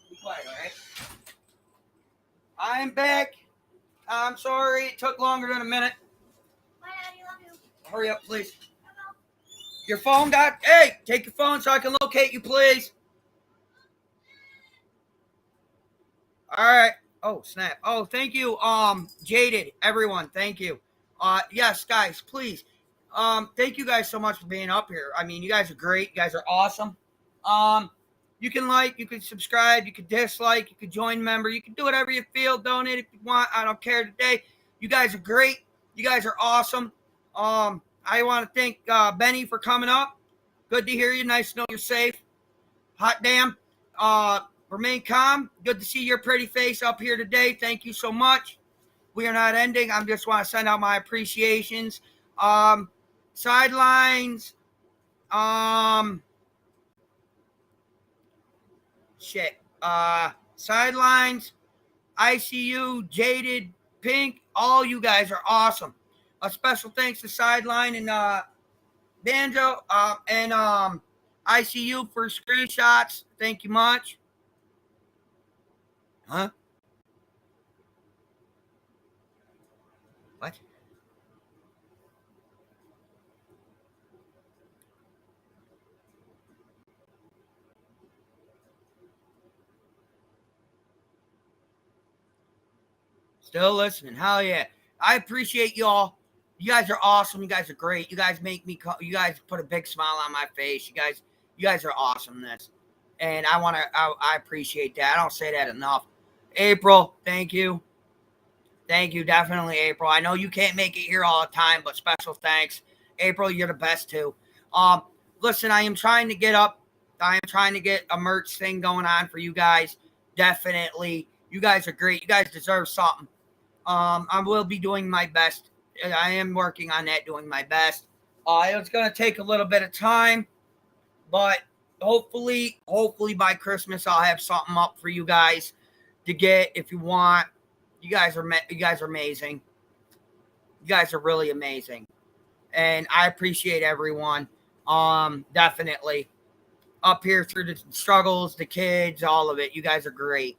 Be quiet, all right? I'm back. I'm sorry it took longer than a minute. Bye, Daddy. Love you. Hurry up, please. Your phone got... Hey, take your phone so I can locate you, please. All right. Oh, snap. Oh, thank you, Jaded, everyone. Thank you. Yes, guys, please. Thank you guys so much for being up here. I mean, you guys are great. You guys are awesome. You can like, you can subscribe, you can dislike, you can join member, you can do whatever you feel, donate if you want. I don't care today. You guys are great. You guys are awesome. I want to thank Benny for coming up. Good to hear you. Nice to know you're safe. Hot damn. Remain calm. Good to see your pretty face up here today. Thank you so much. We are not ending. I just want to send out my appreciations. Sidelines. Shit. Sidelines. ICU. Jaded. Pink. All you guys are awesome. A special thanks to Sideline and Banjo and ICU for screenshots. Thank you much. Huh? What? Still listening. Hell yeah. I appreciate y'all. You guys are awesome. You guys are great. You guys make me, you guys put a big smile on my face. You guys are awesomeness. And I appreciate that. I don't say that enough. April, thank you. Thank you. Definitely, April. I know you can't make it here all the time, but special thanks. April, you're the best too. Listen, I am trying to get a merch thing going on for you guys. Definitely. You guys are great. You guys deserve something. I will be doing my best. I am working on that, doing my best. It's going to take a little bit of time, but hopefully by Christmas, I'll have something up for you guys to get if you want. You guys are amazing. You guys are really amazing. And I appreciate everyone. Definitely up here through the struggles, the kids, all of it. You guys are great.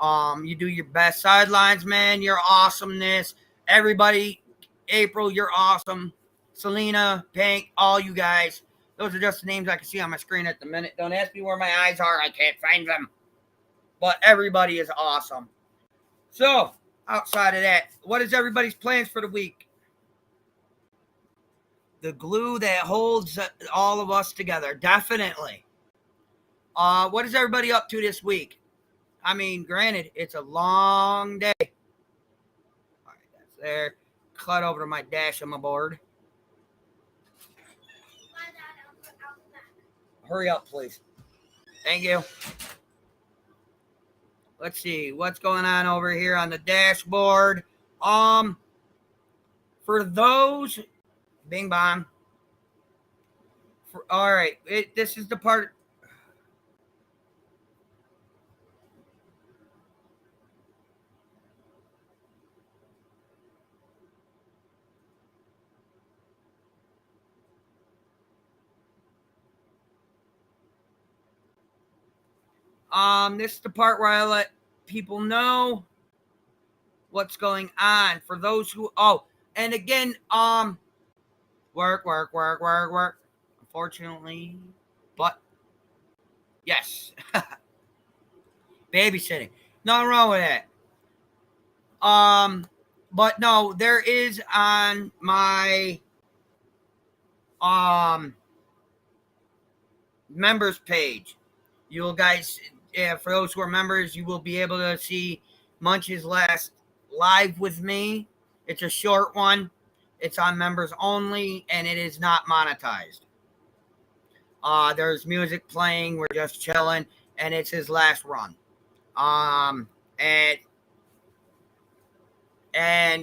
You do your best. Sidelines, man. Your awesomeness. Everybody, April, you're awesome. Selena, Pink, all you guys. Those are just the names I can see on my screen at the minute. Don't ask me where my eyes are. I can't find them. But everybody is awesome. So, outside of that, what is everybody's plans for the week? The glue that holds all of us together. Definitely. What is everybody up to this week? I mean, granted, it's a long day. All right, that's there. Cut over to my dash on my board. Hurry up, please. Thank you. Let's see what's going on over here on the dashboard. For those, bing bong. All right, this is the part. This is the part where I let people know what's going on. For those who, and again, work. Unfortunately, but yes, babysitting. Nothing wrong with that. But no, there is on my members page. You guys, for those who are members, you will be able to see Munch's last live with me. It's a short one. It's on members only, and it is not monetized. There's music playing. We're just chilling, and it's his last run. And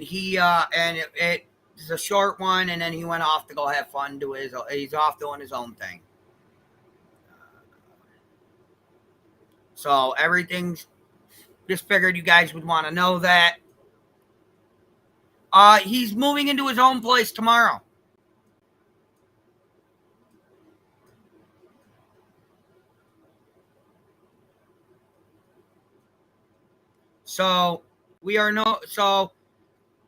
he it's a short one, and then he went off to go have fun. He's off doing his own thing. So everything's just figured you guys would want to know that. He's moving into his own place tomorrow. So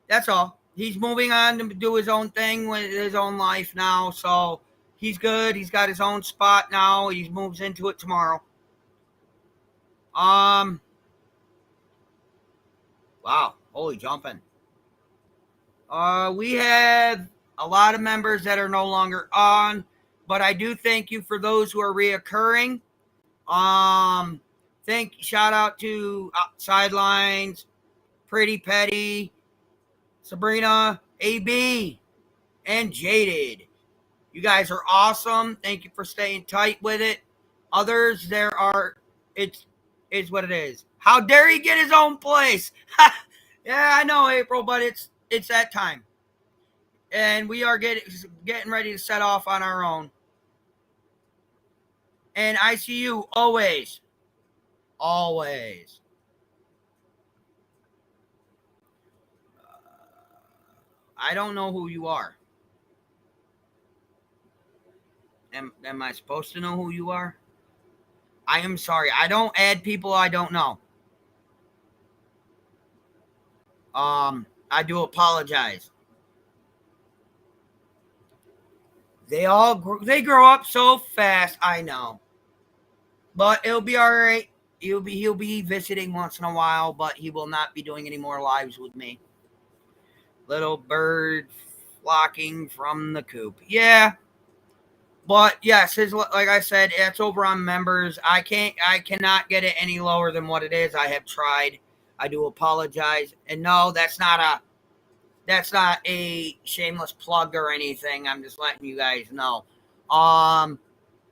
that's all. He's moving on to do his own thing with his own life now. So he's good. He's got his own spot now. He moves into it tomorrow. Wow. Holy jumping. We have a lot of members that are no longer on, but I do thank you for those who are reoccurring. Shout out to Sidelines, Pretty Petty, Sabrina, AB, and Jaded. You guys are awesome. Thank you for staying tight with it. Others, it is what it is. How dare he get his own place? Yeah, I know, April, but it's that time. And we are getting ready to set off on our own. And I see you always. Always. I don't know who you are. Am I supposed to know who you are? I am sorry. I don't add people I don't know. I do apologize. They grow up so fast, I know. But it'll be all right. he'll be visiting once in a while, but he will not be doing any more lives with me. Little bird flocking from the coop. Yeah. But yes, like I said, it's over on members. I cannot get it any lower than what it is. I have tried. I do apologize. And no, that's not a shameless plug or anything. I'm just letting you guys know.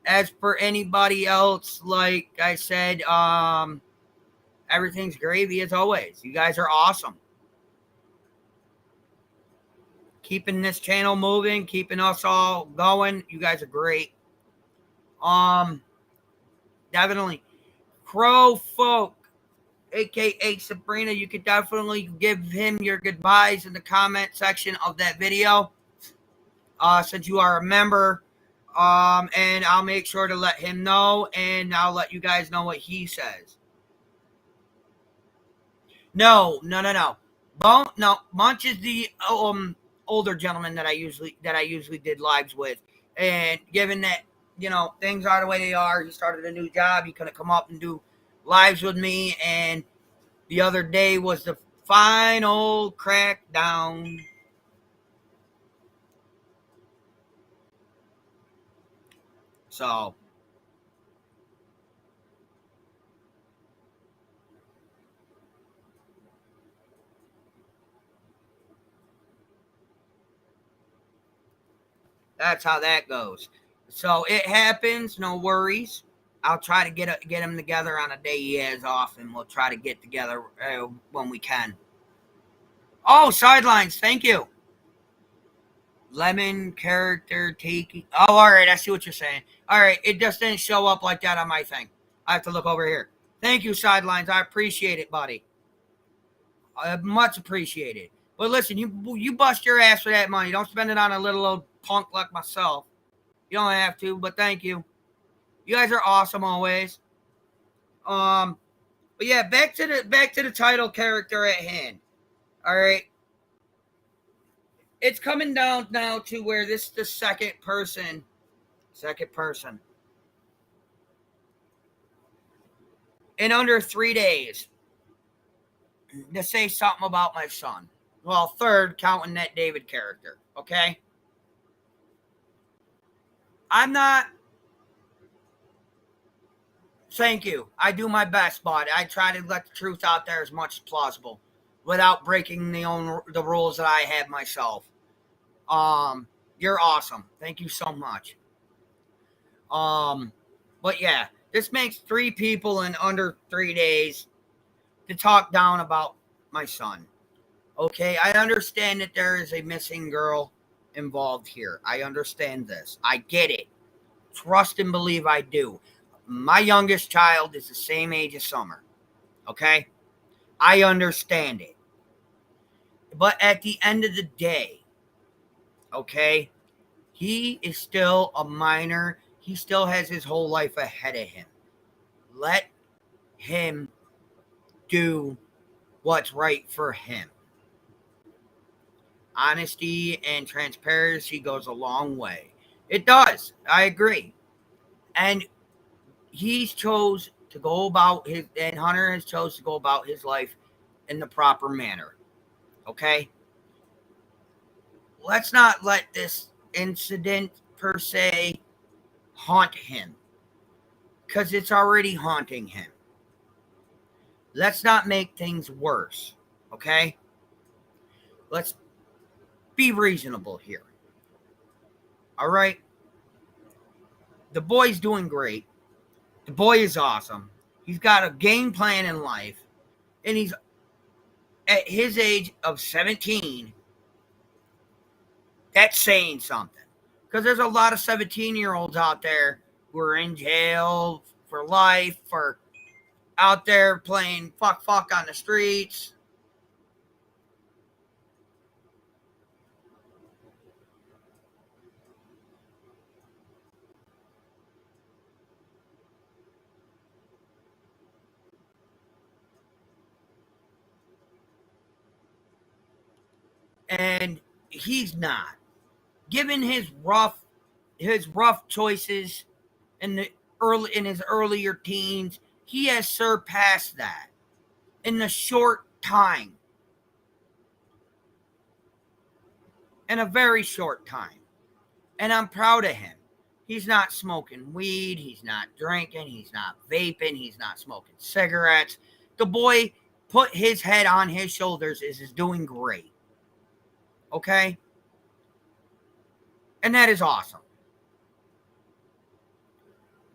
As for anybody else, like I said, everything's gravy as always. You guys are awesome. Keeping this channel moving, keeping us all going. You guys are great. Definitely. Crow Folk, aka Sabrina, you could definitely give him your goodbyes in the comment section of that video. Since you are a member. And I'll make sure to let him know, and I'll let you guys know what he says. No. No, Munch is the older gentleman that I usually did lives with. And given that, things are the way they are, he started a new job, he couldn't come up and do lives with me, and the other day was the final crackdown. So that's how that goes. So it happens, no worries. I'll try to get him together on a day he has off, and we'll try to get together when we can. Oh, sidelines, thank you. Lemon character taking. Oh, all right, I see what you're saying. All right, it just didn't show up like that on my thing. I have to look over here. Thank you, sidelines. I appreciate it, buddy. Much appreciated. But listen, you bust your ass for that money. Don't spend it on a little old punk like myself. You don't have to, but thank you. You guys are awesome always. But yeah, back to the title character at hand. All right. It's coming down now to where this is the second person. In under 3 days to say something about my son. Well, third, counting that David character. Okay. I'm not. Thank you. I do my best, bud. I try to let the truth out there as much as possible without breaking the rules that I have myself. You're awesome. Thank you so much. But yeah, this makes 3 people in under 3 days to talk down about my son. Okay, I understand that there is a missing girl involved here. I understand this. I get it. Trust and believe I do. My youngest child is the same age as Summer. Okay? I understand it. But at the end of the day, okay, he is still a minor. He still has his whole life ahead of him. Let him do what's right for him. Honesty and transparency goes a long way. It does. I agree. And he's chose to go about his, and Hunter has chose to go about his life in the proper manner. Okay? Let's not let this incident per se haunt him, because it's already haunting him. Let's not make things worse. Okay? Let's be reasonable here. All right? The boy's doing great. The boy is awesome. He's got a game plan in life. And he's at his age of 17. That's saying something. Because there's a lot of 17-year-olds out there who are in jail for life, for out there playing fuck on the streets. And he's not. Given his rough choices in his earlier teens, He has surpassed that in a short time. In a very short time. And I'm proud of him. He's not smoking weed. He's not drinking. He's not vaping. He's not smoking cigarettes. The boy put his head on his shoulders is doing great. Okay? And that is awesome.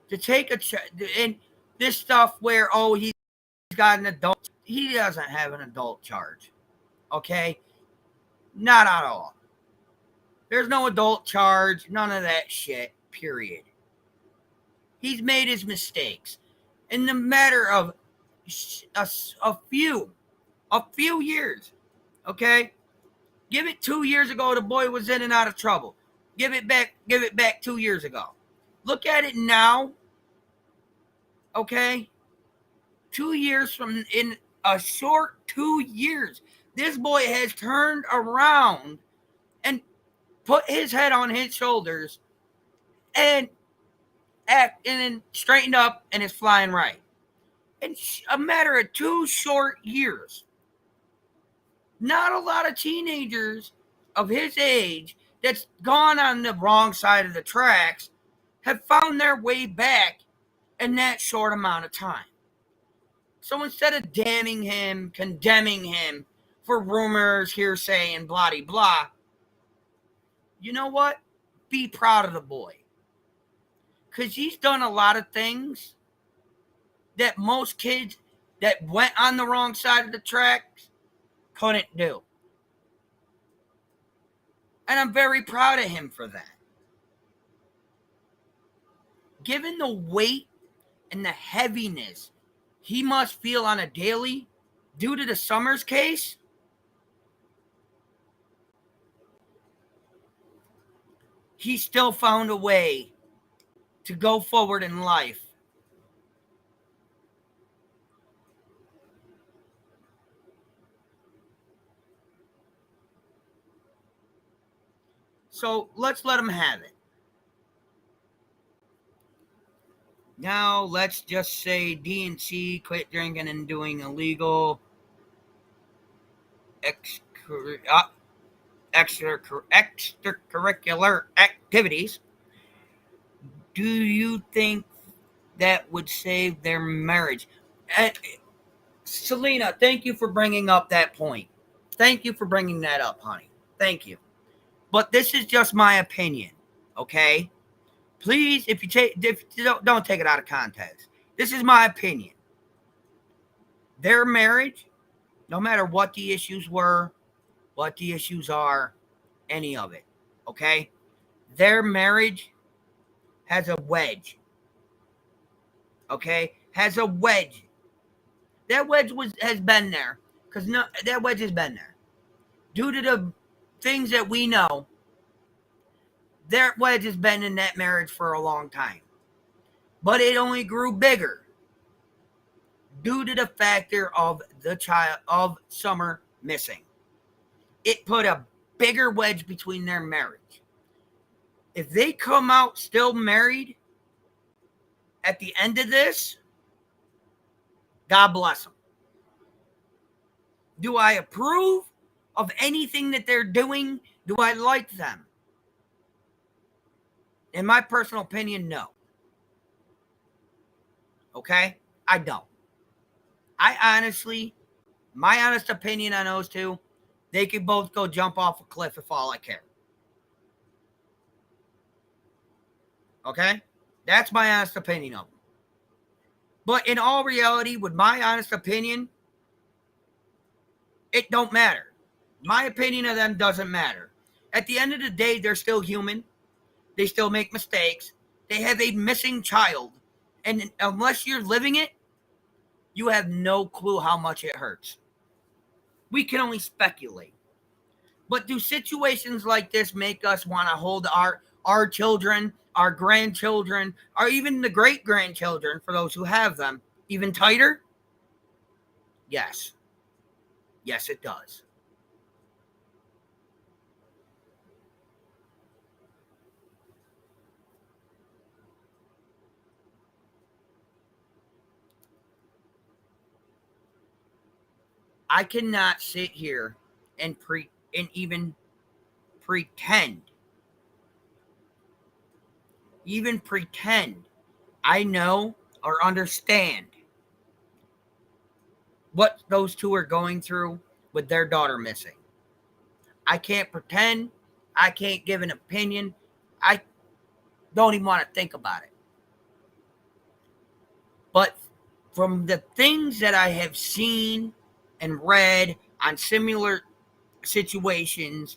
To take and this stuff where, oh, he's got an adult. He doesn't have an adult charge. Okay? Not at all. There's no adult charge. None of that shit. Period. He's made his mistakes. In the matter of a few years, okay? Give it 2 years ago, the boy was in and out of trouble. Give it back 2 years ago. Look at it now, okay? 2 years from, in a short 2 years, this boy has turned around and put his head on his shoulders and straightened up and is flying right. In a matter of 2 short years. Not a lot of teenagers of his age that's gone on the wrong side of the tracks have found their way back in that short amount of time. So instead of damning him, condemning him for rumors, hearsay, and blah blah, you know what? Be proud of the boy. Because he's done a lot of things that most kids that went on the wrong side of the tracks couldn't do. And I'm very proud of him for that. Given the weight and the heaviness he must feel on a daily due to the Summers case, he still found a way to go forward in life. So let's let him have it. Now let's just say DNC quit drinking and doing illegal extracurricular activities. Do you think that would save their marriage? Selena, thank you for bringing up that point. Thank you for bringing that up, honey. Thank you. But this is just my opinion, okay? Please, if you don't take it out of context. This is my opinion. Their marriage, no matter what the issues were, what the issues are, any of it, okay? Their marriage has a wedge, okay? Has a wedge. That wedge has been there because that wedge has been there. Due to the things that we know, their wedge has been in that marriage for a long time. But it only grew bigger due to the factor of the child of Summer missing. It put a bigger wedge between their marriage. If they come out still married at the end of this, God bless them. Do I approve of anything that they're doing? Do I like them? In my personal opinion, no. Okay? I don't. My honest opinion on those two, they could both go jump off a cliff if all I care. Okay? That's my honest opinion of them. But in all reality, with my honest opinion, it don't matter. My opinion of them doesn't matter. At the end of the day, they're still human. They still make mistakes. They have a missing child. And unless you're living it, you have no clue how much it hurts. We can only speculate. But do situations like this make us want to hold our children, our grandchildren, or even the great-grandchildren, for those who have them, even tighter? Yes. Yes, it does. I cannot sit here and even pretend I know or understand what those two are going through with their daughter missing. I can't pretend. I can't give an opinion. I don't even want to think about it. But from the things that I have seen and read on similar situations,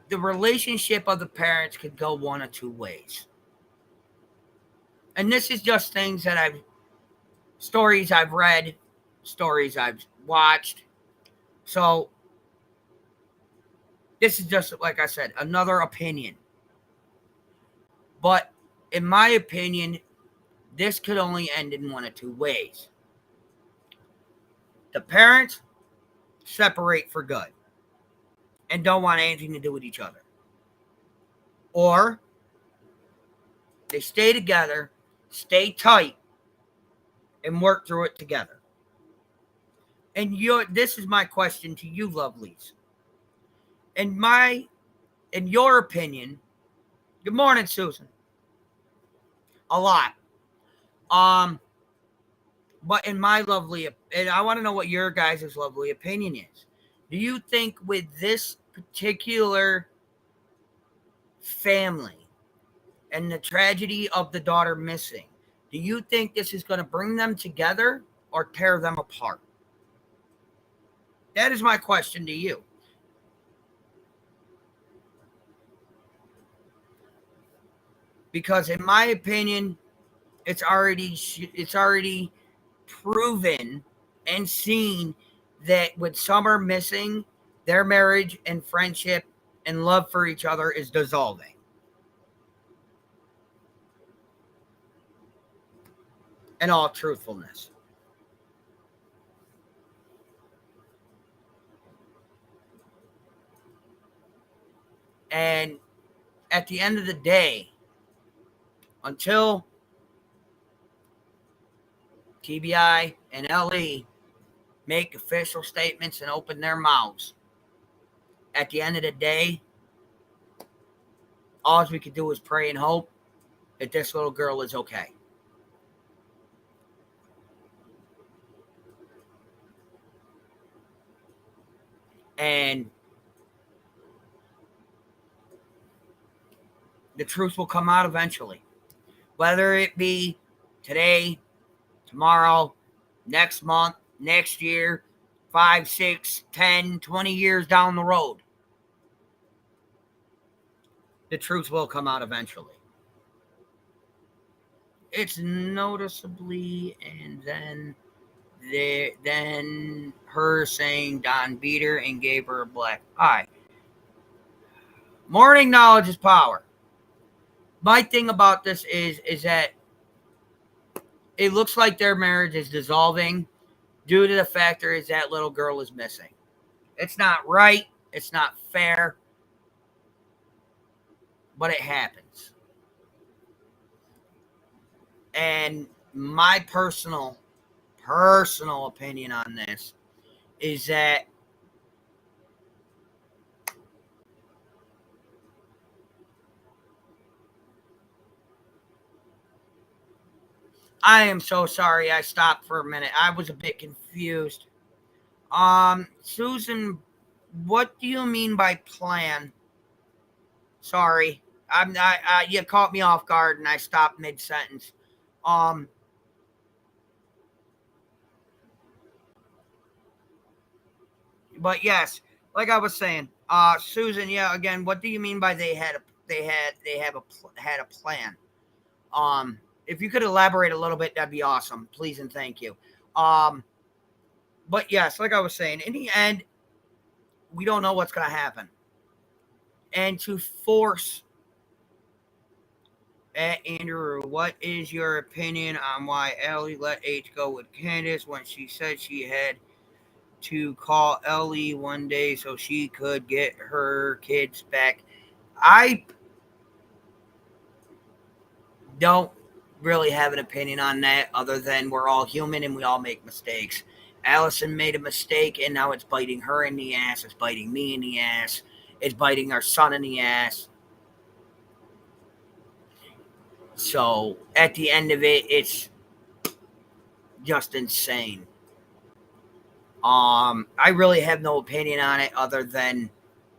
the relationship of the parents could go one of two ways. And this is just things that stories I've read, stories I've watched. So this is just, like I said, another opinion. But in my opinion, this could only end in one of two ways. The parents separate for good and don't want anything to do with each other. Or they stay together, stay tight, and work through it together. And this is my question to you, lovelies. In your opinion, good morning, Susan. A lot. But in my lovely, and I want to know what your guys' lovely opinion is. Do you think with this particular family and the tragedy of the daughter missing, do you think this is going to bring them together or tear them apart? That is my question to you. Because in my opinion, it's already proven and seen that with Summer missing, their marriage and friendship and love for each other is dissolving. In all truthfulness. And at the end of the day, until TBI and LE make official statements and open their mouths, at the end of the day, all we can do is pray and hope that this little girl is okay. And the truth will come out eventually. Whether it be today, tomorrow, next month, next year, 5, 6, 10, 20 years down the road, the truth will come out eventually. It's noticeably, and then her saying Don beat her and gave her a black eye. Morning knowledge is power. My thing about this is that it looks like their marriage is dissolving due to the fact that little girl is missing. It's not right. It's not fair. But it happens. And my personal opinion on this is that I am so sorry I stopped for a minute. I was a bit confused. Susan, what do you mean by plan? Sorry. I'm not you caught me off guard and I stopped mid-sentence. But yes, like I was saying, Susan, yeah, again, what do you mean by they have a plan? If you could elaborate a little bit, that'd be awesome. Please and thank you. But yes, like I was saying, in the end, we don't know what's going to happen. And to force Andrew, what is your opinion on why Ellie let H go with Candace when she said she had to call Ellie one day so she could get her kids back? I don't really have an opinion on that other than we're all human and we all make mistakes. Allison made a mistake and now it's biting her in the ass. It's biting me in the ass. It's biting our son in the ass. So at the end of it, it's just insane. I really have no opinion on it other than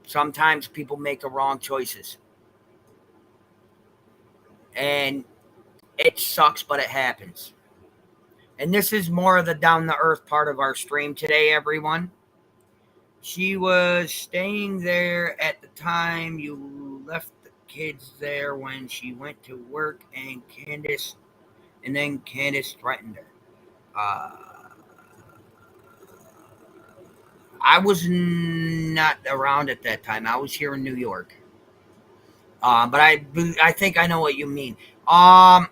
sometimes people make the wrong choices. And it sucks, but it happens. And this is more of the down to earth part of our stream today, everyone. She was staying there at the time you left the kids there when she went to work, and then Candace threatened her. I was not around at that time. I was here in New York. But I think I know what you mean. I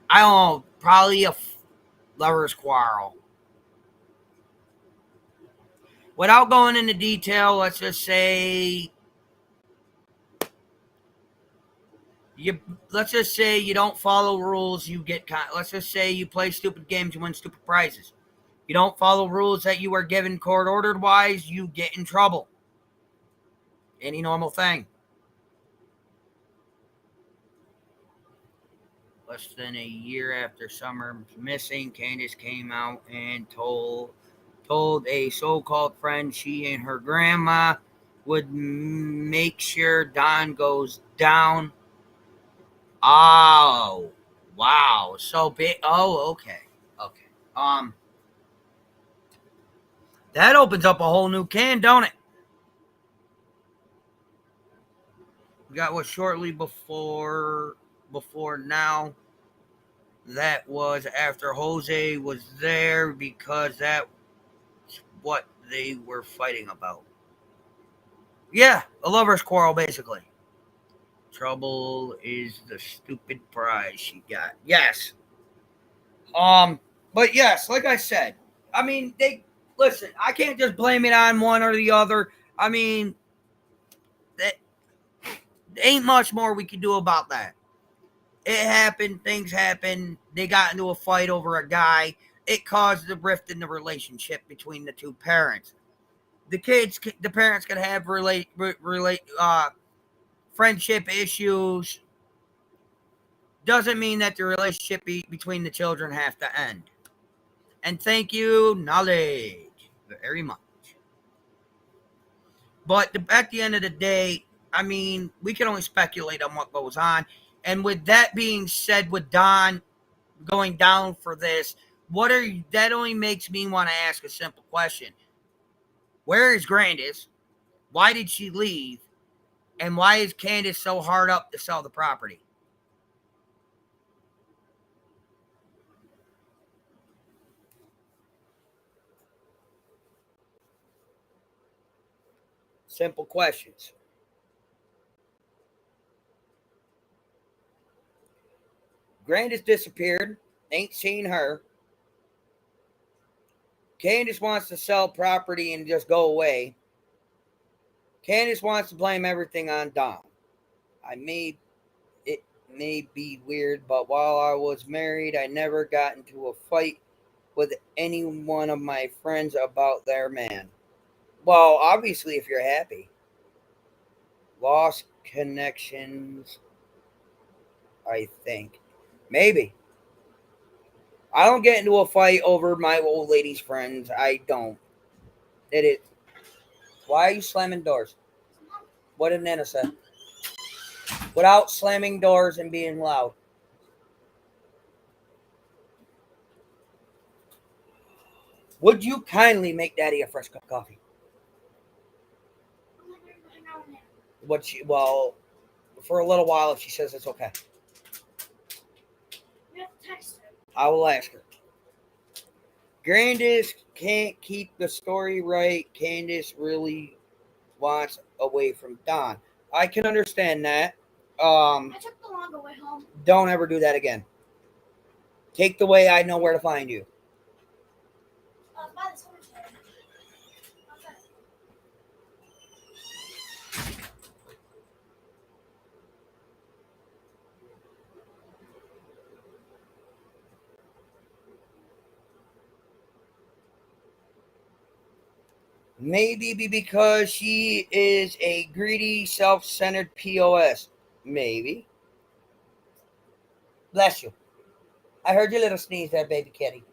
don't know, probably a lover's quarrel. Without going into detail, let's just say you don't follow rules, you get. Let's just say you play stupid games, you win stupid prizes. You don't follow rules that you are given court ordered wise, you get in trouble. Any normal thing. Less than a year after Summer's missing, Candace came out and told a so-called friend she and her grandma would make sure Don goes down. Oh, wow. So big. Oh, okay. Okay. That opens up a whole new can, don't it? We got what shortly before now. That was after Jose was there because that's what they were fighting about. Yeah, a lover's quarrel, basically. Trouble is the stupid prize she got. Yes. But yes, like I said, I mean, they listen. I can't just blame it on one or the other. I mean, that ain't much more we can do about that. It happened. Things happen. They got into a fight over a guy. It caused a rift in the relationship between the two parents. The parents could have friendship issues. Doesn't mean that the relationship between the children have to end. And thank you, knowledge, very much. But at the end of the day, I mean, we can only speculate on what goes on. And with that being said, with Don going down for this, that only makes me want to ask a simple question. Where is Grandis? Why did she leave? And why is Candace so hard up to sell the property? Simple questions. Grandis disappeared. Ain't seen her. Candace wants to sell property and just go away. Candace wants to blame everything on Don. It may be weird, but while I was married, I never got into a fight with any one of my friends about their man. Well, obviously, if you're happy. Lost connections, I think. Maybe. I don't get into a fight over my old lady's friends. I don't. It is. Why are you slamming doors? What did Nana say? Without slamming doors and being loud. Would you kindly make Daddy a fresh cup of coffee? Well, for a little while, if she says it's okay. You have to text her. I will ask her. Grandis can't keep the story right. Candace really wants away from Don. I can understand that. I took the longer way home. Don't ever do that again. Take the way I know where to find you. By the storage area. Okay. Maybe because she is a greedy, self-centered POS. Maybe. Bless you. I heard your little sneeze there, baby kitty.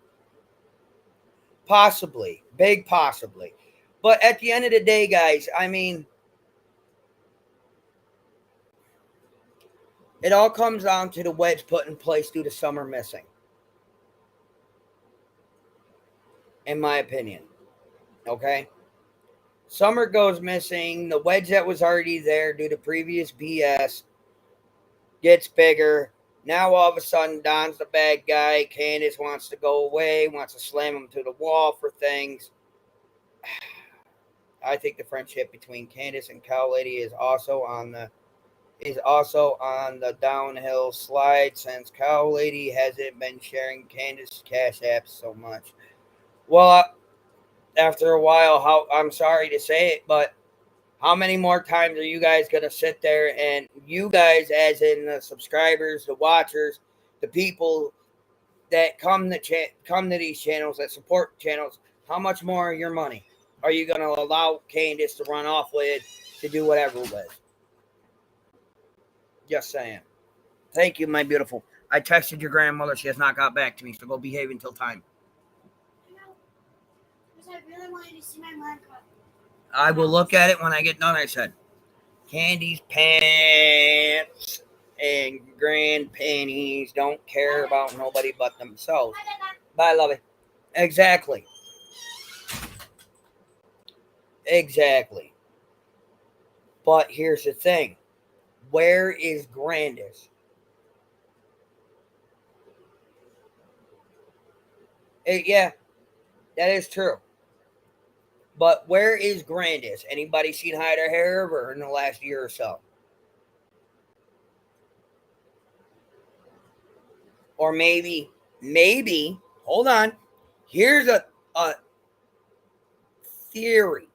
Possibly. Big possibly. But at the end of the day, guys, I mean, it all comes down to the wedge put in place due to Summer missing. In my opinion. Okay? Summer goes missing. The wedge that was already there due to previous BS gets bigger. Now all of a sudden, Don's the bad guy. Candace wants to go away, wants to slam him to the wall for things. I think the friendship between Candace and Cow Lady is also on the downhill slide since Cow Lady hasn't been sharing Candace's cash apps so much. Well, after a while, I'm sorry to say it, but how many more times are you guys going to sit there and you guys, as in the subscribers, the watchers, the people that come to these channels, that support channels, how much more of your money are you going to allow Candace to run off with, to do whatever with? Just saying. Thank you, my beautiful. I texted your grandmother. She has not got back to me, so go behave until time. Because I really wanted to see my mug cup. I will look at it when I get done, I said. Candy's pants and grand panties don't care about nobody but themselves. Bye, lovey. Exactly. Exactly. But here's the thing. Where is Grandis? Yeah, that is true. But where is Grandis? Anybody seen hide or hair of her in the last year or so? Or maybe, hold on. Here's a theory.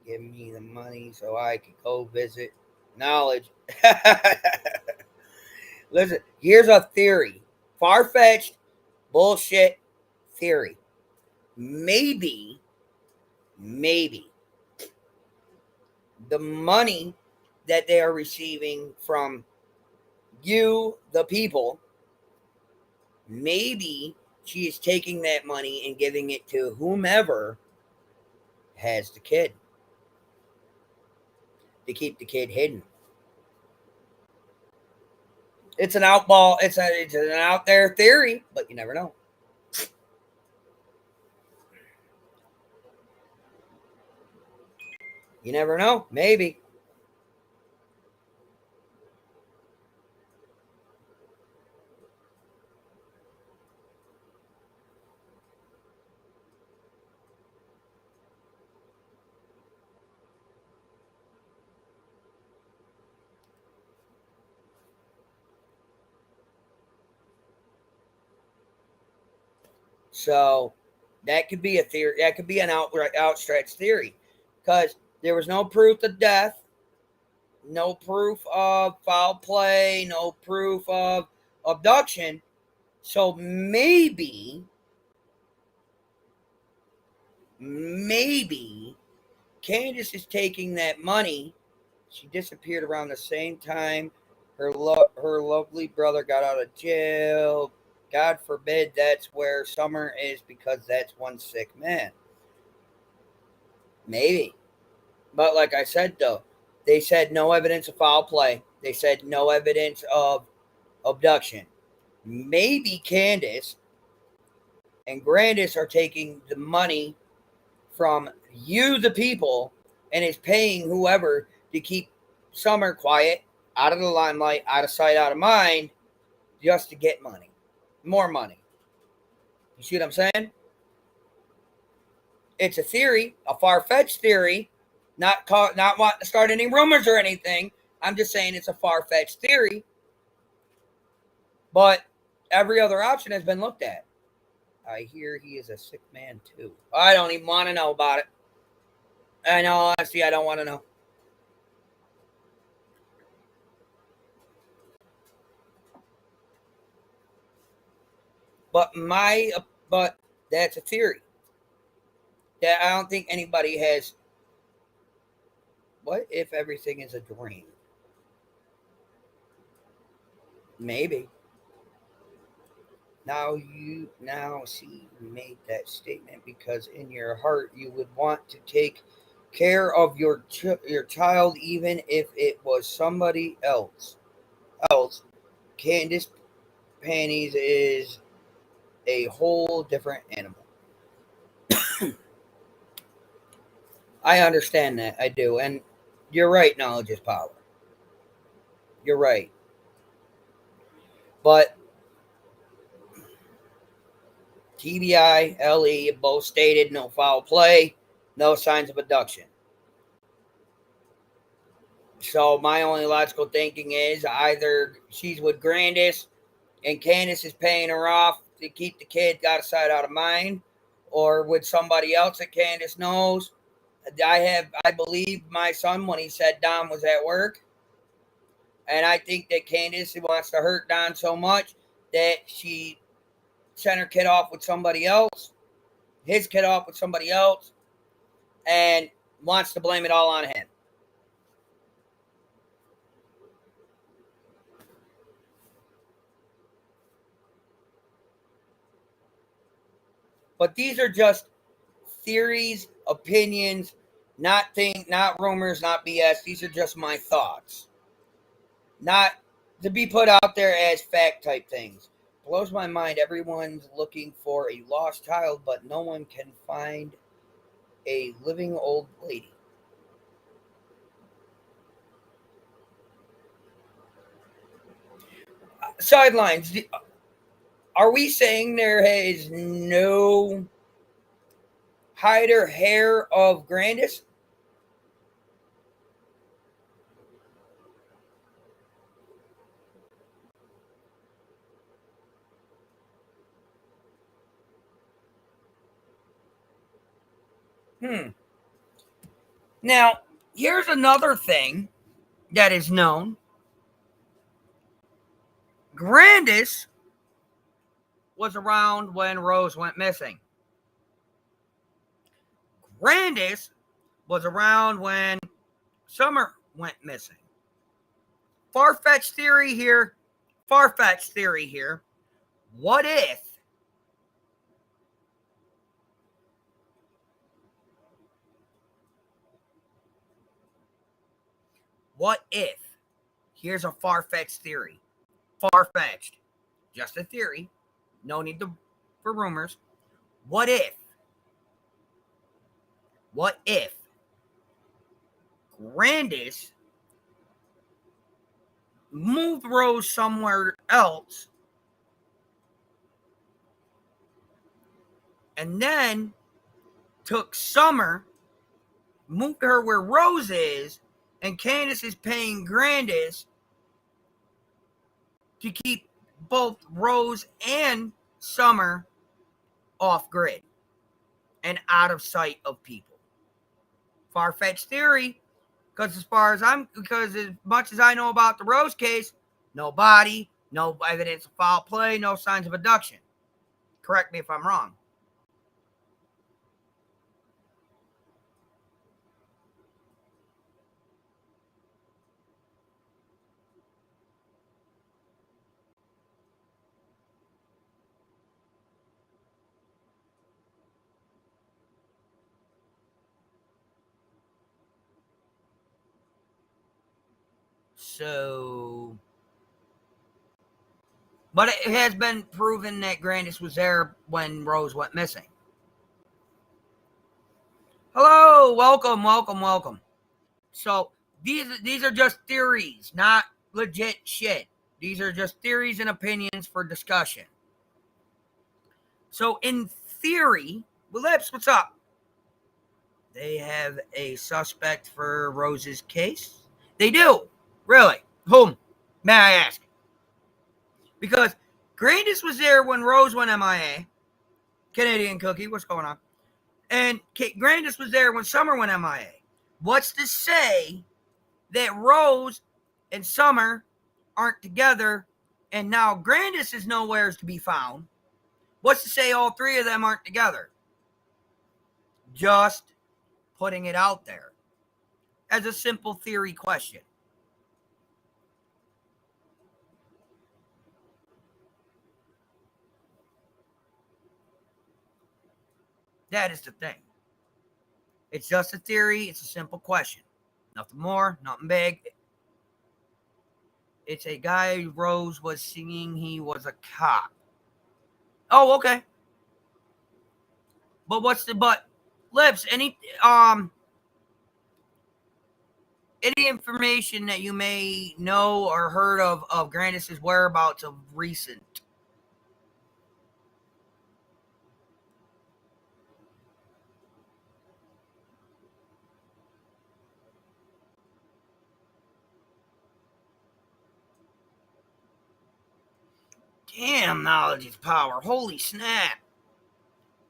Give me the money so I can go visit knowledge. Listen, here's a theory. Far-fetched bullshit theory. Maybe the money that they are receiving from you, the people, maybe she is taking that money and giving it to whomever has the kid to keep the kid hidden. It's an outball. It's an out there theory, but you never know. You never know. Maybe. So that could be a theory. That could be an outstretched theory, because there was no proof of death, no proof of foul play, no proof of abduction. So maybe Candace is taking that money. She disappeared around the same time her lovely brother got out of jail. God forbid that's where Summer is, because that's one sick man. Maybe. But like I said, though, they said no evidence of foul play. They said no evidence of abduction. Maybe Candace and Grandis are taking the money from you, the people, and is paying whoever to keep Summer quiet, out of the limelight, out of sight, out of mind, just to get money. More money. You see what I'm saying? It's a theory, a far-fetched theory, not wanting to start any rumors or anything. I'm just saying it's a far-fetched theory. But every other option has been looked at. I hear he is a sick man too. I don't even want to know about it. I know, honestly, I don't want to know. But that's a theory. that I don't think anybody has. What if everything is a dream? Maybe. Now see, you made that statement because in your heart you would want to take care of your child even if it was somebody else. Candace Panties is a whole different animal. I understand that, I do, and you're right. Knowledge is power. You're right, but TBI, LE both stated no foul play, no signs of abduction. So my only logical thinking is either she's with Grandis and Candace is paying her off to keep the kid out of sight, out of mind, or with somebody else that Candace knows. I believe my son when he said Don was at work, and I think that Candace wants to hurt Don so much that she sent her kid off with somebody else, his kid off with somebody else, and wants to blame it all on him. But these are just theories, opinions, not rumors, not BS. These are just my thoughts. Not to be put out there as fact type things. Blows my mind. Everyone's looking for a lost child, but no one can find a living old lady. Sidelines. Are we saying there is no hide or hair of Grandis? Now, here's another thing that is known. Grandis was around when Rose went missing. Grandis was around when Summer went missing. Far-fetched theory here. What if here's a far-fetched theory. Far-fetched. Just a theory. No need for rumors. What if Grandis moved Rose somewhere else and then took Summer, moved her where Rose is, and Candace is paying Grandis to keep both Rose and Summer off grid and out of sight of people? Far-fetched theory, because as much as I know about the Rose case, no body, no evidence of foul play, no signs of abduction. Correct me if I'm wrong. So, but it has been proven that Grandis was there when Rose went missing. Hello, welcome. So these are just theories, not legit shit. These are just theories and opinions for discussion. So in theory, Lips, what's up? They have a suspect for Rose's case? They do. Really? Whom? May I ask? Because Grandis was there when Rose went MIA. Canadian Cookie, what's going on? And Grandis was there when Summer went MIA. What's to say that Rose and Summer aren't together and now Grandis is nowhere to be found? What's to say all three of them aren't together? Just putting it out there as a simple theory question. That is the thing. It's just a theory. It's a simple question. Nothing more, nothing big. It's a guy Rose was singing he was a cop. Oh, okay. But Lips, any information that you may know or heard of Grandis's whereabouts of recent? Damn, knowledge is power. Holy snap.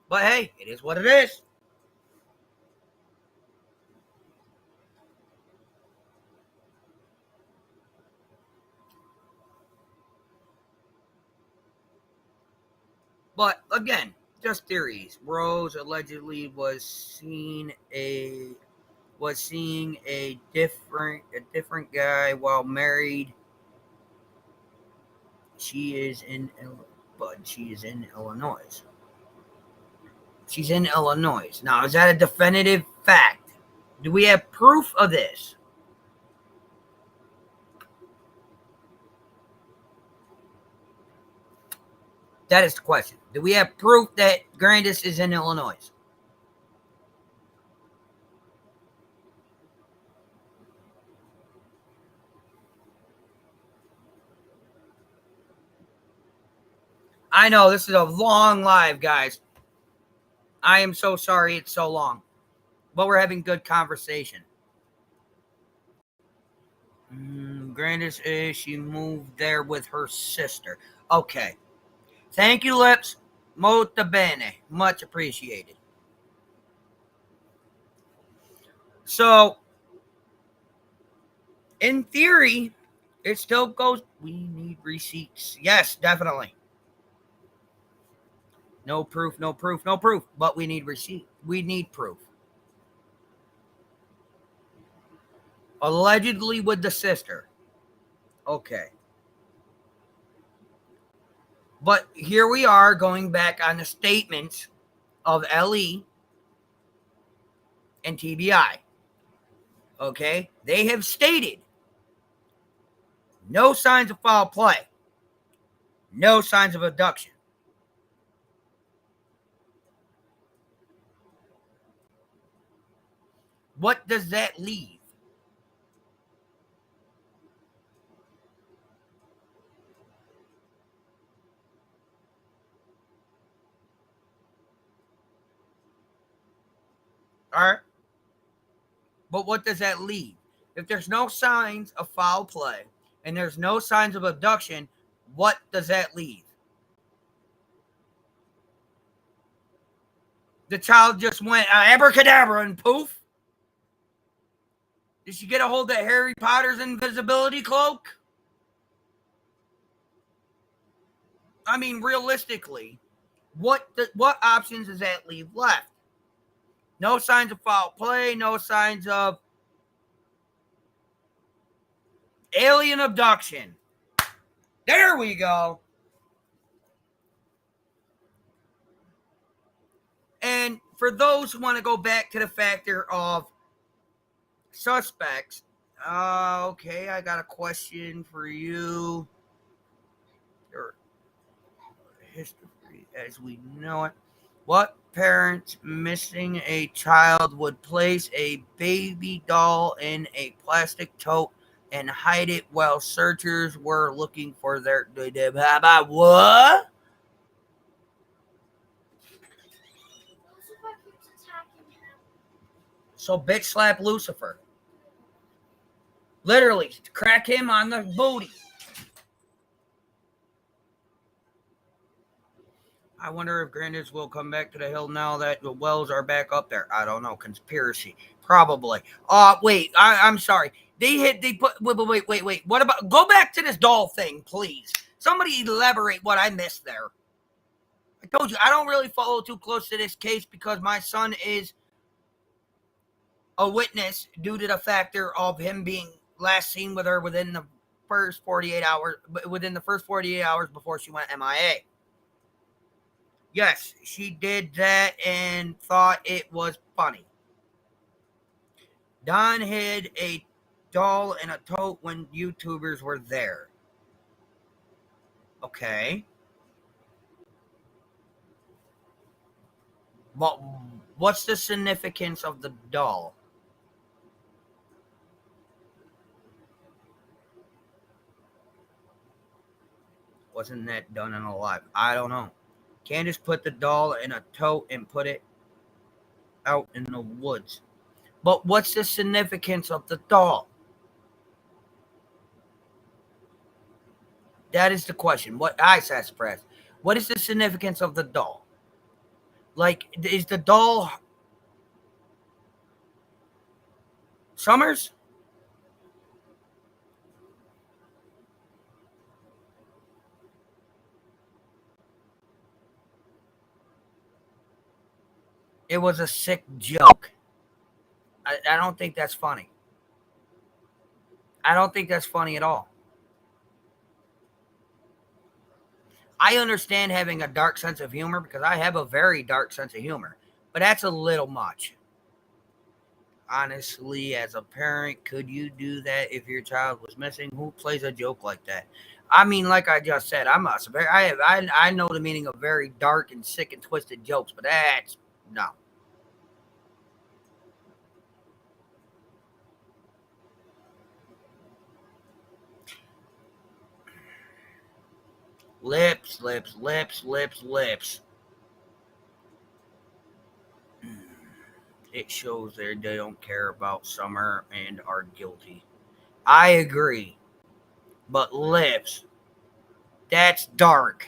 But hey, it is what it is. But again, just theories. Rose allegedly was seeing a different guy while married. She is in Illinois. She's in Illinois. Now, is that a definitive fact? Do we have proof of this? That is the question. Do we have proof that Grandis is in Illinois? I know this is a long live, guys. I am so sorry it's so long. But we're having good conversation. Grandis, she moved there with her sister. Okay. Thank you, Lips. Molto bene. Much appreciated. So, in theory, it still goes, we need receipts. Yes, definitely. No proof, no proof, no proof. But we need receipt. We need proof. Allegedly with the sister. Okay. But here we are going back on the statements of LE and TBI. Okay? They have stated no signs of foul play. No signs of abduction. What does that leave? All right. But what does that leave? If there's no signs of foul play and there's no signs of abduction, what does that leave? The child just went abracadabra and poof. Did she get a hold of Harry Potter's invisibility cloak? I mean, realistically, what options does that leave left? No signs of foul play, no signs of alien abduction. There we go. And for those who want to go back to the factor of suspects, okay, I got a question for you. Your history as we know it. What parents missing a child would place a baby doll in a plastic tote and hide it while searchers were looking for their what? So bitch slap Lucifer. Literally, crack him on the booty. I wonder if Grandis will come back to the hill now that the wells are back up there. I don't know. Conspiracy. Probably. Wait. I'm sorry. They put, wait. What about, go back to this doll thing, please. Somebody elaborate what I missed there. I told you, I don't really follow too close to this case because my son is a witness due to the factor of him being last seen with her within the first 48 hours before she went MIA. Yes, she did that and thought it was funny. Don hid a doll in a tote when YouTubers were there. Okay. But what's the significance of the doll? Wasn't that done in a live? I don't know. Candace put the doll in a tote and put it out in the woods. But what's the significance of the doll? That is the question. What I said, Press. What is the significance of the doll? Like, is the doll Summers? It was a sick joke. I don't think that's funny. I don't think that's funny at all. I understand having a dark sense of humor because I have a very dark sense of humor, but that's a little much. Honestly, as a parent, could you do that if your child was missing? Who plays a joke like that? I mean, like I just said, I know the meaning of very dark and sick and twisted jokes, but that's no. Lips, lips, lips, lips, lips. It shows they don't care about Summer and are guilty. I agree. But lips, that's dark.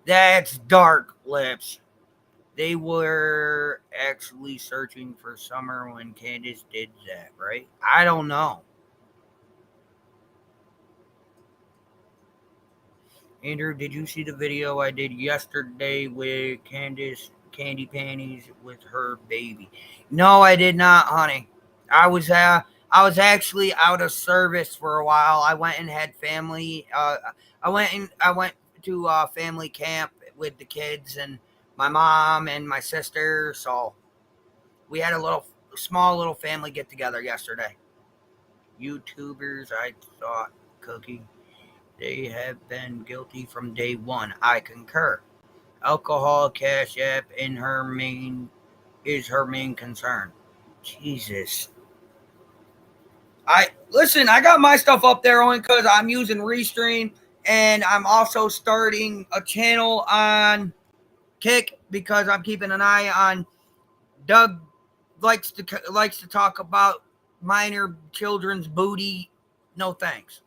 That's dark, lips. They were actually searching for Summer when Candace did that, right? I don't know. Andrew, did you see the video I did yesterday with Candace Candy Panties with her baby? No, I did not, honey. I was actually out of service for a while. I went and had family. I went to family camp with the kids and my mom and my sister. So we had a small little family get together yesterday. YouTubers, I thought, Cookie. They have been guilty from day one. I concur. Alcohol, Cash App, is her main concern. Jesus. I listen. I got my stuff up there only because I'm using Restream, and I'm also starting a channel on Kick because I'm keeping an eye on Doug. Likes to talk about minor children's booty. No thanks.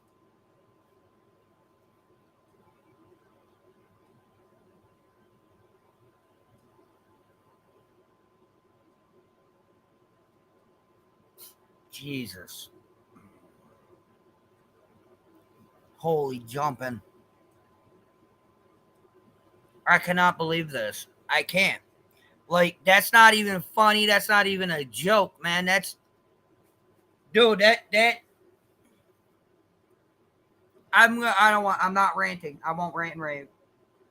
Jesus. Holy jumping. I cannot believe this. I can't. Like, that's not even funny. That's not even a joke, man. That's dude, that I'm not ranting. I won't rant and rave.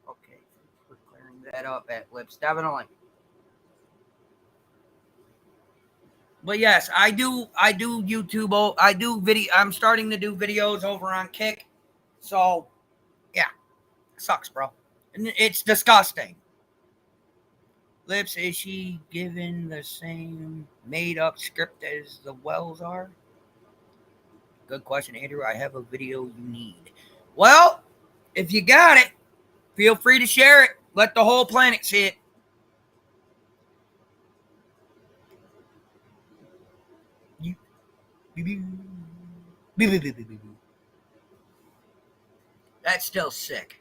Okay. We're clearing that up at Lips. Definitely. But yes, I do YouTube. I do video. I'm starting to do videos over on Kick. So yeah, sucks, bro. And it's disgusting. Lips, is she given the same made up script as the Wells are? Good question, Andrew. I have a video you need. Well, if you got it, feel free to share it. Let the whole planet see it. That's still sick.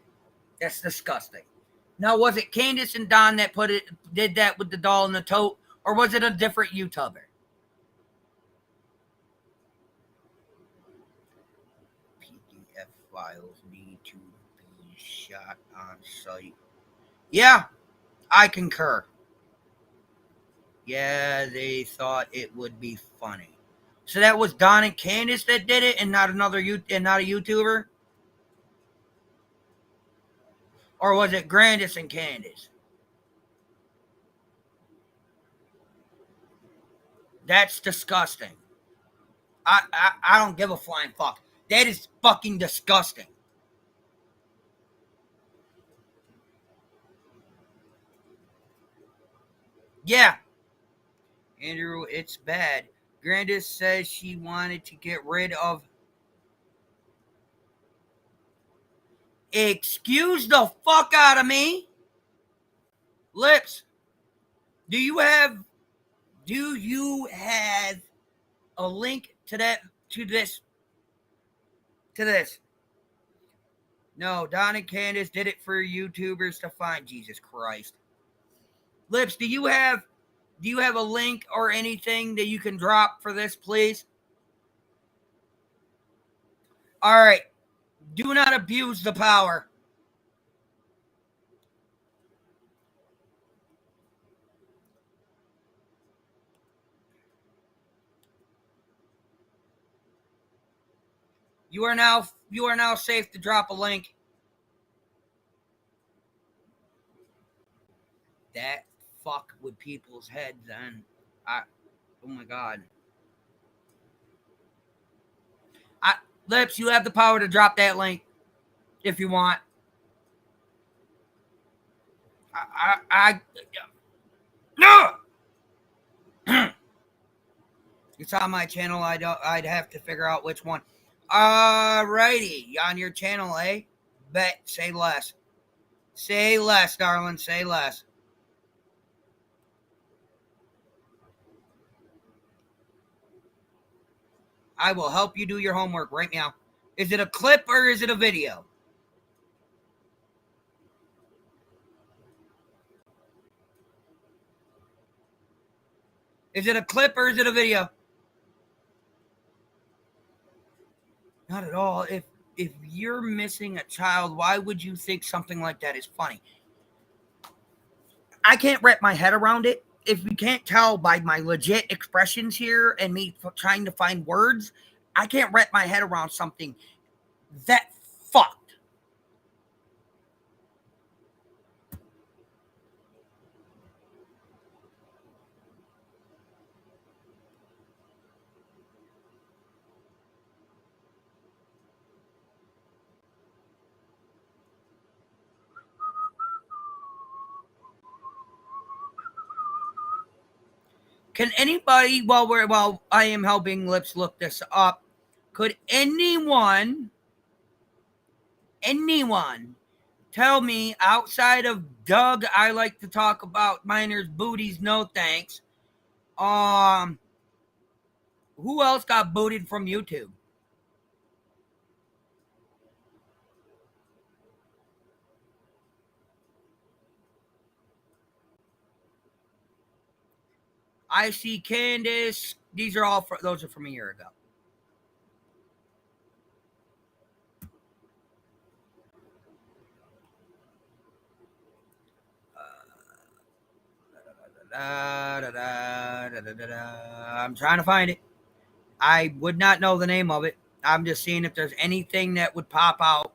That's disgusting. Now, was it Candace and Don that did that with the doll in the tote, or was it a different YouTuber? PDF files need to be shot on site. Yeah, I concur. Yeah, they thought it would be funny. So that was Don and Candace that did it, and not a YouTuber, or was it Grandis and Candace? That's disgusting. I don't give a flying fuck. That is fucking disgusting. Yeah, Andrew, it's bad. Grandis says she wanted to get rid of. Excuse the fuck out of me, Lips. Do you have a link to that to this? No, Don and Candace did it for YouTubers to find. Jesus Christ. Lips, do you have a link or anything that you can drop for this, please? All right. Do not abuse the power. You are now safe to drop a link. That fuck with people's heads, then. Oh my god. Lips, you have the power to drop that link if you want. No. It's on my channel. I'd have to figure out which one. Alrighty, on your channel, eh? Bet. Say less. Say less, darling. Say less. I will help you do your homework right now. Is it a clip or is it a video? Is it a clip or is it a video? Not at all. If you're missing a child, why would you think something like that is funny? I can't wrap my head around it. If you can't tell by my legit expressions here and me trying to find words, I can't wrap my head around something that fucked. Can anybody, while I am helping Lips look this up, could anyone tell me, outside of Doug, I like to talk about minors' booties, no thanks. Who else got booted from YouTube? I see Candace. These are all those are from a year ago. I'm trying to find it. I would not know the name of it. I'm just seeing if there's anything that would pop out.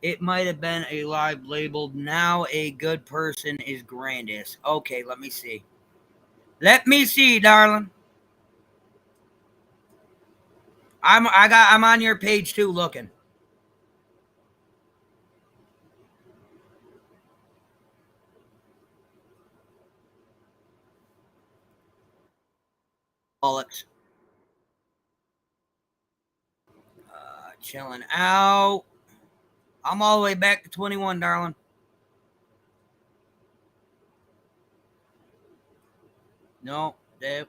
It might have been a live labeled "Now a Good Person is Grandis." Okay, let me see. Let me see, darling. I'm on your page too, looking. Bollocks. Chilling out. I'm all the way back to 21, darling. No, nope.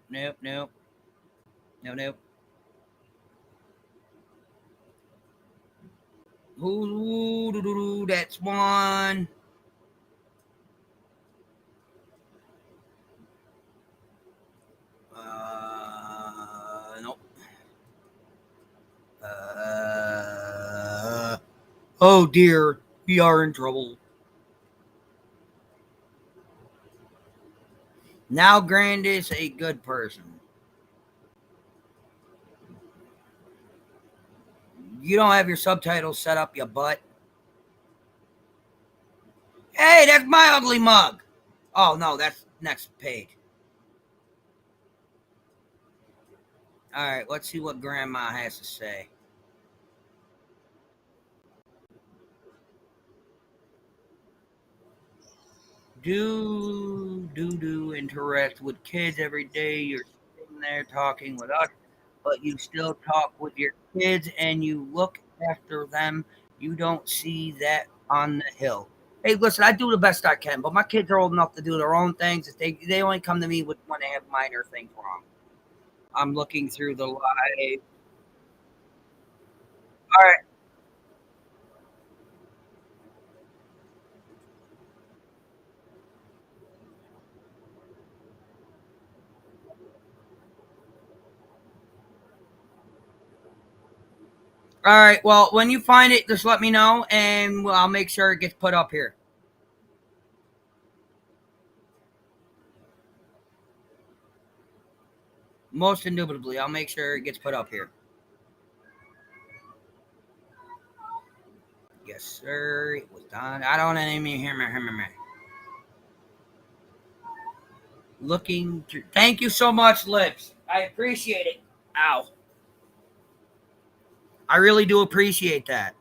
Ooh, that's one. Nope. Oh dear. We are in trouble. Now Grand is a good person. You don't have your subtitles set up, you butt. Hey, that's my ugly mug. Oh, no, that's next page. All right, let's see what Grandma has to say. Do interact with kids every day. You're sitting there talking with us, but you still talk with your kids and you look after them. You don't see that on the hill. Hey, listen, I do the best I can, but my kids are old enough to do their own things. If they only come to me when they have minor things wrong. I'm looking through the live. All right. All right. Well, when you find it, just let me know, and I'll make sure it gets put up here. Most indubitably, I'll make sure it gets put up here. Yes, sir. It was done. I don't even hear me. Looking through. Thank you so much, Lips. I appreciate it. Ow. I really do appreciate that.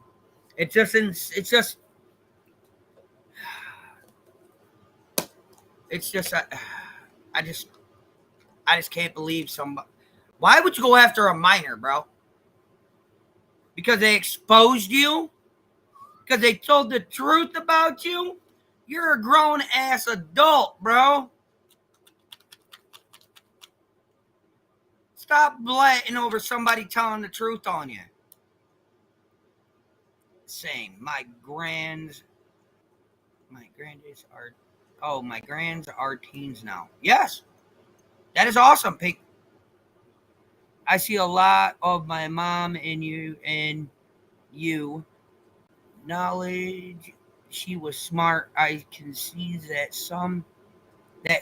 It's just, I just, I just can't believe somebody. Why would you go after a minor, bro? Because they exposed you? Because they told the truth about you? You're a grown ass adult, bro. Stop blatting over somebody telling the truth on you. Same. My grands are, oh, my grands are teens now. Yes, that is awesome. Pink. I see a lot of my mom in you. Knowledge. She was smart. I can see that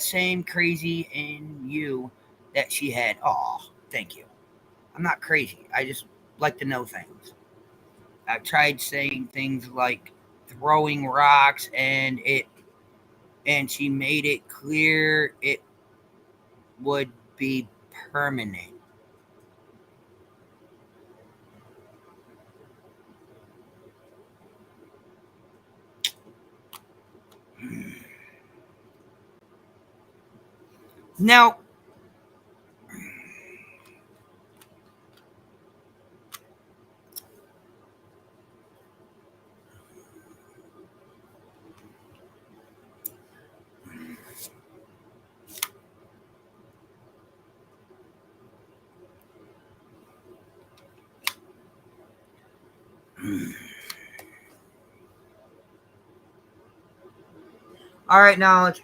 same crazy in you that she had. Oh, thank you. I'm not crazy. I just like to know things. I've tried saying things like throwing rocks, and she made it clear it would be permanent. Now, all right, knowledge.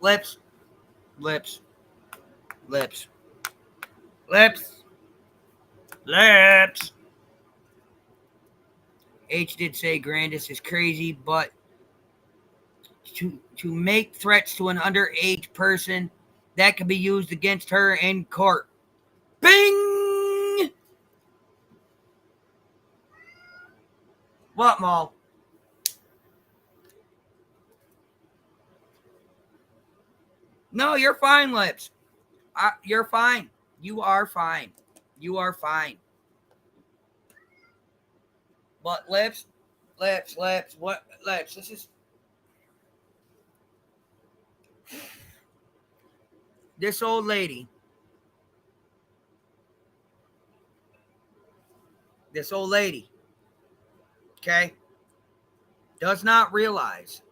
Lips, lips, lips, lips, lips. H did say Grandis is crazy, but to make threats to an underage person that can be used against her in court. Bing! What, Maul? No, you're fine, Lips. You're fine. You are fine. You are fine. But Lips, what Lips? This is this old lady. This old lady, okay, does not realize,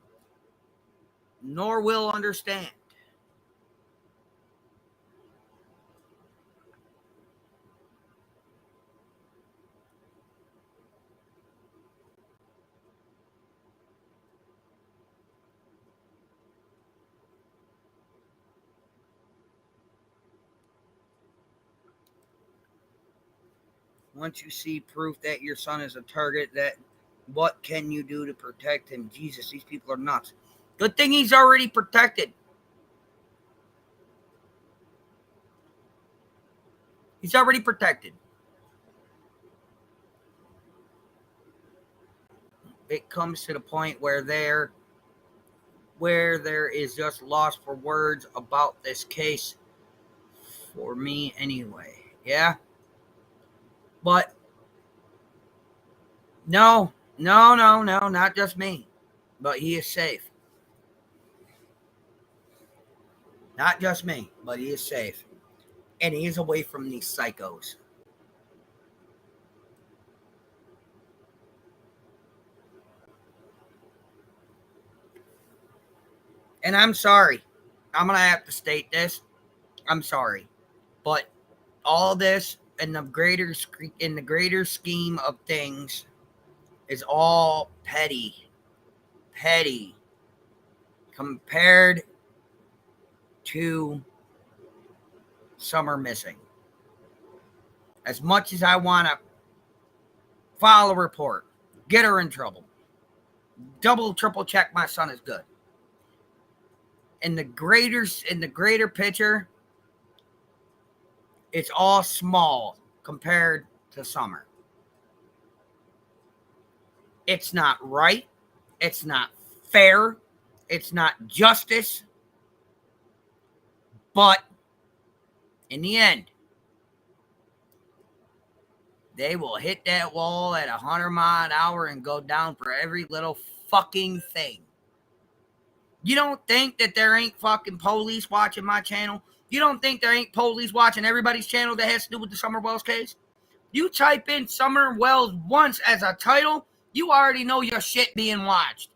nor will understand. Once you see proof that your son is a target, What can you do to protect him? Jesus, these people are nuts. Good thing he's already protected. He's already protected. It comes to the point where there is just loss for words about this case for me anyway. Yeah? But no, not just me. But he is safe. Not just me, but he is safe. And he is away from these psychos. And I'm sorry. I'm going to have to state this. I'm sorry. But all this in the greater scheme of things is all petty compared to Summer missing. As much as I want to file a report, get her in trouble, double triple check my son is good, in the greater picture, it's all small compared to Summer. It's not right. It's not fair. It's not justice. But in the end, they will hit that wall at 100 mph and go down for every little fucking thing. You don't think that there ain't fucking police watching my channel? You don't think there ain't police watching everybody's channel that has to do with the Summer Wells case? You type in Summer Wells once as a title, you already know your shit being watched.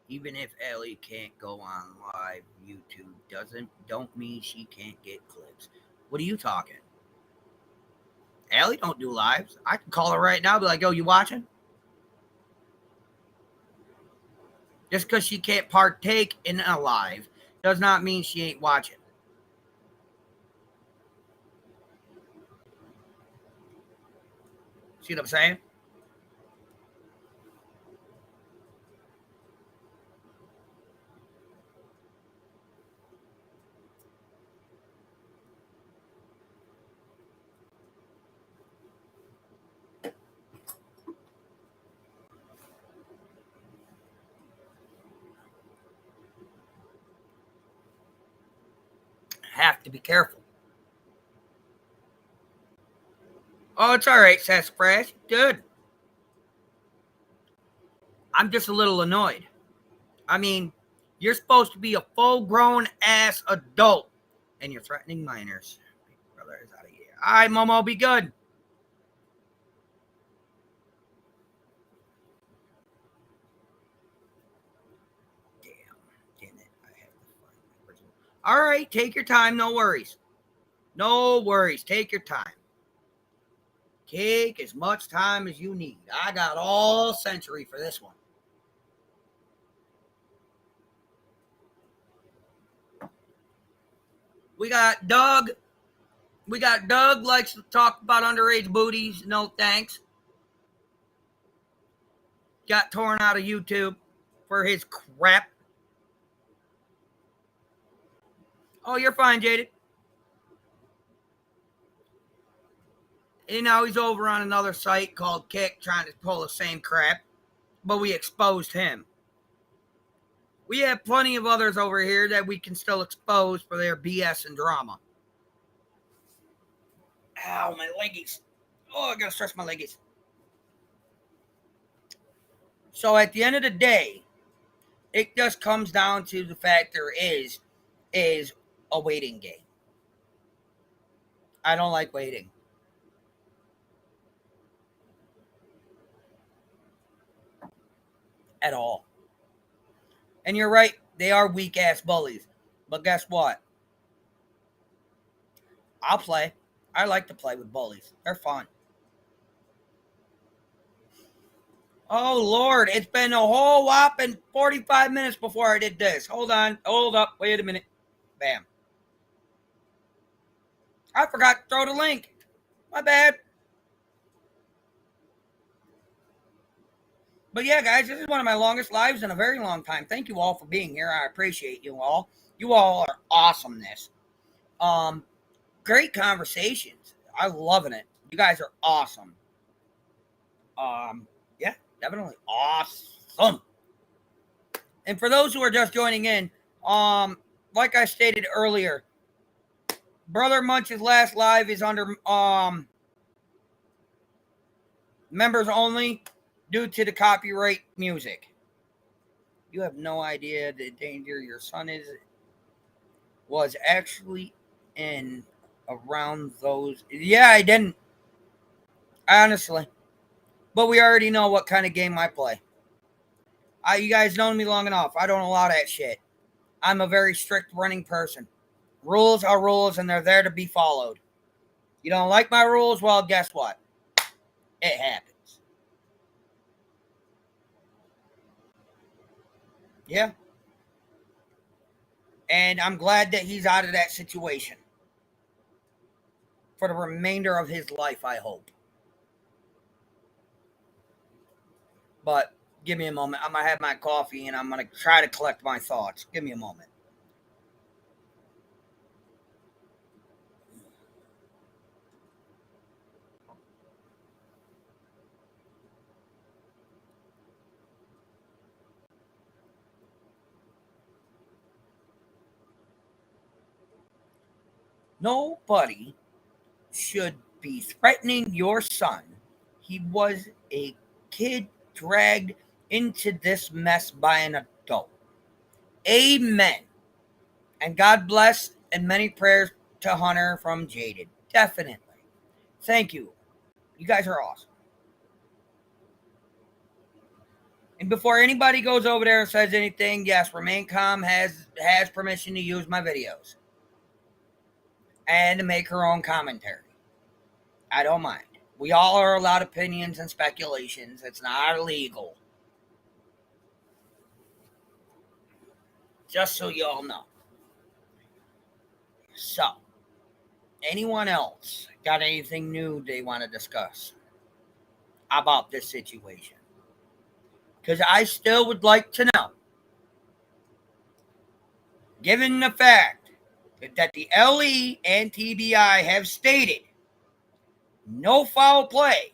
Even if Ellie can't go on live YouTube, don't mean she can't get clips. What are you talking? Ellie don't do lives. I can call her right now and be like, yo, you watching? Just because she can't partake in a live does not mean she ain't watching. See what I'm saying? Have to be careful. Oh, it's all right, Sassafras. Good. I'm just a little annoyed. I mean, you're supposed to be a full-grown ass adult, and you're threatening minors. Brother is out of here. All right, Momo, be good. Damn it. I have to find the original. All right, take your time. No worries. No worries. Take your time. Take as much time as you need. I got all century for this one. We got Doug. Likes to talk about underage booties. No thanks. Got torn out of YouTube for his crap. Oh, you're fine, Jaded. And now he's over on another site called Kick trying to pull the same crap. But we exposed him. We have plenty of others over here that we can still expose for their BS and drama. Ow, my leggies. Oh, I gotta stretch my leggies. So at the end of the day, it just comes down to the fact there is a waiting game. I don't like waiting. At all. And you're right, they are weak ass bullies. But guess what? I'll play. I like to play with bullies. They're fun. Oh, Lord. It's been a whole whopping 45 minutes before I did this. Hold on. Hold up. Wait a minute. Bam. I forgot to throw the link. My bad. But yeah, guys, this is one of my longest lives in a very long time. Thank you all for being here. I appreciate you all. You all are awesomeness. Great conversations. I'm loving it. You guys are awesome. Yeah, definitely awesome. And for those who are just joining in, like I stated earlier, Brother Munch's last live is under members only due to the copyright music. You have no idea the danger your son was actually in around those. Yeah, I didn't. Honestly. But we already know what kind of game I play. You guys know me long enough. I don't allow that shit. I'm a very strict running person. Rules are rules and they're there to be followed. You don't like my rules? Well, guess what? It happens. Yeah. And I'm glad that he's out of that situation. For the remainder of his life, I hope. But give me a moment. I'm going to have my coffee and I'm going to try to collect my thoughts. Give me a moment. Nobody should be threatening your son. He was a kid dragged into this mess by an adult. Amen. And God bless and many prayers to Hunter from Jaded. Definitely. Thank you. You guys are awesome. And before anybody goes over there and says anything, yes, Remain Calm has permission to use my videos. And to make her own commentary. I don't mind. We all are allowed opinions and speculations. It's not illegal. Just so you all know. So, anyone else got anything new they want to discuss about this situation? Because I still would like to know, given the fact that the LE and TBI have stated no foul play,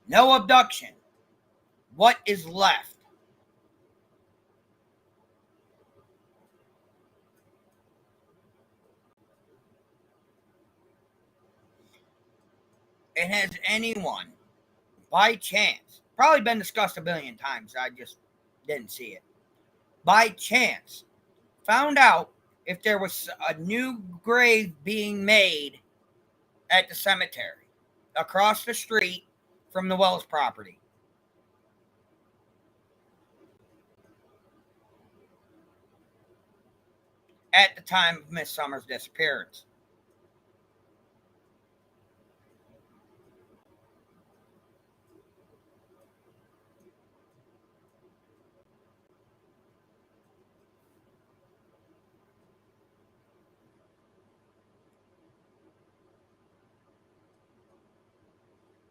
no abduction, what is left? And has anyone, by chance, probably been discussed a billion times, I just didn't see it, by chance, found out if there was a new grave being made at the cemetery across the street from the Wells property? At the time of Miss Summers' disappearance.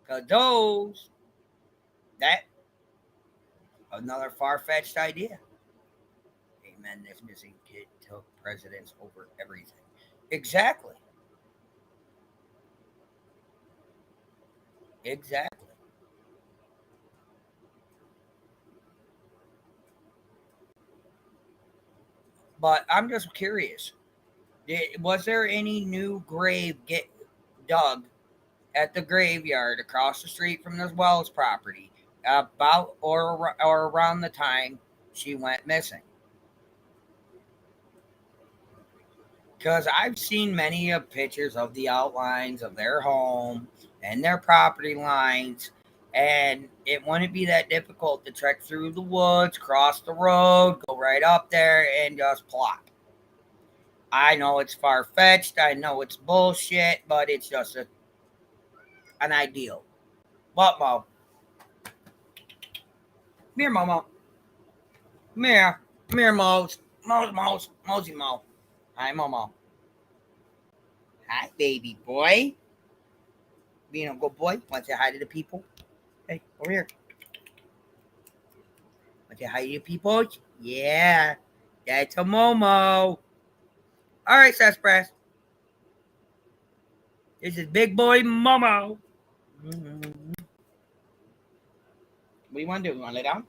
Because that, another far-fetched idea. Amen, this missing kid took precedence over everything. Exactly. Exactly. But I'm just curious. Was there any new grave get dug at the graveyard across the street from the Wells property about or around the time she went missing? Because I've seen many of pictures of the outlines of their home and their property lines, and it wouldn't be that difficult to trek through the woods, cross the road, go right up there, and just plop. I know it's far-fetched, I know it's bullshit, but it's just an ideal. What, Mo? here, Momo. Come here. Come here, Mose. Mosey Mo. Hi, Momo. Hi, baby boy. Being a good boy. Want to say hi to the people? Hey, over here. Want to say hi to the people? Yeah. That's a Momo. All right, Sasspress. This is big boy Momo. Mm-hmm. What do you want to do? You want to lay down?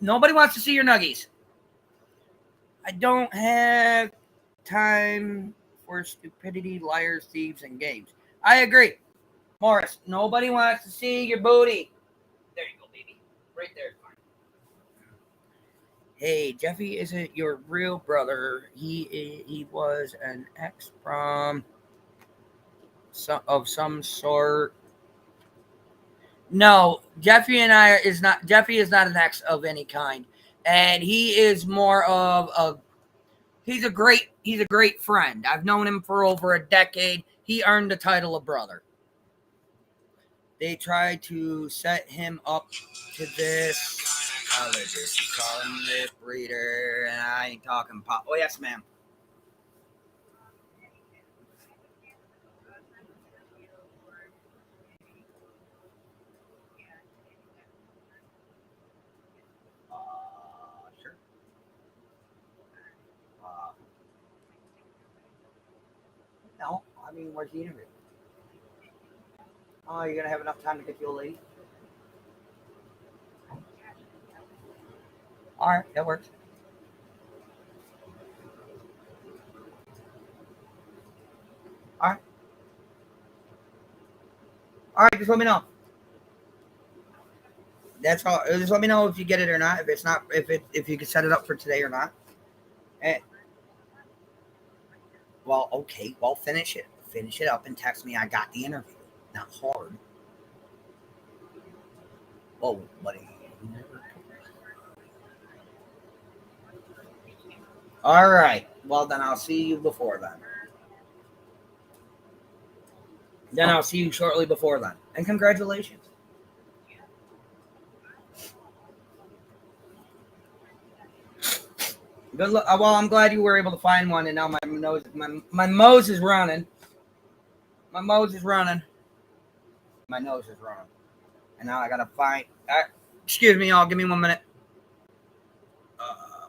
Nobody wants to see your nuggies. I don't have time for stupidity, liars, thieves, and games. I agree. Morris, nobody wants to see your booty. There you go, baby. Right there is fine. Hey, Jeffy isn't your real brother. He was an ex from of some sort. No, Jeffy is not an ex of any kind. And he is more of a he's a great friend. I've known him for over a decade. He earned the title of brother. They tried to set him up to this. You call him lip reader, and I ain't talking pop. Oh yes, ma'am. Sure. Uh, no, I mean, where's the interview? Oh, you're gonna have enough time to get the old lady. All right, that works. All right. All right, just let me know. That's all. Just let me know if you get it or not. If it's not, if you can set it up for today or not. Eh, well, okay. Well, finish it. Finish it up and text me. I got the interview. Not hard. Oh, buddy. All right. Well, then I'll see you before then. Then I'll see you shortly before then. And congratulations. Good luck. Well, I'm glad you were able to find one, and now my nose is running. My nose is running. My nose is running, and now I gotta find. Excuse me, y'all. Give me 1 minute.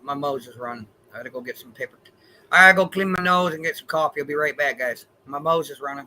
My nose is running. I gotta go get some paper. I gotta go clean my nose and get some coffee. I'll be right back, guys. My nose is running.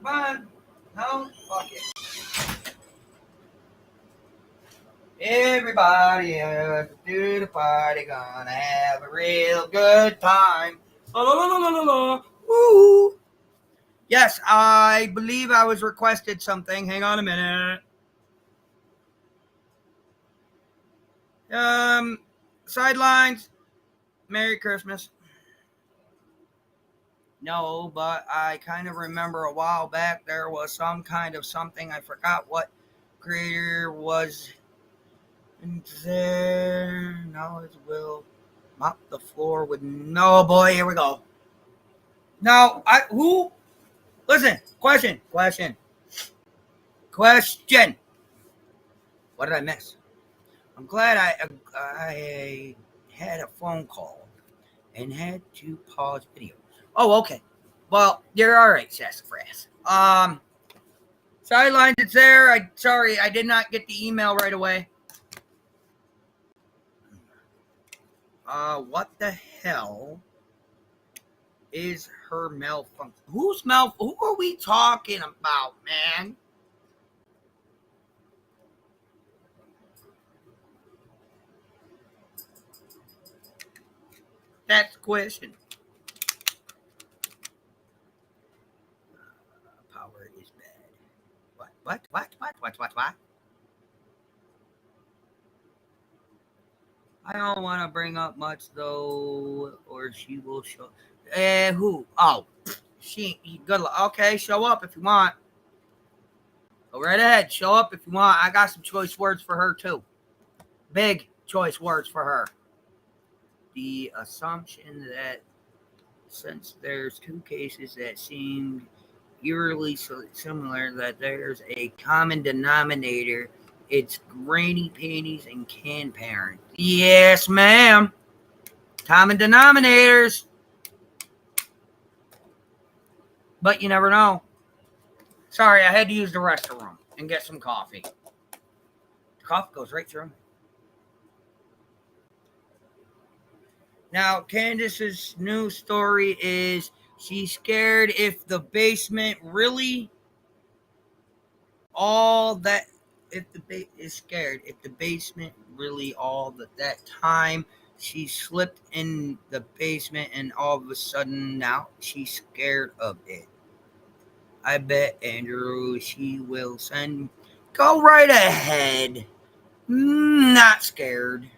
Come on. No? Fuck it. Everybody do the party, gonna have a real good time. La, la, la, la, la, la. Woo. Yes, I believe I was requested something. Hang on a minute. Sidelines. Merry Christmas. No, but I kind of remember a while back there was some kind of something. I forgot what creator was in there. Now it will mop the floor with no boy. Here we go. Now, who? Listen, question. What did I miss? I'm glad I had a phone call and had to pause video. Oh, okay. Well, you're all right, sassafras. Sidelines, it's there. Sorry, I did not get the email right away. What the hell is her malfunction? Who are we talking about, man? That's the question. Power is bad. What? I don't want to bring up much though, or she will show. Who? Oh, she. Good luck. Okay, show up if you want. Go right ahead. Show up if you want. I got some choice words for her too. Big choice words for her. The assumption that since there's two cases that seem eerily similar, that there's a common denominator. It's granny panties and can parent. Yes, ma'am. Common denominators. But you never know. Sorry, I had to use the restroom and get some coffee. The coffee goes right through me. Now, Candace's new story is she's scared if the basement really all that if the is scared if the basement really all that time she slipped in the basement and all of a sudden now she's scared of it. I bet Andrew she will send go right ahead. Not scared.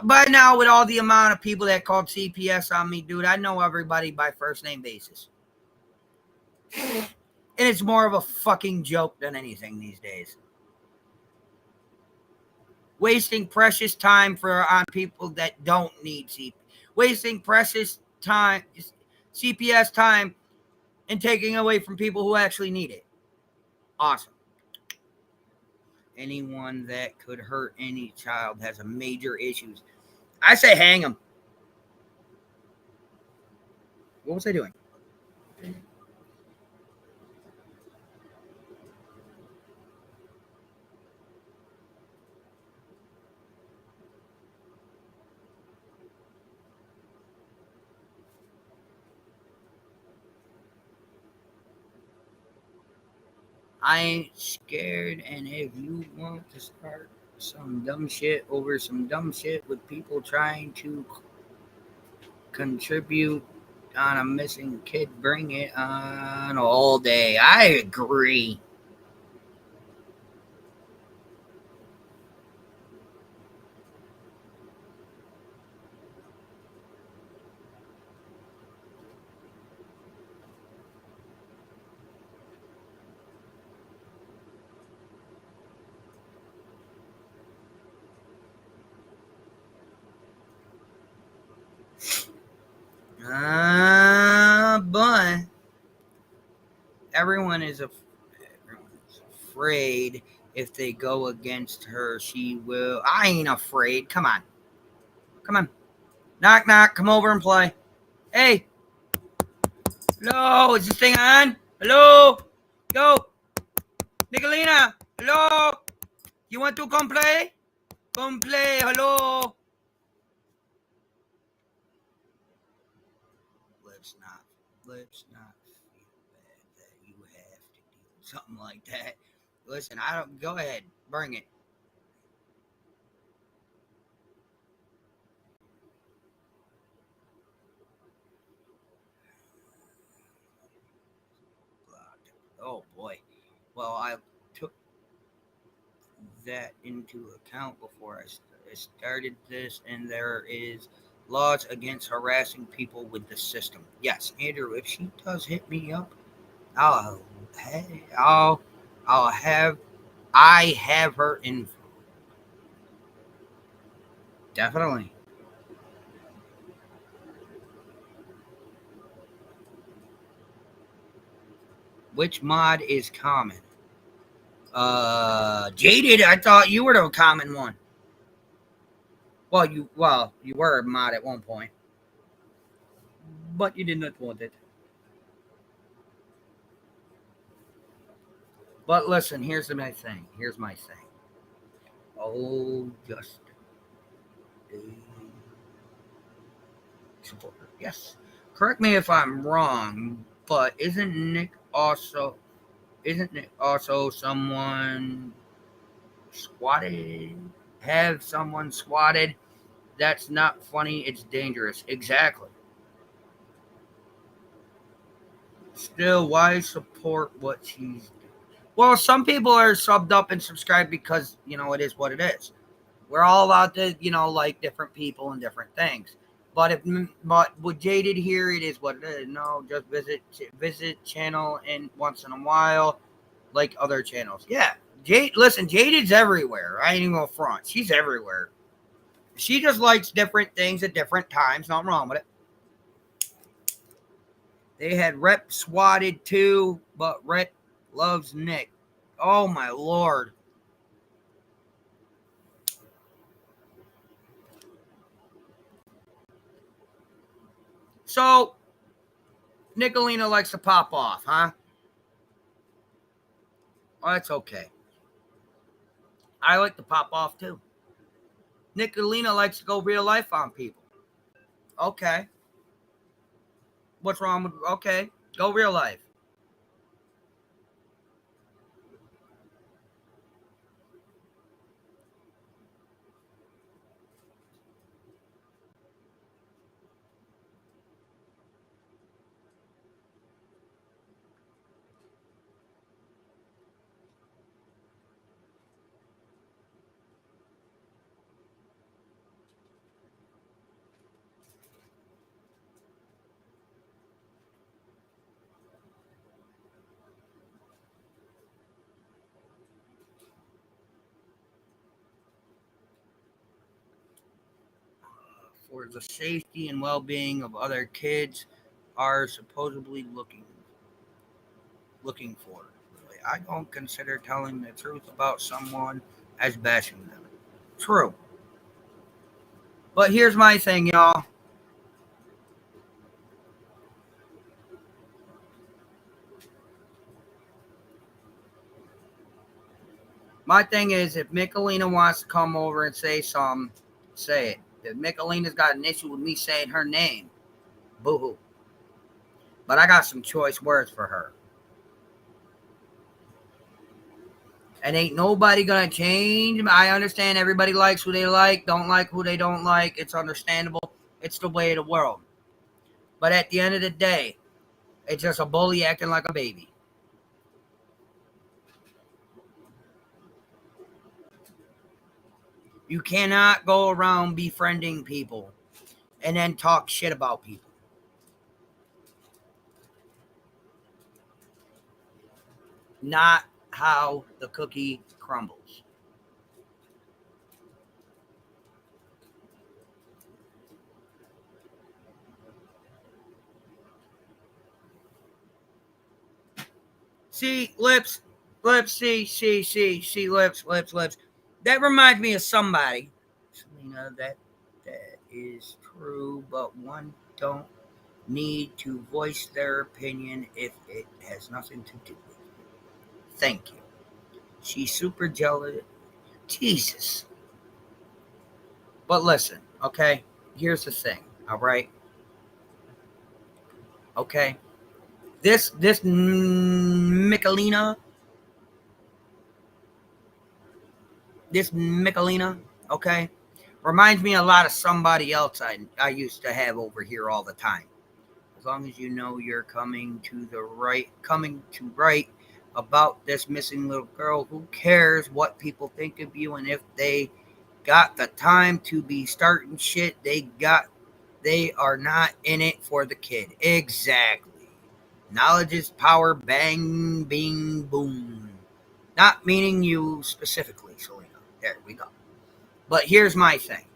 By now, with all the amount of people that called CPS on me, dude, I know everybody by first name basis. And it's more of a fucking joke than anything these days. Wasting precious time on people that don't need CPS. Wasting precious time, CPS time, and taking away from people who actually need it. Awesome. Anyone that could hurt any child has a major issues. I say hang them. What was I doing? I ain't scared, and if you want to start some dumb shit over some dumb shit with people trying to contribute on a missing kid, bring it on all day. I agree. But everyone's afraid if they go against her, she will. I ain't afraid. Come on. Knock, knock. Come over and play. Hey. Hello. Is this thing on? Hello. Yo. Nicolina. Hello. You want to come play? Come play. Hello. Let's not feel bad that you something like that. Listen, I don't. Go ahead, bring it. Oh boy. Well, I took that into account before I started this, and there is laws against harassing people with the system. Yes, Andrew, if she does hit me up, I'll, hey, I'll have, I have her info. Definitely. Which mod is common? Jaded. I thought you were the common one. Well, you were a mod at one point, but you did not want it. But listen, here's my thing. Here's my thing. Oh, just a supporter. Yes. Correct me if I'm wrong, but isn't Nick also someone squatted? Have someone squatted? That's not funny. It's dangerous. Exactly. Still, why support what she's doing? Well, some people are subbed up and subscribed because, it is what it is. We're all out to, like different people and different things. But with Jaded here, it is what it is. No, just visit channel and once in a while, like other channels. Yeah, listen, Jaded's everywhere. I ain't even gonna front. She's everywhere. She just likes different things at different times. Nothing wrong with it. They had Rep swatted too, but Rep loves Nick. Oh my lord. So Nicolina likes to pop off, huh? Oh, that's okay. I like to pop off too. Nicolina likes to go real life on people. Okay. What's wrong with okay? Go real life. For the safety and well-being of other kids are supposedly looking for. Really, I don't consider telling the truth about someone as bashing them. True. But here's my thing, y'all. My thing is, if Michelina wants to come over and say something, say it. If Michelina's got an issue with me saying her name, boo-hoo. But I got some choice words for her. And ain't nobody gonna change. I understand everybody likes who they like, don't like who they don't like. It's understandable. It's the way of the world. But at the end of the day, it's just a bully acting like a baby. You cannot go around befriending people and then talk shit about people. Not how the cookie crumbles. See, lips, see, lips. That reminds me of somebody. Selena, that is true, but one don't need to voice their opinion if it has nothing to do with it. Thank you. She's super jealous. Jesus. But listen, okay? Here's the thing, all right? Okay? This Michelina this Michelina, okay, reminds me a lot of somebody else I used to have over here all the time. As long as you know you're coming to right about this missing little girl, who cares what people think of you? And if they got the time to be starting shit, they are not in it for the kid. Exactly. Knowledge is power, bang, bing, boom. Not meaning you specifically, Selena. There we go. But here's my thing.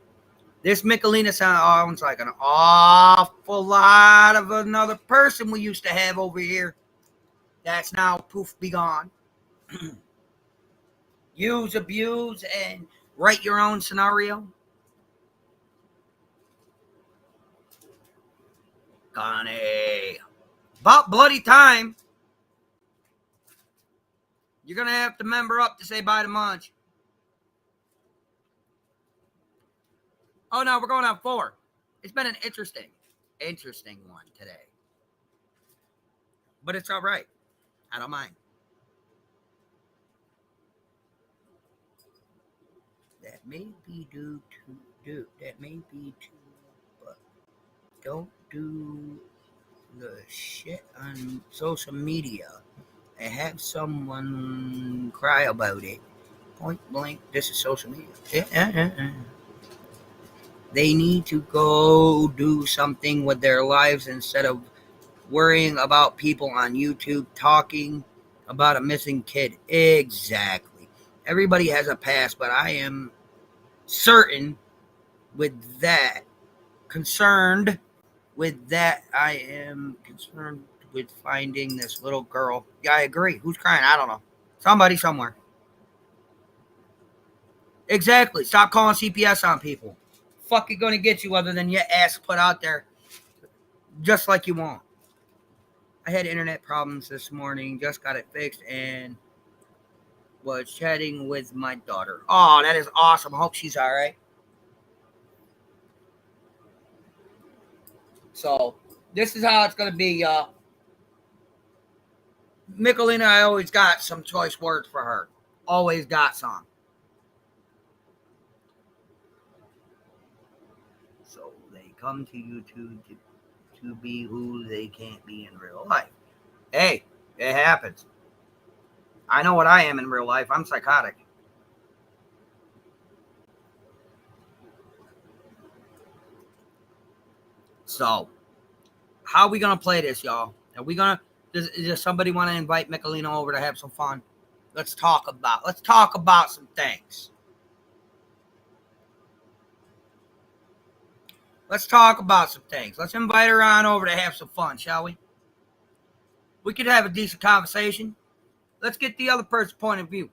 This Michelina sounds like an awful lot of another person we used to have over here. That's now poof, be gone. Use, abuse, and write your own scenario. Connie. About bloody time. You're going to have to member up to say bye to Munch. Oh, no, we're going on 4. It's been an interesting one today. But it's all right. I don't mind. That may be but don't do the shit on social media and have someone cry about it. Point blank, this is social media. They need to go do something with their lives instead of worrying about people on YouTube talking about a missing kid. Exactly. Everybody has a past, but I am certain concerned with that. I am concerned with finding this little girl. Yeah, I agree. Who's crying? I don't know. Somebody somewhere. Exactly. Stop calling CPS on people. Fuck it gonna get you other than your ass put out there just like you want. I had internet problems this morning, just got it fixed, and was chatting with my daughter. Oh, that is awesome. I hope she's all right. So, this is how it's going to be, y'all. Michelina, I always got some choice words for her. Always got some. So, they come to you to be who they can't be in real life. Hey, it happens. I know what I am in real life. I'm psychotic. So, how are we going to play this, y'all? Are we going to... Does somebody want to invite Michelina over to have some fun? Let's talk about some things. Let's talk about some things. Let's invite her on over to have some fun, shall we? We could have a decent conversation. Let's get the other person's point of view.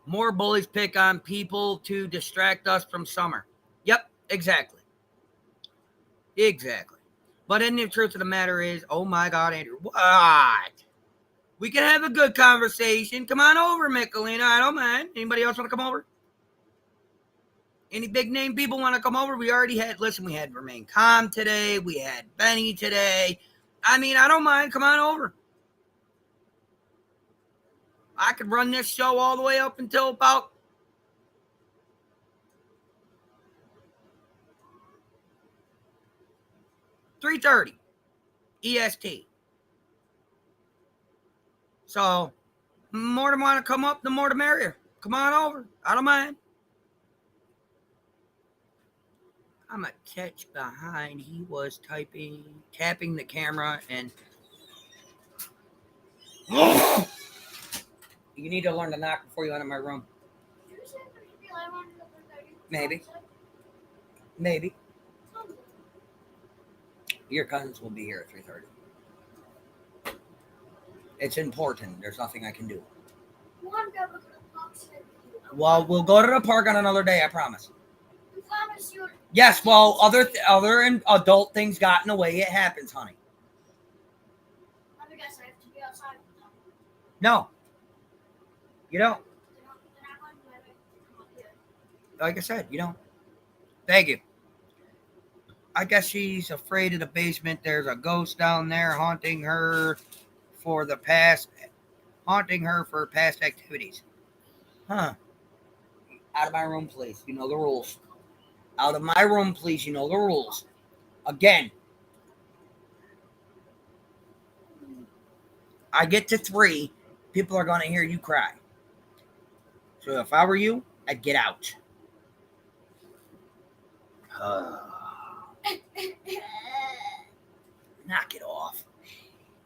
More bullies pick on people to distract us from summer. Yep, exactly. Exactly. But in the truth of the matter is, oh my God, Andrew, what? We can have a good conversation. Come on over, Michelina. I don't mind. Anybody else want to come over? Any big name people want to come over? We already had, we had Remain Calm today. We had Benny today. I mean, I don't mind. Come on over. I could run this show all the way up until about 3:30 EST. So, more than want to come up, the more the merrier. Come on over. I don't mind. I'm a catch behind. He was tapping the camera, and you need to learn to knock before you enter my room. Maybe. Your cousins will be here at 3:30. It's important. There's nothing I can do. Well, we'll go to the park on another day, I promise. Yes, well, other and adult things got in the way. It happens, honey. No. You don't. Like I said, you don't. Thank you. I guess she's afraid of the basement. There's a ghost down there haunting her for the past haunting her for past activities. Huh. Out of my room, please. You know the rules. Out of my room, please. You know the rules. Again, I get to 3. People are going to hear you cry. So if I were you, I'd get out. Knock it off.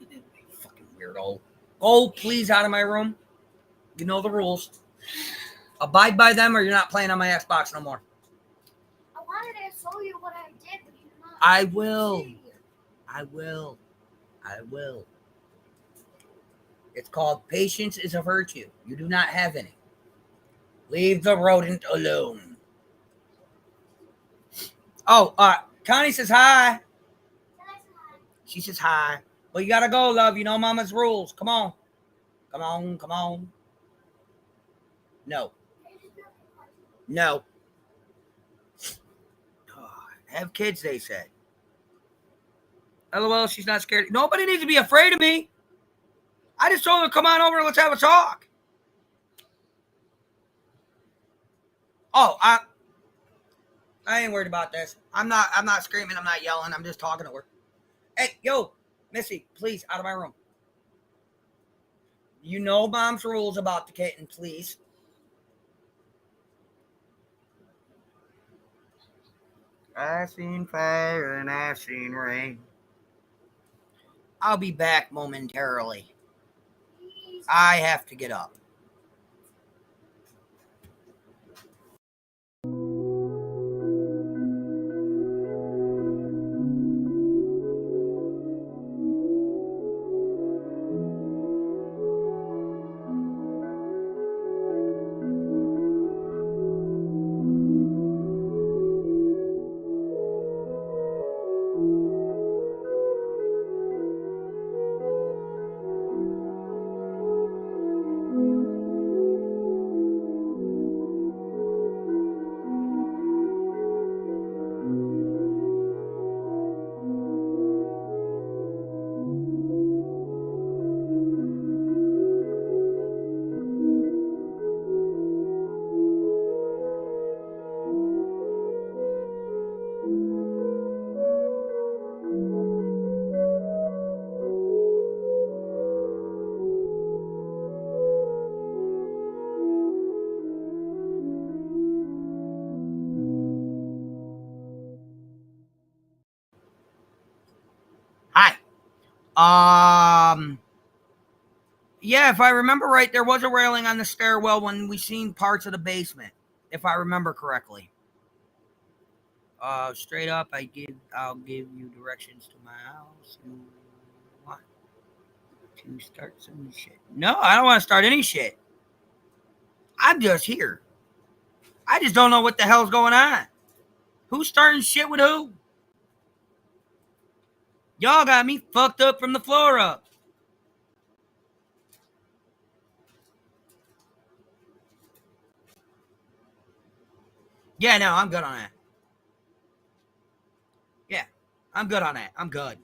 You fucking weirdo. Go, please, out of my room. You know the rules. Abide by them or you're not playing on my Xbox no more. I wanted to show you what I did, but you're not. I will. I will. I will. It's called patience is a virtue. You do not have any. Leave the rodent alone. Oh, Connie says hi. She says hi. Well, you gotta go, love. You know Mama's rules. Come on. Come on, come on. No. No. Have kids, they said. LOL, she's not scared. Nobody needs to be afraid of me. I just told her, come on over, let's have a talk. Oh, I ain't worried about this. I'm not screaming, I'm not yelling, I'm just talking to her. Hey, yo, Missy, please, out of my room. You know Mom's rules about the kitten, please. I've seen fire and I've seen rain. I'll be back momentarily. I have to get up. Hi. Yeah, if I remember right, there was a railing on the stairwell when we seen parts of the basement, if I remember correctly. Straight up, I'll give you directions to my house. You want to start some shit? No, I don't want to start any shit. I'm just here. I just don't know what the hell's going on. Who's starting shit with who? Y'all got me fucked up from the floor up. Yeah, no, I'm good on that. Yeah, I'm good on that. I'm good.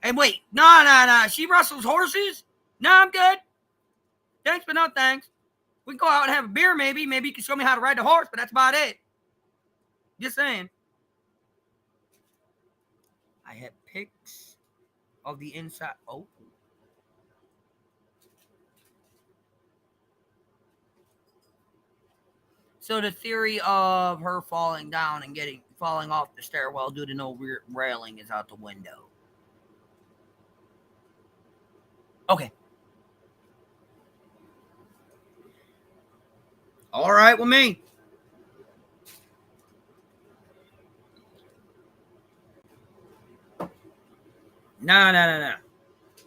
And wait, no. She wrestles horses? No, I'm good. Thanks, but no thanks. We can go out and have a beer, maybe. Maybe you can show me how to ride the horse, but that's about it. Just saying. I have pics of the inside. Oh. So the theory of her falling down and falling off the stairwell due to no railing is out the window. Okay. All right with me. No.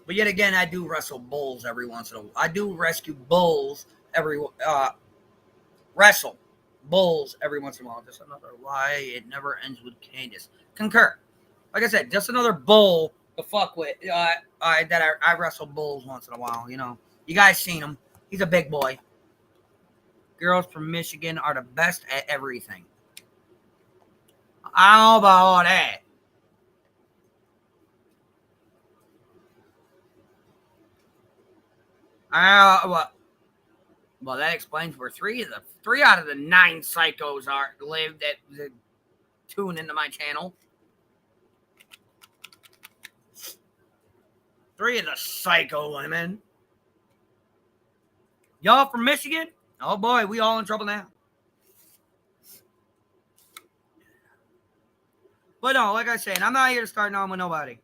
But yet again, I do wrestle bulls every once in a while. I do rescue bulls wrestle bulls every once in a while. Just another lie. It never ends with Candace. Concur. Like I said, just another bull to fuck with. I wrestle bulls once in a while. You know, you guys seen him. He's a big boy. Girls from Michigan are the best at everything. I don't know about all that. Well, that explains where three out of the 9 psychos live that tune into my channel. 3 of the psycho women. Y'all from Michigan? Oh boy, we all in trouble now. But no, like I said, I'm not here to start on with nobody.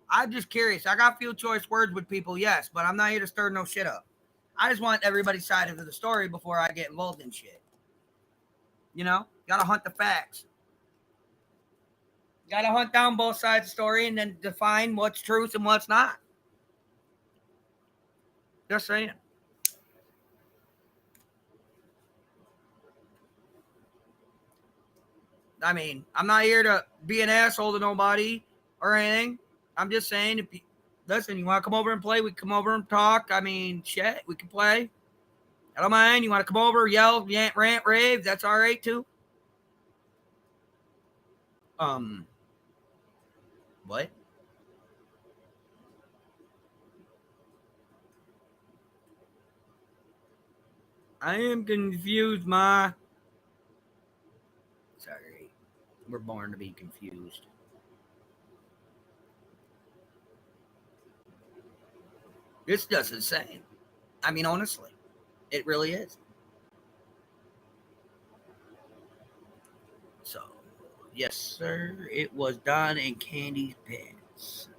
I'm just curious. I got few choice words with people, yes, but I'm not here to stir no shit up. I just want everybody's side of the story before I get involved in shit. You know? Gotta hunt the facts. Gotta hunt down both sides of the story and then define what's truth and what's not. Just saying. I mean, I'm not here to be an asshole to nobody or anything. I'm just saying, if you, listen, you want to come over and play, we can come over and talk. I mean, shit, we can play. I don't mind. You want to come over, yell, rant, rave, that's all right too. What? I am confused, Ma. Sorry. We're born to be confused. It's just insane. I mean, honestly, it really is. So, yes, sir. It was Don and Candy's pants.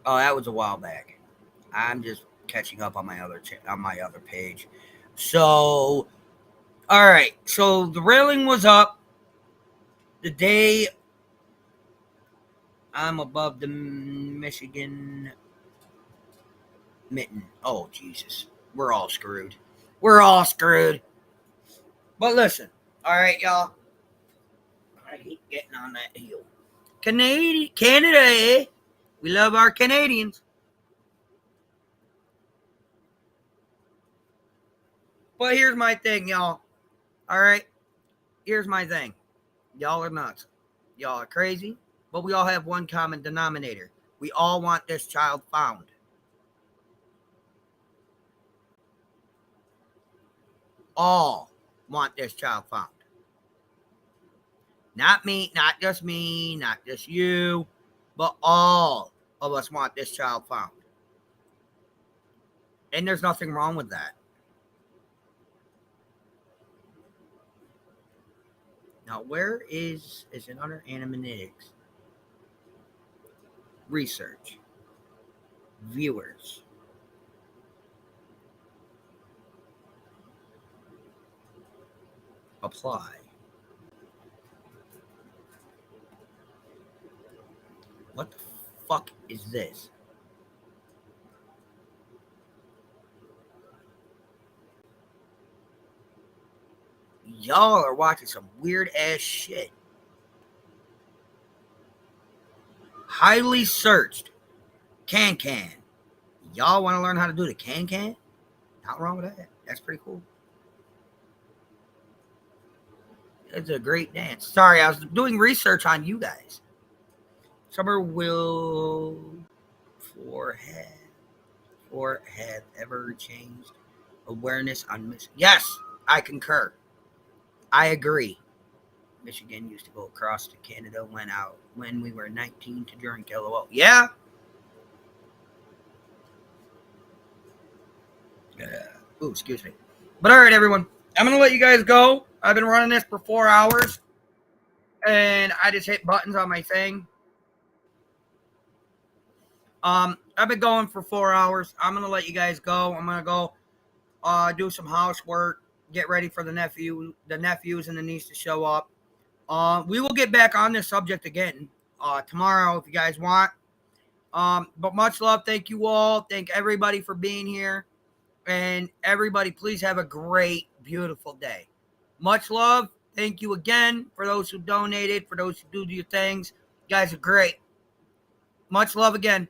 Oh, that was a while back. I'm just catching up on my other page. So, all right. So the railing was up the day I'm above the Michigan mitten. Oh, Jesus. We're all screwed. We're all screwed. But listen. All right, y'all. I hate getting on that hill. Canada, eh? We love our Canadians. But here's my thing, y'all. All right? Here's my thing. Y'all are nuts. Y'all are crazy. But we all have one common denominator. We all want this child found. All want this child found. Not me, not just you, but all of us want this child found. And there's nothing wrong with that. Now, where is it under analytics? Research. Viewers. Apply. What the fuck is this? Y'all are watching some weird ass shit. Highly searched. Can. Y'all want to learn how to do the can? Not wrong with that. That's pretty cool. It's a great dance. Sorry, I was doing research on you guys. Summer will have ever changed awareness on Michigan. Yes, I concur. I agree. Michigan used to go across to Canada when we were 19 to drink LOL. Yeah. Ooh, excuse me. But all right, everyone. I'm going to let you guys go. I've been running this for 4 hours. And I just hit buttons on my thing. I've been going for 4 hours. I'm going to let you guys go. I'm going to go do some housework, get ready for the nephews and the niece to show up. We will get back on this subject again tomorrow if you guys want. But much love. Thank you all. Thank everybody for being here. And everybody, please have a great, beautiful day. Much love. Thank you again for those who donated, for those who do your things. You guys are great. Much love again.